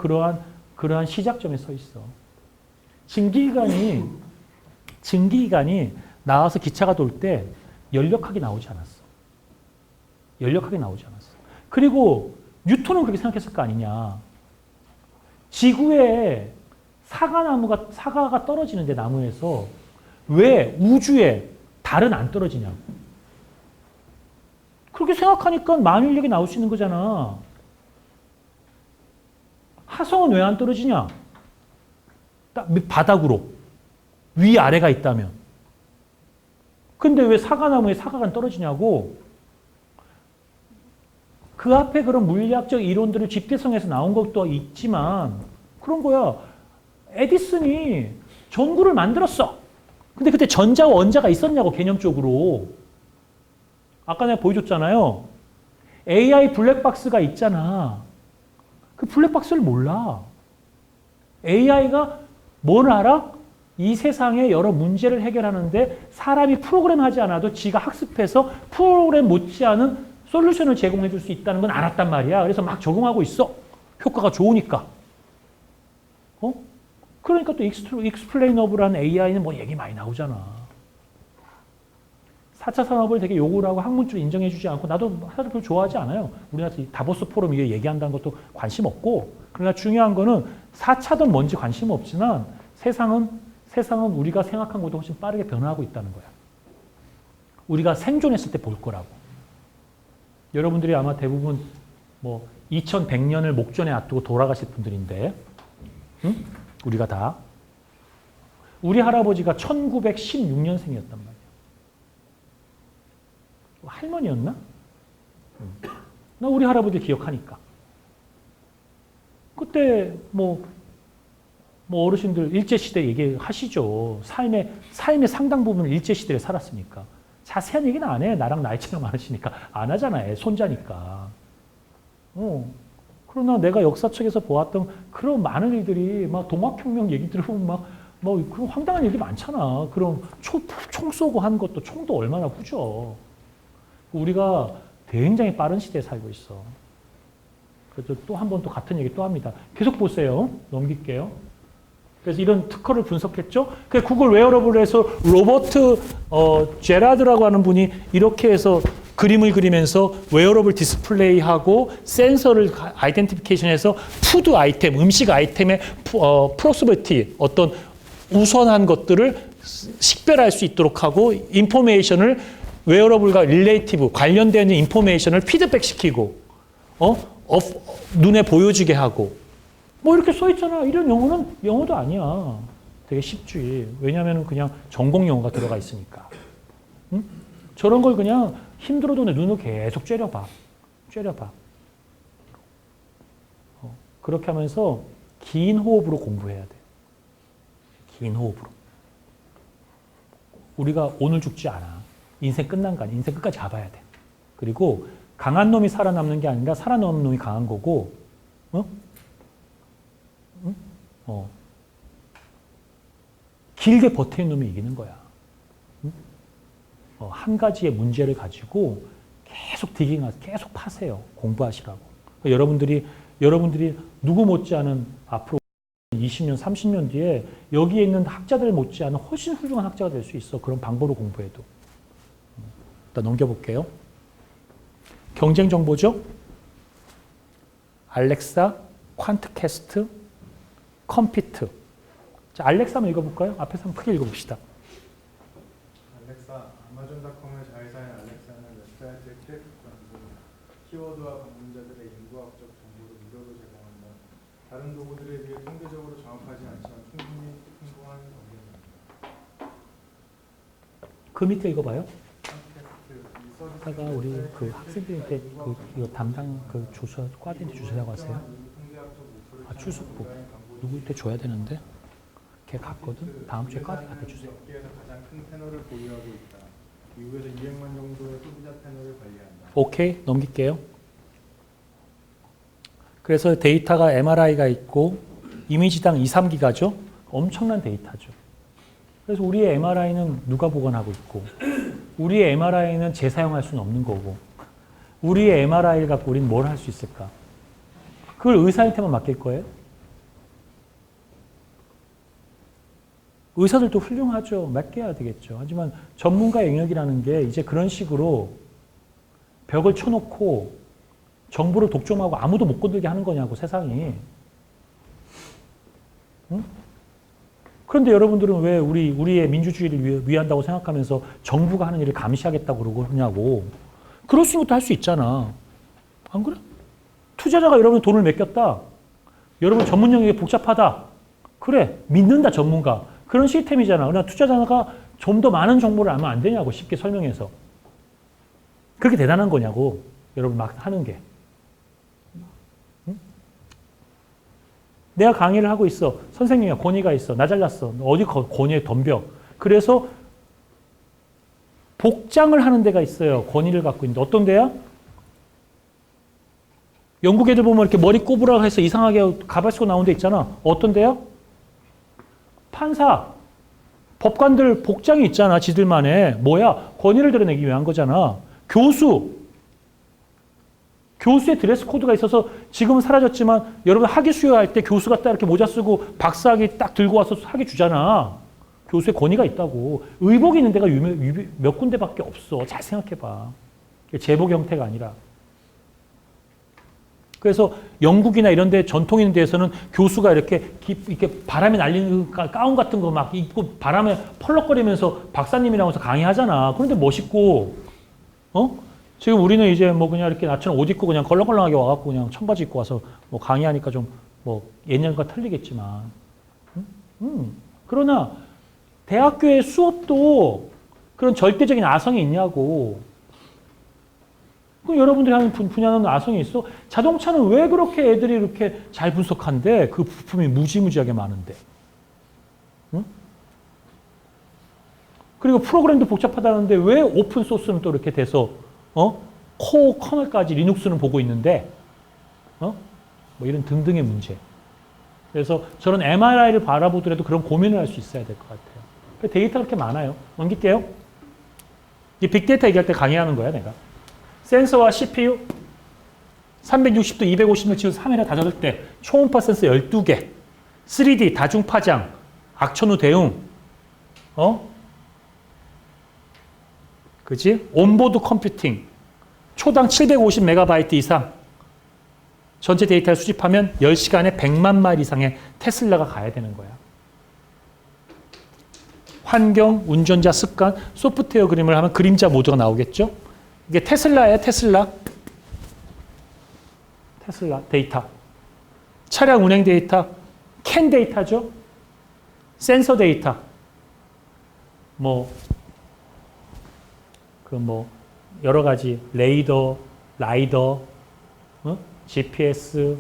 그러한 시작점에 서 있어. 증기기관이 나와서 기차가 돌 때 연력학이 나오지 않았어. 연력학이 나오지 않았어. 그리고 뉴턴은 그렇게 생각했을 거 아니냐. 지구에 사과가 떨어지는데 나무에서 왜 우주에 달은 안 떨어지냐고. 그렇게 생각하니까 만유인력이 나올 수 있는 거잖아. 화성은 왜 안 떨어지냐? 바닥으로. 위아래가 있다면. 근데 왜 사과나무에 사과가 떨어지냐고. 그 앞에 그런 물리학적 이론들을 집대성에서 나온 것도 있지만 그런 거야. 에디슨이 전구를 만들었어. 근데 그때 전자와 원자가 있었냐고 개념적으로. 아까 내가 보여줬잖아요. AI 블랙박스가 있잖아. 그 블랙박스를 몰라. AI가 뭘 알아? 이 세상의 여러 문제를 해결하는데 사람이 프로그램하지 않아도 지가 학습해서 프로그램 못지않은 솔루션을 제공해 줄 수 있다는 건 알았단 말이야. 그래서 막 적용하고 있어. 효과가 좋으니까. 그러니까 또 익스플레이너블한 AI는 뭐 얘기 많이 나오잖아. 4차 산업을 되게 요구를 하고 학문적으로 인정해 주지 않고 나도 사실 별로 좋아하지 않아요. 우리나라 다보스 포럼 이게 얘기한다는 것도 관심 없고 그러나 중요한 거는 4차든 뭔지 관심 없지만 세상은 우리가 생각한 것보다 훨씬 빠르게 변화하고 있다는 거야. 우리가 생존했을 때 볼 거라고. 여러분들이 아마 대부분 뭐 2100년을 목전에 앞두고 돌아가실 분들인데 응? 우리가 다. 우리 할아버지가 1916년생이었단 말이야. 할머니였나? 나 우리 할아버지 기억하니까. 그때 뭐 어르신들 일제시대 얘기하시죠. 삶의 상당 부분을 일제시대에 살았으니까. 자세한 얘기는 안 해. 나랑 나이 차이가 많으시니까. 안 하잖아. 손자니까. 그러나 내가 역사책에서 보았던 그런 많은 일들이 막 동학혁명 얘기 들어보면 뭐 그런 황당한 얘기 많잖아. 그런 총 쏘고 한 것도 총도 얼마나 후져. 우리가 굉장히 빠른 시대에 살고 있어. 그래서 또 한 번 또 같은 얘기 또 합니다. 계속 보세요. 넘길게요. 그래서 이런 특허를 분석했죠. 구글 웨어러블에서 로버트 제라드라고 하는 분이 이렇게 해서 그림을 그리면서 웨어러블 디스플레이하고 센서를 아이덴티피케이션해서 푸드 아이템, 음식 아이템의 프로스버티 어떤 우선한 것들을 식별할 수 있도록 하고 인포메이션을 웨어러블과 릴레이티브 관련되어 있는 인포메이션을 피드백시키고 눈에 보여주게 하고 뭐 이렇게 써 있잖아. 이런 영어는 영어도 아니야. 되게 쉽지. 왜냐하면 그냥 전공 용어가 들어가 있으니까. 응? 저런 걸 그냥 힘들어도 내 눈을 계속 째려봐. 그렇게 하면서 긴 호흡으로 공부해야 돼. 긴 호흡으로. 우리가 오늘 죽지 않아. 인생 끝난 거 아니야. 인생 끝까지 가봐야 돼. 그리고 강한 놈이 살아남는 게 아니라 살아남는 놈이 강한 거고, 길게 버티는 놈이 이기는 거야. 한 가지의 문제를 가지고 계속 디깅하세요. 계속 파세요. 공부하시라고. 여러분들이 누구 못지않은 앞으로 20년, 30년 뒤에 여기에 있는 학자들 못지않은 훨씬 훌륭한 학자가 될 수 있어. 그런 방법으로 공부해도. 일단 넘겨볼게요. 경쟁 정보죠. 알렉사, 퀀트캐스트, 컴피트. 자, 알렉사 한번 읽어볼까요? 앞에서 한번 크게 읽어봅시다. 알렉사, 아마존닷컴을 잘 사용 알렉사는 웹사이트의 트래픽 관수, 키워드와 방문자들의 인구학적 정보를 무료로 제공한다. 다른 도구들에 비해 통계적으로 정확하지 않지만 충분히 성공한 관계입니다. 그 밑에 읽어봐요. 팟캐스트, 이 서비스는 아까 우리 그 웹사이트의 학생들한테 트래픽과 이거 담당 그 조사 과대한테 주시라고 하세요. 통계학적 목표를 아, 출석부. 디자인 광고 누구한테 줘야 되는데 걔 갔거든. 다음 주에 과대 갖다 주세요. 업계에서 가장 큰 패널을 보유하고 있다. 미국에서 200만 정도의 소비자 패널을 관리한다. 오케이, 넘길게요. 그래서 데이터가 MRI가 있고 이미지당 2, 3기가죠. 엄청난 데이터죠. 그래서 우리의 MRI는 누가 보관하고 있고 우리의 MRI는 재사용할 수는 없는 거고 우리의 MRI를 갖고 우리는 뭘 할 수 있을까? 그걸 의사한테만 맡길 거예요? 의사들도 훌륭하죠. 맡겨야 되겠죠. 하지만 전문가 영역이라는 게 이제 그런 식으로 벽을 쳐놓고 정보를 독점하고 아무도 못 건들게 하는 거냐고 세상이. 응? 그런데 여러분들은 왜 우리의 민주주의를 위한다고 생각하면서 정부가 하는 일을 감시하겠다고 그러냐고. 그럴 수 있는 것도 할 수 있잖아. 안 그래? 투자자가 여러분 돈을 맡겼다. 여러분 전문 영역이 복잡하다. 그래, 믿는다 전문가. 그런 시스템이잖아. 그러나 투자자가 좀 더 많은 정보를 알면 안 되냐고 쉽게 설명해서. 그렇게 대단한 거냐고 여러분 막 하는 게. 응? 내가 강의를 하고 있어. 선생님이야 권위가 있어. 나 잘났어. 어디 권위에 덤벼. 그래서 복장을 하는 데가 있어요. 권위를 갖고 있는데 어떤 데야? 영국 애들 보면 이렇게 머리 꼬부라고 해서 이상하게 가발 쓰고 나온 데 있잖아. 어떤 데야? 판사, 법관들 복장이 있잖아. 지들만의. 뭐야? 권위를 드러내기 위한 거잖아. 교수의 드레스 코드가 있어서 지금은 사라졌지만 여러분 학위 수여할 때 교수가 딱 이렇게 모자 쓰고 박사학위 딱 들고 와서 학위 주잖아. 교수의 권위가 있다고. 의복이 있는 데가 몇 군데밖에 없어. 잘 생각해봐. 제복 형태가 아니라. 그래서 영국이나 이런 데 전통 있는 데에서는 교수가 이렇게 바람에 날리는 가운 같은 거 막 입고 바람에 펄럭거리면서 박사님이라고 해서 강의하잖아. 그런데 멋있고, 지금 우리는 이제 뭐 그냥 이렇게 나처럼 옷 입고 그냥 걸렁걸렁하게 와갖고 그냥 청바지 입고 와서 뭐 강의하니까 좀 뭐 예년과 틀리겠지만. 그러나 대학교의 수업도 그런 절대적인 아성이 있냐고. 그럼 여러분들이 하는 분야는 아성이 있어? 자동차는 왜 그렇게 애들이 이렇게 잘 분석한데? 그 부품이 무지무지하게 많은데. 응? 그리고 프로그램도 복잡하다는데 왜 오픈소스는 또 이렇게 돼서 코어 커널까지 리눅스는 보고 있는데 뭐 이런 등등의 문제. 그래서 저런 MRI를 바라보더라도 그런 고민을 할 수 있어야 될 것 같아요. 데이터가 그렇게 많아요. 넘길게요. 이 빅데이터 얘기할 때 강의하는 거야 내가. 센서와 CPU 360도 250도 지금 3회나 다 적을 때 초음파 센서 12개 3D 다중파장 악천후 대응 그지? 온보드 컴퓨팅 초당 750MB 이상 전체 데이터를 수집하면 10시간에 100만 마일 이상의 테슬라가 가야 되는 거야. 환경, 운전자 습관, 소프트웨어 그림을 하면 그림자 모드가 나오겠죠? 이게 테슬라예요, 테슬라. 테슬라 데이터. 차량 운행 데이터, 캔 데이터죠? 센서 데이터. 여러 가지 레이더, 라이더, GPS,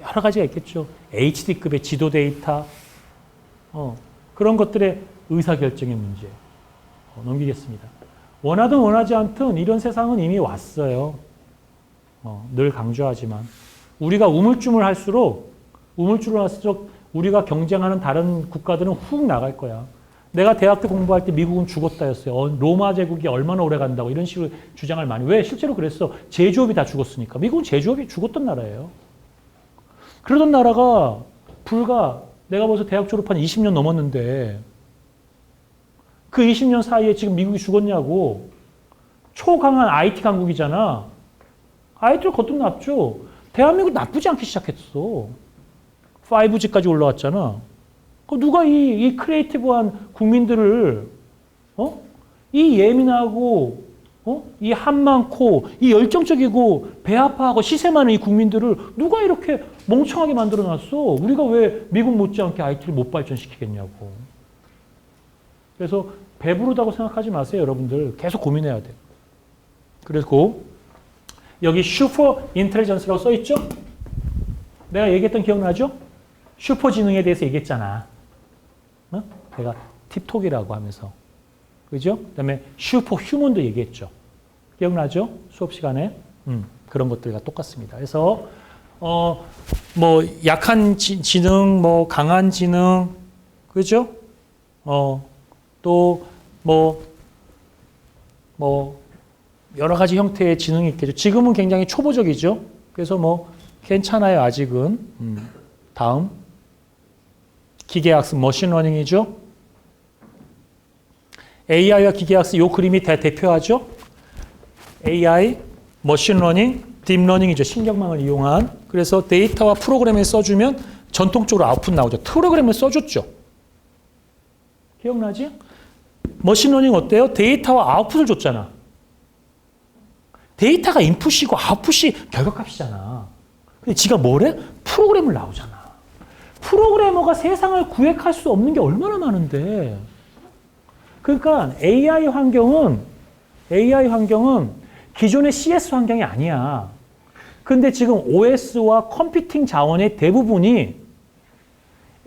여러 가지가 있겠죠. HD급의 지도 데이터, 그런 것들의 의사결정의 문제. 넘기겠습니다. 원하든 원하지 않든 이런 세상은 이미 왔어요. 늘 강조하지만. 우리가 우물쭈물할수록 우리가 경쟁하는 다른 국가들은 훅 나갈 거야. 내가 대학 때 공부할 때 미국은 죽었다였어요. 로마 제국이 얼마나 오래 간다고 이런 식으로 주장을 많이. 왜? 실제로 그랬어. 제조업이 다 죽었으니까. 미국은 제조업이 죽었던 나라예요. 그러던 나라가 불과 내가 벌써 대학 졸업한 20년 넘었는데 그 20년 사이에 지금 미국이 죽었냐고. 초강한 IT 강국이잖아. IT를 거듭났죠. 대한민국 나쁘지 않게 시작했어. 5G까지 올라왔잖아. 누가 이 크리에이티브한 국민들을, 이 예민하고, 이 한 많고, 이 열정적이고, 배 아파하고 시세 많은 이 국민들을 누가 이렇게 멍청하게 만들어 놨어? 우리가 왜 미국 못지않게 IT를 못 발전시키겠냐고. 그래서 배부르다고 생각하지 마세요, 여러분들. 계속 고민해야 돼요. 그리고 여기 슈퍼 인텔리전스라고 써있죠? 내가 얘기했던 기억나죠? 슈퍼 지능에 대해서 얘기했잖아. 내가 팁톡이라고 하면서. 그죠? 그 다음에 슈퍼 휴먼도 얘기했죠. 기억나죠? 수업 시간에. 그런 것들과 똑같습니다. 그래서, 약한 지능, 강한 지능, 그죠? 또, 여러 가지 형태의 지능이 있겠죠. 지금은 굉장히 초보적이죠. 그래서 괜찮아요, 아직은. 다음. 기계학습, 머신러닝이죠. AI와 기계학습, 이 그림이 대표하죠. AI, 머신러닝, 딥러닝이죠. 신경망을 이용한. 그래서 데이터와 프로그램을 써주면 전통적으로 아웃풋 나오죠. 프로그램을 써줬죠. 기억나지? 머신러닝 어때요? 데이터와 아웃풋을 줬잖아. 데이터가 인풋이고 아웃풋이 결과값이잖아. 근데 지가 뭐래? 프로그램을 나오잖아. 프로그래머가 세상을 구획할 수 없는 게 얼마나 많은데. 그러니까 AI 환경은 기존의 CS 환경이 아니야. 근데 지금 OS와 컴퓨팅 자원의 대부분이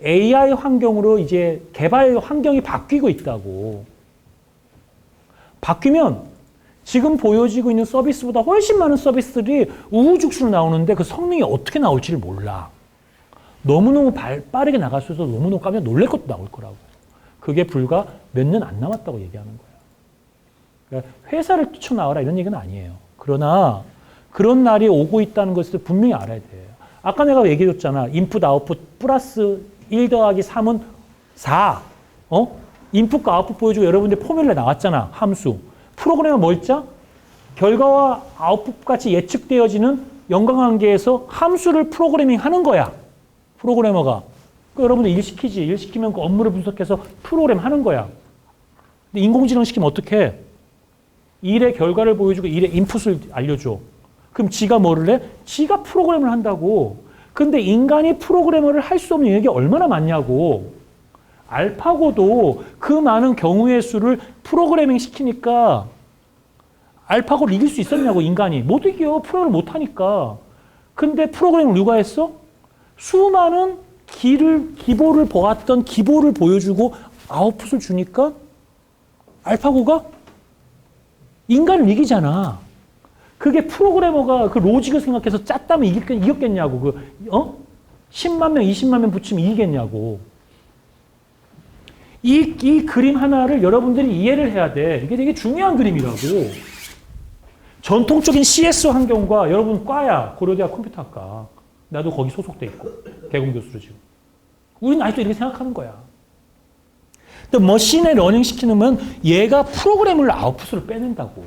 AI 환경으로 이제 개발 환경이 바뀌고 있다고. 바뀌면 지금 보여지고 있는 서비스보다 훨씬 많은 서비스들이 우후죽순으로 나오는데 그 성능이 어떻게 나올지를 몰라. 너무너무 빠르게 나갈 수 있어서 너무너무 깜짝 놀랄 것도 나올 거라고. 그게 불과 몇 년 안 남았다고 얘기하는 거야. 그러니까 회사를 뛰쳐나와라 이런 얘기는 아니에요. 그러나 그런 날이 오고 있다는 것을 분명히 알아야 돼요. 아까 내가 얘기해줬잖아. 인풋, 아웃풋 플러스 1 더하기 3은 4. 인풋과 아웃풋 보여주고 여러분들 포뮬러 나왔잖아. 함수. 프로그램은 뭐 있죠? 결과와 아웃풋 같이 예측되어지는 연관관계에서 함수를 프로그래밍 하는 거야. 프로그래머가. 그러니까 여러분들 일 시키지. 일 시키면 그 업무를 분석해서 프로그램 하는 거야. 근데 인공지능 시키면 어떻게? 일의 결과를 보여주고 일의 인풋을 알려줘. 그럼 지가 뭐를 해? 지가 프로그램을 한다고. 근데 인간이 프로그래머를 할 수 없는 영역이 얼마나 많냐고. 알파고도 그 많은 경우의 수를 프로그래밍 시키니까 알파고를 이길 수 있었냐고, 인간이. 못 이겨. 프로그램을 못 하니까. 근데 프로그램을 누가 했어? 수많은 기보를 보았던 기보를 보여주고 아웃풋을 주니까 알파고가 인간을 이기잖아. 그게 프로그래머가 그 로직을 생각해서 짰다면 이겼겠냐고. 10만 명, 20만 명 붙이면 이기겠냐고. 이 그림 하나를 여러분들이 이해를 해야 돼. 이게 되게 중요한 그림이라고. 전통적인 CS 환경과 여러분 과야. 고려대학 컴퓨터학과. 나도 거기 소속돼 있고. 개공교수로 지금. 우리는 아직도 이렇게 생각하는 거야. 근데 머신에 러닝 시키면 얘가 프로그램을 아웃풋으로 빼낸다고.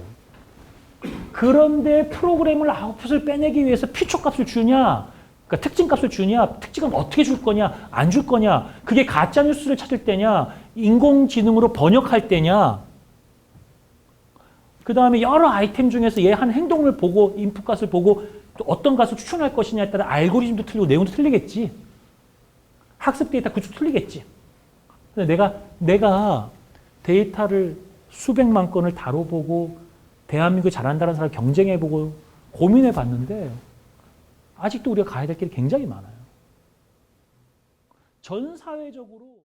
그런데 프로그램을 아웃풋을 빼내기 위해서 피초값을 주냐, 그러니까 특징값을 주냐, 특징은 어떻게 줄 거냐, 안 줄 거냐, 그게 가짜 뉴스를 찾을 때냐, 인공지능으로 번역할 때냐, 그 다음에 여러 아이템 중에서 얘 한 행동을 보고 인풋 값을 보고 또 어떤 값을 추천할 것이냐에 따라 알고리즘도 틀리고 내용도 틀리겠지. 학습 데이터 구축 틀리겠지. 근데 내가 데이터를 수백만 건을 다뤄보고 대한민국이 잘한다는 사람 경쟁해보고 고민해봤는데 아직도 우리가 가야 될 길이 굉장히 많아요. 전 사회적으로